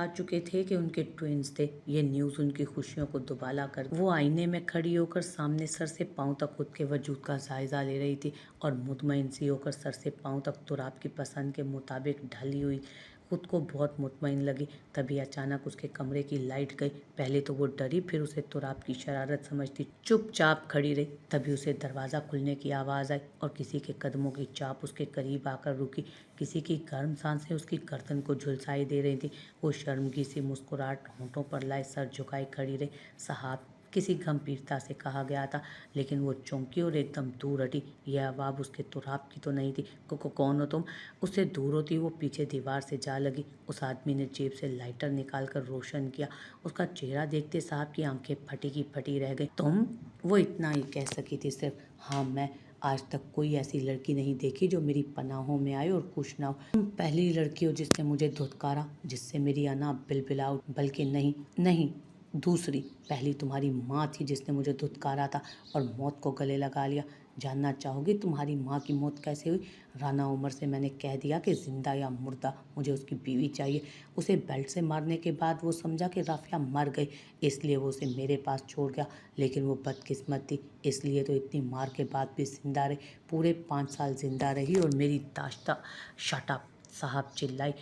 चुके थे कि उनके ट्विन्स थे। ये न्यूज़ उनकी खुशियों को दुबाला कर। वो आईने में खड़ी होकर सामने सर से पाँव तक खुद के वजूद का जायजा ले रही थी और मुतमईन सी होकर सर से पाँव तक तुराब की पसंद के मुताबिक ढली हुई खुद को बहुत मुतमईन लगी। तभी अचानक उसके कमरे की लाइट गई। पहले तो वो डरी, फिर उसे तुराब की शरारत समझती चुपचाप खड़ी रही। तभी उसे दरवाज़ा खुलने की आवाज़ आई और किसी के कदमों की चाप उसके करीब आकर रुकी। किसी की गर्म सांसें उसकी गर्दन को झुलसाई दे रही थी। वो शर्मगी सी मुस्कुराहट होंठों पर लाए सर झुकाए खड़ी रही। साहब, किसी गंभीरता से कहा गया था, लेकिन वो चौंकी और एकदम दूर हटी। यह आवाज़ उसके तुराब की तो नहीं थी। कौन हो तुम?" उससे दूर होती वो पीछे दीवार से जा लगी। उस आदमी ने जेब से लाइटर निकालकर रोशन किया। उसका चेहरा देखते साहब की आंखें फटी की फटी रह गई। "तुम?" वो इतना ही कह सकी थी सिर्फ। "हाँ, मैं। आज तक कोई ऐसी लड़की नहीं देखी जो मेरी पनाहों में आए और खुश ना हो। तुम पहली लड़की हो जिसने मुझे धुतकारा, जिससे मेरी अना बिलबिला उठी। बल्कि नहीं नहीं, दूसरी। पहली तुम्हारी माँ थी जिसने मुझे धुतकारा था और मौत को गले लगा लिया। जानना चाहोगी तुम्हारी माँ की मौत कैसे हुई? राना उमर से मैंने कह दिया कि जिंदा या मुर्दा मुझे उसकी बीवी चाहिए। उसे बेल्ट से मारने के बाद वो समझा कि राफिया मर गई, इसलिए वो उसे मेरे पास छोड़ गया। लेकिन वो बदकिस्मत थी, इसलिए तो इतनी मार के बाद भी जिंदा रही। पूरे 5 साल जिंदा रही और मेरी दाश्ता।" "Shut up!" साहब चिल्लाई।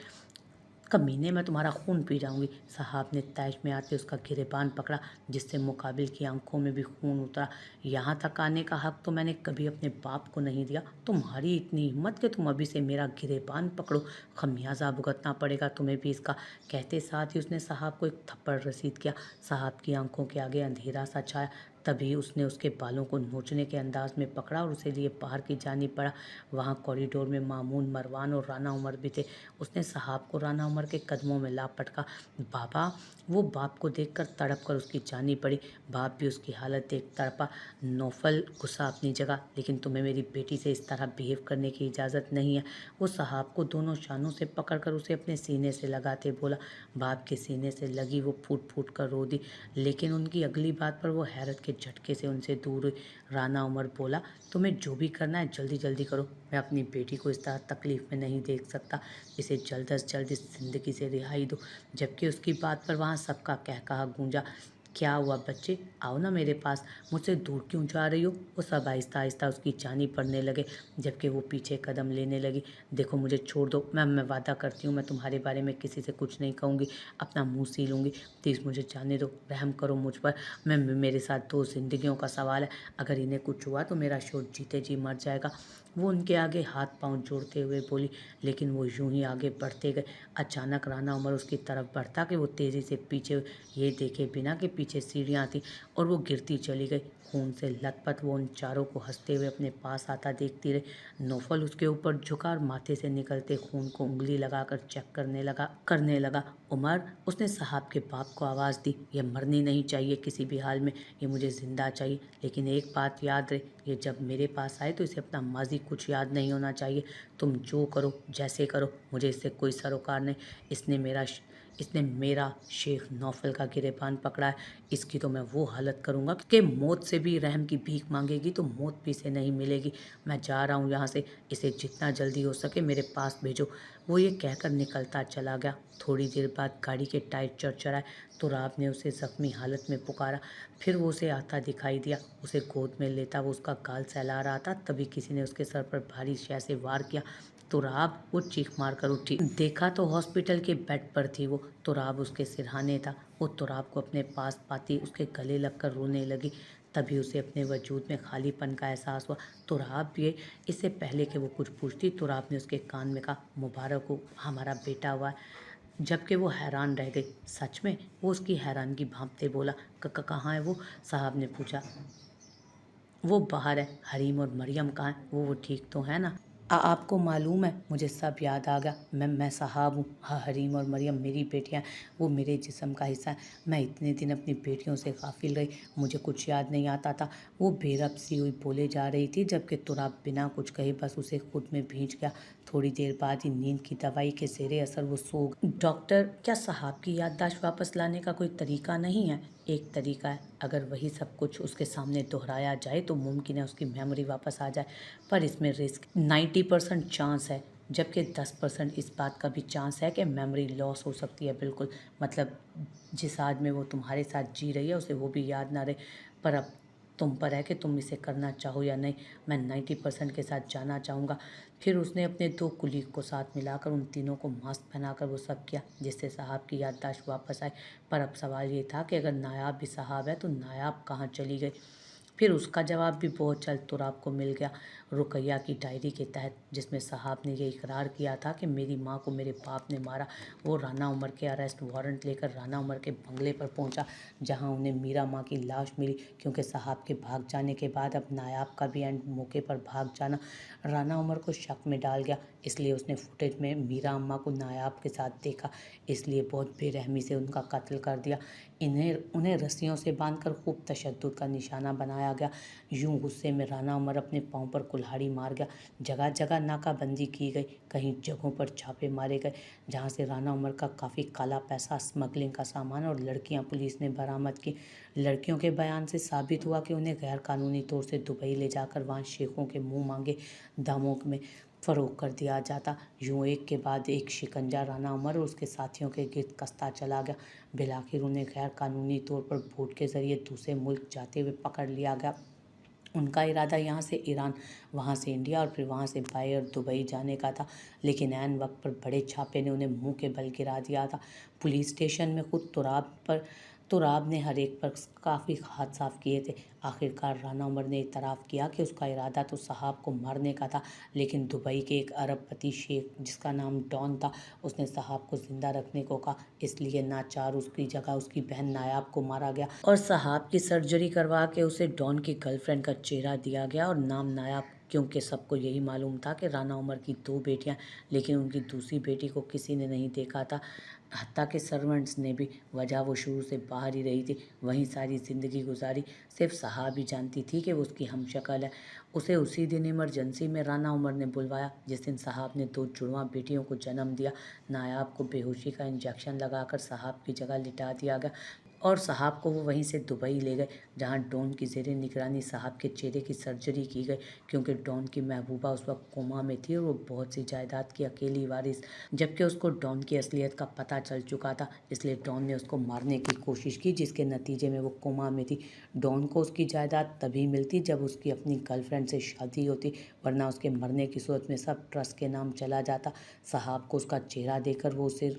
"कमीने, मैं तुम्हारा खून पी जाऊंगी।" साहब ने तैश में आते उसका गिरेबान पकड़ा, जिससे मुकाबिल की आंखों में भी खून उतरा। "यहाँ तक आने का हक तो मैंने कभी अपने बाप को नहीं दिया। तुम्हारी इतनी हिम्मत कि तुम अभी से मेरा गिरेबान पकड़ो। खमियाजा भुगतना पड़ेगा तुम्हें भी इसका।" कहते साथ ही उसने साहब को एक थप्पड़ रसीद किया। साहब की आंखों के आगे अंधेरा सा छाया। तभी उसने उसके बालों को नोचने के अंदाज में पकड़ा और उसे लिए बाहर की जानिब बढ़ा। वहाँ कॉरिडोर में मामून, मरवान और राना उमर भी थे। उसने साहब को राना उमर के कदमों में ला पटका। "बाबा!" वो बाप को देखकर तड़प कर उसकी जानिब बढ़ी। बाप भी उसकी हालत देख तड़पा। "नौफल, गुस्सा अपनी जगह, लेकिन तुम्हें मेरी बेटी से इस तरह बिहेव करने की इजाज़त नहीं है।" वो साहब को दोनों शानों से पकड़कर उसे अपने सीने से लगाते बोला। बाप के सीने से लगी वो फूट फूट कर रो दी, लेकिन उनकी अगली बात पर वो हैरत के झटके से उनसे दूर हुई। राना उमर बोला, "तुम्हें जो भी करना है जल्दी जल्दी करो। मैं अपनी बेटी को इस तरह तकलीफ में नहीं देख सकता। इसे जल्द अज जल्द इस जिंदगी से रिहाई दो।" जबकि उसकी बात पर वहाँ सबका कहकहा गूंजा। "क्या हुआ बच्चे? आओ ना मेरे पास। मुझसे दूर क्यों जा रही हो?" वो सब आहिस्ता आहिस्ता उसकी जानी पड़ने लगे, जबकि वो पीछे कदम लेने लगी। "देखो, मुझे छोड़ दो। मैं वादा करती हूँ, मैं तुम्हारे बारे में किसी से कुछ नहीं कहूँगी। अपना मुंह सी लूँगी। प्लीज़ मुझे जाने दो। रहम करो मुझ पर। मेरे साथ 2 जिंदगियों का सवाल है। अगर इन्हें कुछ हुआ तो मेरा शोर जीते जी मर जाएगा।" वो उनके आगे हाथ पांव जोड़ते हुए बोली, लेकिन वो यूं ही आगे बढ़ते गए। अचानक राना उमर उसकी तरफ बढ़ता कि वो तेज़ी से पीछे ये देखे बिना कि पीछे सीढ़ियाँ थी, और वो गिरती चली गई। खून से लथपथ वो उन चारों को हंसते हुए अपने पास आता देखती रही। नौफल उसके ऊपर झुका और माथे से निकलते खून को उंगली लगाकर चेक करने लगा। "उमर!" उसने साहब के बाप को आवाज़ दी, "ये मरनी नहीं चाहिए किसी भी हाल में। ये मुझे ज़िंदा चाहिए। लेकिन एक बात याद रहे, ये जब मेरे पास आए तो इसे अपना माजी कुछ याद नहीं होना चाहिए। तुम जो करो, जैसे करो, मुझे इससे कोई सरोकार नहीं। इसने मेरा शेख नौफल का गिरेबान पकड़ा है, इसकी तो मैं वो हालत करूँगा कि मौत से भी रहम की भीख मांगेगी तो मौत भी इसे नहीं मिलेगी। मैं जा रहा हूँ यहाँ से, इसे जितना जल्दी हो सके मेरे पास भेजो। वो ये कहकर निकलता चला गया। थोड़ी देर बाद गाड़ी के टायर चरचराए तो राव ने उसे ज़ख्मी हालत में पुकारा। फिर वो उसे आता दिखाई दिया। उसे गोद में लेता वो उसका गाल सहला रहा था, तभी किसी ने उसके सर पर भारी शय से वार किया। तुराब वो चीख मार कर उठी। देखा तो हॉस्पिटल के बेड पर थी वो। तुराब उसके सिरहाने था। वो तुराब को अपने पास पाती उसके गले लगकर रोने लगी। तभी उसे अपने वजूद में खालीपन का एहसास हुआ। तुराब ये इससे पहले कि वो कुछ पूछती, तुराब ने उसके कान में कहा, मुबारक हो, हमारा बेटा हुआ है। जबकि वो हैरान रह गई। सच में? वो उसकी हैरानगी भांपते बोला। कहाँ है वो? साहब ने पूछा। वो बाहर है। हरीम और मरियम कहाँ है? वो ठीक तो है ना? आपको मालूम है, मुझे सब याद आ गया। मैं साहब हूँ। हाँ, हरीम और मरियम मेरी बेटियाँ, वो मेरे जिस्म का हिस्सा है। मैं इतने दिन अपनी बेटियों से गाफिल रही, मुझे कुछ याद नहीं आता था। वो बेरब सी हुई बोले जा रही थी, जबकि तुराब बिना कुछ कहे बस उसे खुद में भींच गया। थोड़ी देर बाद ही नींद की दवाई के ज़ेरे असर वो सो गया। डॉक्टर, क्या साहब की याददाश्त वापस लाने का कोई तरीका नहीं है? एक तरीका है, अगर वही सब कुछ उसके सामने दोहराया जाए तो मुमकिन है उसकी मेमोरी वापस आ जाए, पर इसमें रिस्क 90% चांस है, जबकि 10% इस बात का भी चांस है कि मेमोरी लॉस हो सकती है। बिल्कुल, मतलब जिस आज में वो तुम्हारे साथ जी रही है उसे वो भी याद ना रहे। पर अब तुम पर है कि तुम इसे करना चाहो या नहीं। मैं 90% के साथ जाना चाहूँगा। फिर उसने अपने 2 कुलीग को साथ मिलाकर उन तीनों को मास्क पहनाकर वो सब किया, जिससे साहब की याददाश्त वापस आई। पर अब सवाल ये था कि अगर नायाब भी साहब है तो नायाब कहाँ चली गई? फिर उसका जवाब भी बहुत जल्द तुराब को मिल गया। रुकैया की डायरी के तहत, जिसमें साहब ने ये इकरार किया था कि मेरी माँ को मेरे बाप ने मारा। वो राना उमर के अरेस्ट वारंट लेकर राना उमर के बंगले पर पहुंचा, जहां उन्हें मीरा माँ की लाश मिली। क्योंकि साहब के भाग जाने के बाद अब नायाब का भी एंड मौके पर भाग जाना राना उमर को शक में डाल गया। इसलिए उसने फुटेज में मीरा अम्मा को नायाब के साथ देखा, इसलिए बहुत बेरहमी से उनका कत्ल कर दिया। उन्हें रस्सियों से बांधकर खूब तशद्दुद का निशाना बनाया गया। यूं गुस्से में राना उमर अपने पाँव पर कुल्हाड़ी मार गया। जगह जगह नाकाबंदी की गई, कहीं जगहों पर छापे मारे गए जहां से राना उमर का काफ़ी काला पैसा, स्मगलिंग का सामान और लड़कियां पुलिस ने बरामद की। लड़कियों के बयान से साबित हुआ कि उन्हें गैर कानूनी तौर से दुबई ले जाकर वहां शेखों के मुंह मांगे दामों में फ़रोग कर दिया जाता। यूं एक के बाद एक शिकंजा राना उमर और उसके साथियों के गिर्द कसता चला गया। बिलाखिर उन्हें गैर कानूनी तौर पर बोट के जरिए दूसरे मुल्क जाते हुए पकड़ लिया गया। उनका इरादा यहाँ से ईरान, वहाँ से इंडिया और फिर वहाँ से बाहर और दुबई जाने का था, लेकिन ऐन वक्त पर बड़े छापे ने उन्हें मुंह के बल गिरा दिया था। पुलिस स्टेशन में खुद तुराब ने हर एक पर काफ़ी हाथ साफ किए थे। आखिरकार राना उमर ने इतराफ़ किया कि उसका इरादा तो साहब को मारने का था, लेकिन दुबई के एक अरबपति शेख जिसका नाम डॉन था, उसने साहब को ज़िंदा रखने को कहा। इसलिए नाचार उसकी जगह उसकी बहन नायाब को मारा गया और साहब की सर्जरी करवा के उसे डॉन की गर्लफ्रेंड का चेहरा दिया गया और नाम नायाब, क्योंकि सबको यही मालूम था कि राना उमर की 2 बेटियां, लेकिन उनकी दूसरी बेटी को किसी ने नहीं देखा था, हत्ता के सर्वेंट्स ने भी। वजह वो शुरू से बाहर ही रही थी, वहीं सारी ज़िंदगी गुजारी। सिर्फ साहब ही जानती थी कि वो उसकी हमशक्ल है। उसे उसी दिन इमरजेंसी में राना उमर ने बुलवाया जिस दिन साहब ने 2 जुड़वां बेटियों को जन्म दिया। नायाब को बेहोशी का इंजेक्शन लगाकर साहब की जगह लिटा दिया गया और साहब को वो वहीं से दुबई ले गए, जहां डॉन की ज़ेरे निगरानी साहब के चेहरे की सर्जरी की गई, क्योंकि डॉन की महबूबा उस वक्त कोमा में थी और वो बहुत सी जायदाद की अकेली वारिस, जबकि उसको डॉन की असलियत का पता चल चुका था। इसलिए डॉन ने उसको मारने की कोशिश की, जिसके नतीजे में वो कोमा में थी। डॉन को उसकी जायदाद तभी मिलती जब उसकी अपनी गर्लफ्रेंड से शादी होती, वरना उसके मरने की सूरत में सब ट्रस्ट के नाम चला जाता। साहब को उसका चेहरा देकर वो उसे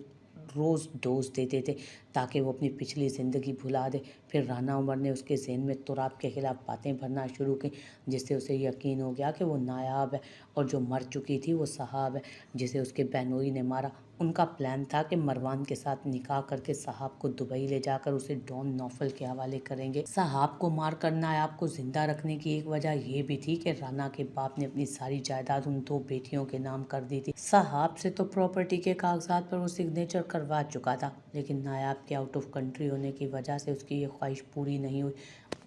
रोज़ डोज देते थे ताकि वो अपनी पिछली ज़िंदगी भुला दे। फिर राना उमर ने उसके ज़हन में तुराब के ख़िलाफ़ बातें भरना शुरू की, जिससे उसे यकीन हो गया कि वो नायाब है और जो मर चुकी थी वो साहब है जिसे उसके बहनोई ने मारा। उनका प्लान था कि मरवान के साथ निकाह करके साहब को दुबई ले जाकर उसे डॉन नौफल के हवाले करेंगे। साहब को मार कर नायाब को जिंदा रखने की एक वजह ये भी थी कि राना के बाप ने अपनी सारी जायदाद उन 2 बेटियों के नाम कर दी थी। साहब से तो प्रॉपर्टी के कागजात पर वो सिग्नेचर करवा चुका था, लेकिन नायाब के आउट ऑफ कंट्री होने की वजह से उसकी ये ख्वाहिश पूरी नहीं हुई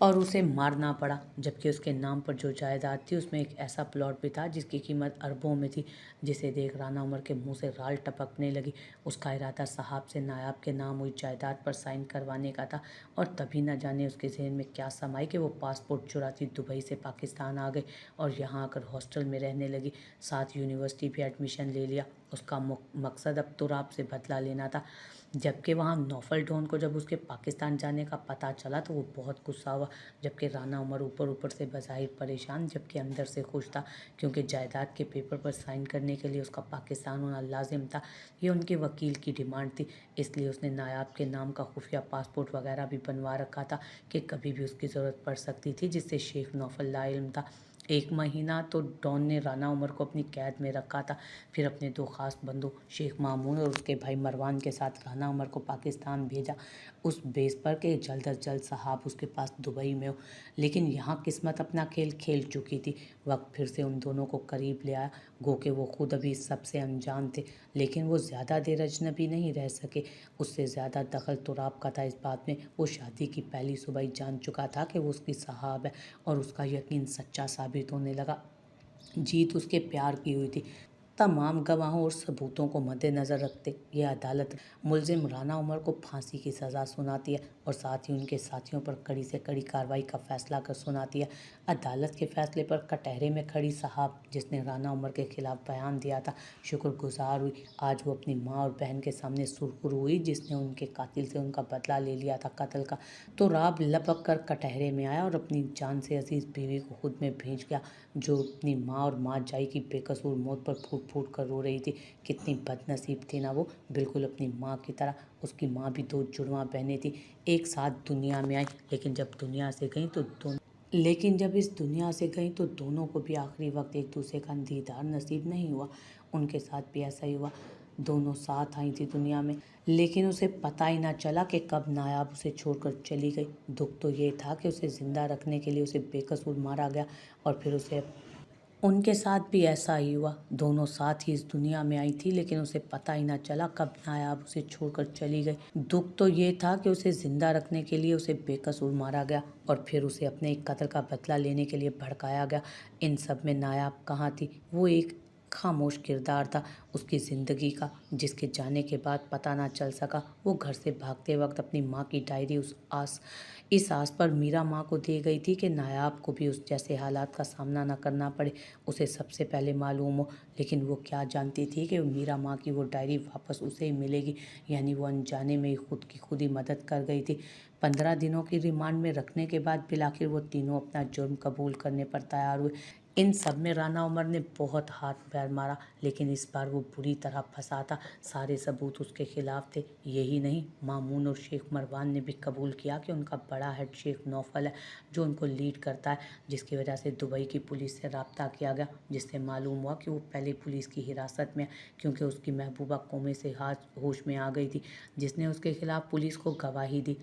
और उसे मारना पड़ा, जबकि उसके नाम पर जो जायदाद थी उसमें एक ऐसा प्लॉट भी था जिसकी कीमत अरबों में थी। जिसे देख राना उमर के मुंह से राल टपकने लगी। उसका इरादा साहब से नायाब के नाम हुई जायदाद पर साइन करवाने का था, और तभी न जाने उसके जहन में क्या समाई कि वो पासपोर्ट चुराती दुबई से पाकिस्तान आ गई और यहाँ आकर हॉस्टल में रहने लगी। साथ यूनिवर्सिटी भी एडमिशन ले लिया। उसका मकसद अब तुराब से बदला लेना था। जबकि वहाँ नौफल डॉन को जब उसके पाकिस्तान जाने का पता चला तो वो बहुत गुस्सा हुआ। जबकि राना उमर ऊपर ऊपर से बज़ाहिर परेशान, जबकि अंदर से खुश था, क्योंकि जायदाद के पेपर पर साइन करने के लिए उसका पाकिस्तान होना लाजिम था। ये उनके वकील की डिमांड थी। इसलिए उसने नायाब के नाम का खुफिया पासपोर्ट वगैरह भी बनवा रखा था कि कभी भी उसकी ज़रूरत पड़ सकती थी, जिससे शेख नौफल लाइल्म था। 1 महीना तो डॉन ने राना उमर को अपनी कैद में रखा था। फिर अपने 2 खास बंधु शेख मामून और उसके भाई मरवान के साथ राना उमर को पाकिस्तान भेजा, उस बेस पर कि जल्द अज जल्द साहब उसके पास दुबई में हो। लेकिन यहाँ किस्मत अपना खेल खेल चुकी थी। वक्त फिर से उन दोनों को करीब ले आया। गो के वो खुद अभी इस सबसे अनजान थे, लेकिन वो ज़्यादा देर अजनबी नहीं रह सके। उससे ज़्यादा दखल तुराब का था इस बात में। वो शादी की पहली सुबह ही जान चुका था कि वो उसकी साहब है, और उसका यकीन सच्चा साबित होने लगा। जीत उसके प्यार की हुई थी। तमाम गवाहों और सबूतों को मद्देनज़र रखते यह अदालत मुलजिम राना उमर को फांसी की सज़ा सुनाती है, और साथ ही उनके साथियों पर कड़ी से कड़ी कार्रवाई का फैसला कर सुनाती है। अदालत के फैसले पर कटहरे में खड़ी साहब, जिसने राना उमर के खिलाफ बयान दिया था, शुक्रगुजार हुई। आज वो अपनी माँ और बहन के सामने सुरखरू हुई, जिसने उनके कातिल से उनका बदला ले लिया था कत्ल का। तो राब लपक कर कटहरे में आया और अपनी जान से अजीज़ बीवी को खुद में भेज गया, जो अपनी माँ और माँ जाई की बेकसूर मौत पर फूट फूट कर रो रही थी। कितनी बदनसीब थी ना वो, बिल्कुल अपनी माँ की तरह। उसकी माँ भी 2 जुड़वां बहनें थी, एक साथ दुनिया में आई, लेकिन जब इस दुनिया से गई तो दोनों को भी आखिरी वक्त एक दूसरे का दीदार नसीब नहीं हुआ। उनके साथ भी ऐसा ही हुआ। दोनों साथ आई थी दुनिया में, लेकिन उसे पता ही ना चला कि कब नायाब उसे छोड़कर चली गई। दुख तो ये था कि उसे ज़िंदा रखने के लिए उसे बेकसूर मारा गया, और फिर उनके साथ भी ऐसा ही हुआ। दोनों साथ ही इस दुनिया में आई थी, लेकिन उसे पता ही ना चला कब नायाब उसे छोड़कर चली गई। दुख तो ये था कि उसे जिंदा रखने के लिए उसे बेकसूर मारा गया, और फिर उसे अपने एक कत्ल का बदला लेने के लिए भड़काया गया। इन सब में नायाब कहाँ थी? वो एक खामोश किरदार था उसकी ज़िंदगी का, जिसके जाने के बाद पता ना चल सका। वो घर से भागते वक्त अपनी माँ की डायरी इस आस पर मीरा माँ को दे गई थी कि नायाब को भी उस जैसे हालात का सामना न करना पड़े, उसे सबसे पहले मालूम हो। लेकिन वो क्या जानती थी कि मीरा माँ की वो डायरी वापस उसे ही मिलेगी। यानी वो अनजाने में ही खुद की खुद ही मदद कर गई थी। 15 दिनों की रिमांड में रखने के बाद बिलाखिर वो तीनों अपना जुर्म कबूल करने पर तैयार हुए। इन सब में राना उमर ने बहुत हाथ पैर मारा, लेकिन इस बार वो बुरी तरह फंसा था। सारे सबूत उसके खिलाफ थे। यही नहीं, मामून और शेख मरवान ने भी कबूल किया कि उनका बड़ा हेड शेख नौफल है, जो उनको लीड करता है, जिसकी वजह से दुबई की पुलिस से रब्ता किया गया, जिससे मालूम हुआ कि वो पहले पुलिस की हिरासत में है, क्योंकि उसकी महबूबा कोमे से होश में आ गई थी, जिसने उसके खिलाफ पुलिस को गवाही दी,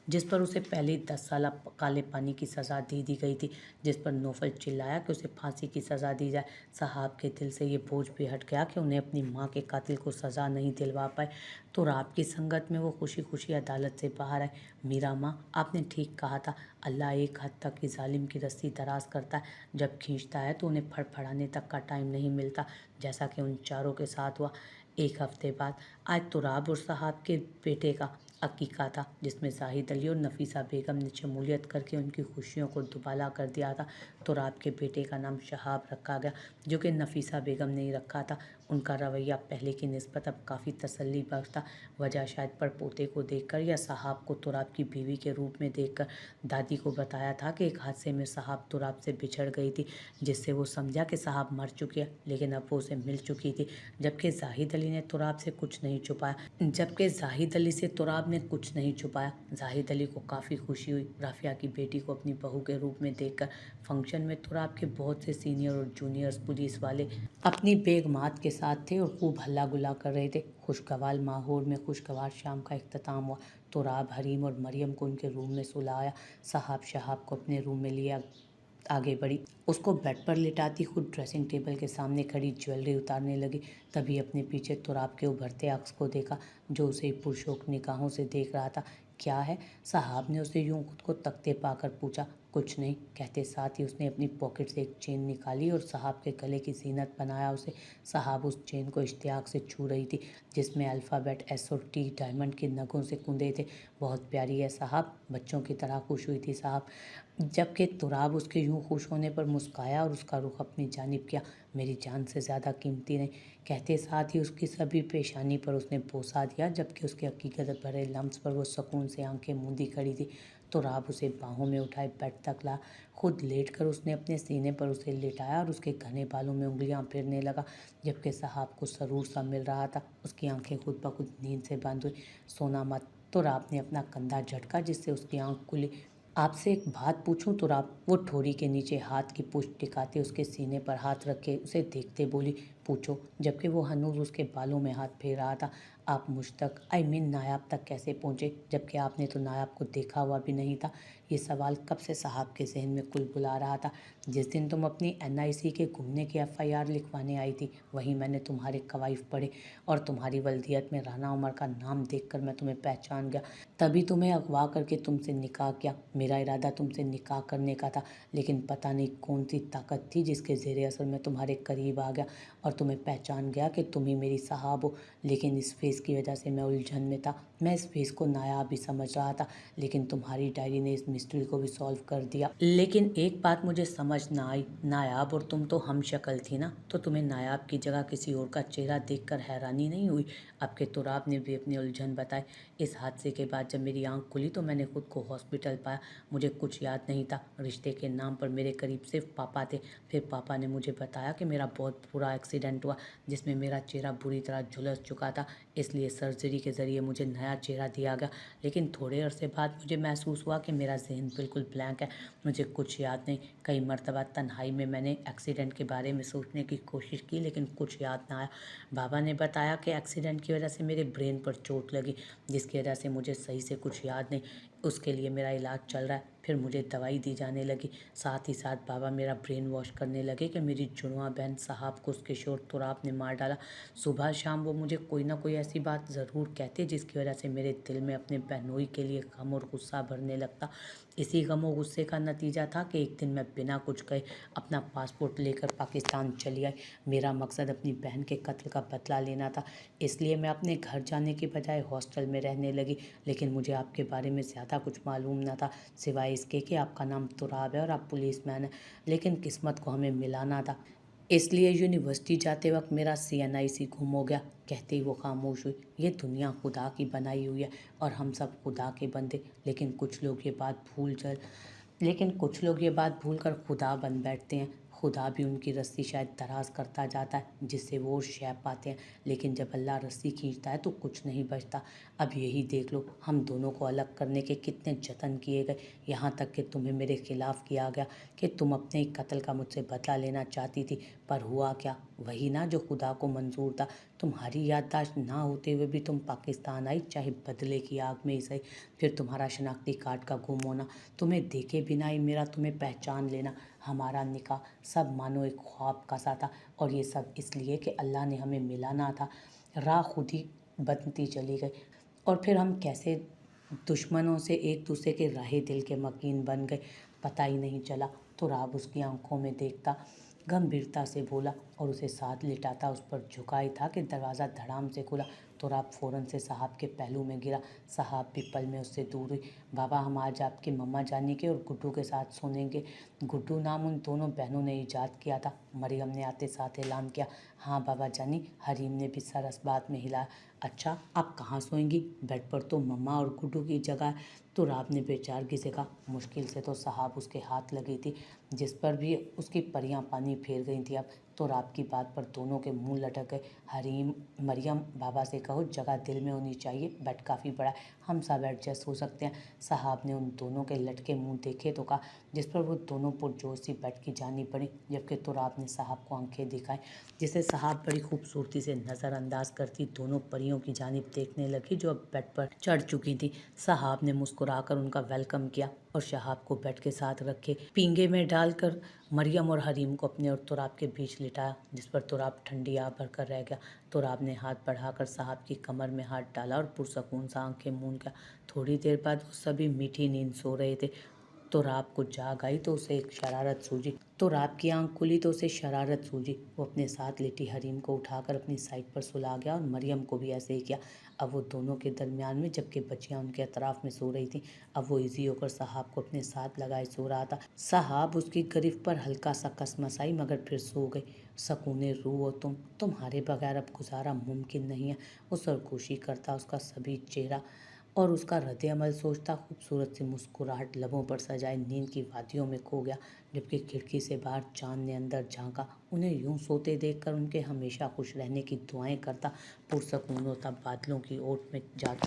जिस पर उसे पहले ही 10 साल काले पानी की सज़ा दे दी गई थी, जिस पर नौफल चिल्लाया कि उसे फांसी की सज़ा दी जाए। साहब के दिल से ये बोझ भी हट गया कि उन्हें अपनी माँ के कातिल को सज़ा नहीं दिलवा पाए। तो रात की संगत में वो खुशी खुशी अदालत से बाहर आए। मीरा माँ, आपने ठीक कहा था, अल्लाह एक हद तक ही जालिम की रस्सी दराज करता है। जब खींचता है तो उन्हें फड़फड़ाने तक का टाइम नहीं मिलता, जैसा कि उन चारों के साथ हुआ। 1 हफ्ते बाद आज तुराब और साहब के बेटे का अकीका था, जिसमें जाहिद अली और नफीसा बेगम ने शमूलियत करके उनकी खुशियों को दुबाला कर दिया था। तुराब के बेटे का नाम शहाब रखा गया, जो कि नफीसा बेगम ने ही रखा था। उनका रवैया पहले की निस्बत अब काफ़ी तसल्ली बख्श था। वजह शायद परपोते को देखकर या साहब को तुराब की बीवी के रूप में देखकर। दादी को बताया था कि एक हादसे में साहब तुराब से बिछड़ गई थी, जिससे वो समझा कि साहब मर चुकी है, लेकिन अब वो उसे मिल चुकी थी। जबकि जाहिद अली से तुराब ने कुछ नहीं छुपाया। जाहिद अली को काफ़ी खुशी हुई राफिया की बेटी को अपनी बहू के रूप में देखकर। फंक्शन में तुराब के बहुत से सीनियर और जूनियर्स पुलिस वाले अपनी बेगमात के साथ थे और खूब हल्ला गुल्ला कर रहे थे। खुशगवार माहौल में खुशगवार शाम का इख्तिताम हुआ। तुराब हरीम और मरियम को उनके रूम में सुलाया। साहब शहाब को अपने रूम में लिया आगे बढ़ी। उसको बेड पर लिटाती खुद ड्रेसिंग टेबल के सामने खड़ी ज्वेलरी उतारने लगी। तभी अपने पीछे तुराब के उभरते अक्स को देखा, जो उसे पुरशौक निगाहों से देख रहा था। क्या है? साहब ने उसे यूं खुद को तकते पाकर पूछा। कुछ नहीं, कहते साथ ही उसने अपनी पॉकेट से एक चेन निकाली और साहब के गले की जीनत बनाया उसे। साहब उस चेन को इश्तियाक से छू रही थी, जिसमें अल्फ़ाबेट एस और टी डायमंड के नगों से कुंदे थे। बहुत प्यारी है साहब, बच्चों की तरह खुश हुई थी साहब। जबकि तुराब उसके यूं खुश होने पर मुस्काया और उसका रुख अपनी जानिब किया। मेरी जान से ज़्यादा कीमती नहीं, कहते साथ ही उसकी सभी पेशानी पर उसने बोसा दिया, जबकि उसके हकीकत भरे लम्स पर वो सुकून से आंखें मूंदी खड़ी थी। तुराब उसे बाहों में उठाए बेड तक ला। खुद लेटकर उसने अपने सीने पर उसे लेटाया और उसके घने बालों में उंगलियां फेरने लगा, जबकि साहब को सरूर सा मिल रहा था। उसकी आंखें खुद ब खुद नींद से बंद हुई। सोना मत, तुराब ने अपना कंधा झटका, जिससे उसकी आंख खुली। आपसे एक बात पूछूं तुराब? वो ठोड़ी के नीचे हाथ की पुष्ट टिकाते उसके सीने पर हाथ रखे उसे देखते बोली। पूछो, जबकि वो हनूज उसके बालों में हाथ फेर रहा था। आप मुझ तक, आई मीन नायाब तक कैसे पहुंचे, जबकि आपने तो नायाब को देखा हुआ भी नहीं था? ये सवाल कब से साहब के जहन में कुलबुला रहा था। जिस दिन तुम अपनी एनआईसी के घूमने की एफआईआर लिखवाने आई थी, वहीं मैंने तुम्हारे कवायद पढ़े और तुम्हारी वल्दियत में राना उमर का नाम देखकर मैं तुम्हें पहचान गया। तभी तुम्हें अगवा करके तुमसे निकाह किया। मेरा इरादा तुमसे निकाह करने का था, लेकिन पता नहीं कौन सी ताकत थी जिसके ज़ेरे असर मैं तुम्हारे करीब आ गया और तुम्हें पहचान गया कि तुम ही मेरी साहब हो। लेकिन इस फेस की वजह से मैं उलझन में था। मैं इस फेस को नायाब ही समझ रहा था, लेकिन तुम्हारी डायरी ने इस मिस्ट्री को भी सॉल्व कर दिया। लेकिन एक बात मुझे समझ ना आई, नायाब और तुम तो हम शक्ल थी ना, तो तुम्हें नायाब की जगह किसी और का चेहरा देखकर हैरानी नहीं हुई? आपके तुराब ने भी अपनी उलझन बताई। इस हादसे के बाद जब मेरी आंख खुली तो मैंने खुद को हॉस्पिटल पाया। मुझे कुछ याद नहीं था। रिश्ते के नाम पर मेरे करीब सिर्फ पापा थे। फिर पापा ने मुझे बताया कि मेरा बहुत बुरा एक्सीडेंट हुआ, जिसमें मेरा चेहरा बुरी तरह झुलस चुका था। इसलिए सर्जरी के ज़रिए मुझे नया चेहरा दिया गया। लेकिन थोड़े अरसे बाद मुझे महसूस हुआ कि मेरा जहन बिल्कुल ब्लैंक है। मुझे कुछ याद नहीं। कई मरतबा तन्हाई में मैंने एक्सीडेंट के बारे में सोचने की कोशिश की, लेकिन कुछ याद ना आया। बाबा ने बताया कि एक्सीडेंट की वजह से मेरे ब्रेन पर चोट लगी, जिसकी वजह से मुझे सही से कुछ याद नहीं। उसके लिए मेरा इलाज चल रहा है। फिर मुझे दवाई दी जाने लगी। साथ ही साथ बाबा मेरा ब्रेन वॉश करने लगे कि मेरी जुड़वा बहन साहब को उसके शोर तुराब ने मार डाला। सुबह शाम वो मुझे कोई ना कोई ऐसी बात ज़रूर कहते, जिसकी वजह से मेरे दिल में अपने बहनोई के लिए गम और गुस्सा भरने लगता। इसी गम और गुस्से का नतीजा था कि एक दिन मैं बिना कुछ कहे अपना पासपोर्ट लेकर पाकिस्तान चली आई। मेरा मकसद अपनी बहन के कत्ल का बदला लेना था। इसलिए मैं अपने घर जाने की बजाय हॉस्टल में रहने लगी। लेकिन मुझे आपके बारे में ज़्यादा कुछ मालूम न था, सिवाय इसके कि आपका नाम तुराब है और आप पुलिसमैन हैं। लेकिन किस्मत को हमें मिलाना था, इसलिए यूनिवर्सिटी जाते वक्त मेरा CNIC गुम हो गया। कहते ही वो खामोश हुई। ये दुनिया खुदा की बनाई हुई है और हम सब खुदा के बंदे। लेकिन कुछ लोग ये बात भूल कर खुदा बन बैठते हैं। खुदा भी उनकी रस्सी शायद दराज करता जाता है, जिससे वो शैप पाते हैं। लेकिन जब अल्लाह रस्सी खींचता है तो कुछ नहीं बचता। अब यही देख लो, हम दोनों को अलग करने के कितने जतन किए गए, यहाँ तक कि तुम्हें मेरे खिलाफ किया गया कि तुम अपने ही कत्ल का मुझसे बदला लेना चाहती थी। पर हुआ क्या? वही ना जो खुदा को मंजूर था। तुम्हारी याददाश्त ना होते हुए भी तुम पाकिस्तान आई, चाहे बदले की आग में ही सही। फिर तुम्हारा शनाख्ती कार्ड का गुम होना, तुम्हें देखे बिना ही मेरा तुम्हें पहचान लेना, हमारा निकाह, सब मानो एक ख्वाब का सा था। और ये सब इसलिए कि अल्लाह ने हमें मिलाना था। राह खुद ही बनती चली गई और फिर हम कैसे दुश्मनों से एक दूसरे के राहे दिल के मकीन बन गए, पता ही नहीं चला। तो राब उसकी आंखों में देखता, गंभीरता से बोला और उसे साथ लिटाता उस पर झुका ही था कि दरवाज़ा धड़ाम से खुला। तो राब फ़ौरन से साहब के पहलू में गिरा। साहब भी पल में उससे दूर हुई। बाबा, हम आज आपकी मम्मा जानी के और गुड्डू के साथ सोनेंगे। गुड्डू नाम उन दोनों बहनों ने ईजाद किया था, मरियम ने आते साथ ऐलान किया। हाँ बाबा जानी, हरीम ने भी सर इस बात में हिलाया। अच्छा, आप कहाँ सोएंगी? बेड पर तो मम्मा और गुड्डू की जगह है। तो राब ने बेचारगी से कहा। मुश्किल से तो साहब उसके हाथ लगी थी, जिस पर भी उसकी परियां पानी फेर गई थी। अब तो राब की बात पर दोनों के मुंह लटक गए। हरीम, मरियम, बाबा से कहो जगह दिल में होनी चाहिए, बेड काफ़ी बड़ा है, हम सब एडजस्ट हो सकते हैं। साहब ने उन दोनों के लटके मुंह देखे तो कहा, जिस पर वो दोनों पुरजोर सी बेड की जानी पड़ी। जबकि तुराब ने साहब को आंखें दिखाई, जिसे साहब बड़ी खूबसूरती से नज़रअंदाज करती दोनों परियों की जानिब देखने लगी, जो अब बेड पर चढ़ चुकी थी। साहब ने मुस्कुराकर उनका वेलकम किया और शहाब को बेड के साथ रखे पींगे में डालकर मरियम और हरीम को अपने और तुराब के बीच लिटा जिस पर तुराब ठंडी आ भरकर रह गया। तुराब ने हाथ बढ़ाकर साहब की कमर में हाथ डाला और पुरसकून सा आंखें मूंद गया। थोड़ी देर बाद वो सभी मीठी नींद सो रहे थे। तुराब को जाग आई तो उसे एक शरारत सूझी। तुराब की आंख खुली तो उसे शरारत सूझी। वो अपने साथ लेटी हरीम को उठाकर अपनी साइड पर सुला गया और मरियम को भी ऐसे ही किया। अब वो दोनों के दरमियान में, जबकि बच्चियां उनके अतराफ में सो रही थीं। अब वो इजी होकर साहब को अपने साथ लगाए सो रहा था। साहब उसकी गिरफ्त पर हल्का सा कसमसाई मगर फिर सो गई। सकूने रूह हो तुम्हारे बगैर अब गुजारा मुमकिन नहीं है। वो सरगोशी करता उसका सभी चेहरा और उसका रद्द-ए-अमल सोचता। खूबसूरत सी मुस्कुराहट लबों पर सजाए नींद की वादियों में खो गया। जबकि खिड़की से बाहर चांद ने अंदर झांका। उन्हें यूं सोते देखकर उनके हमेशा खुश रहने की दुआएं करता पुरसकून होता। बादलों की ओट में जाता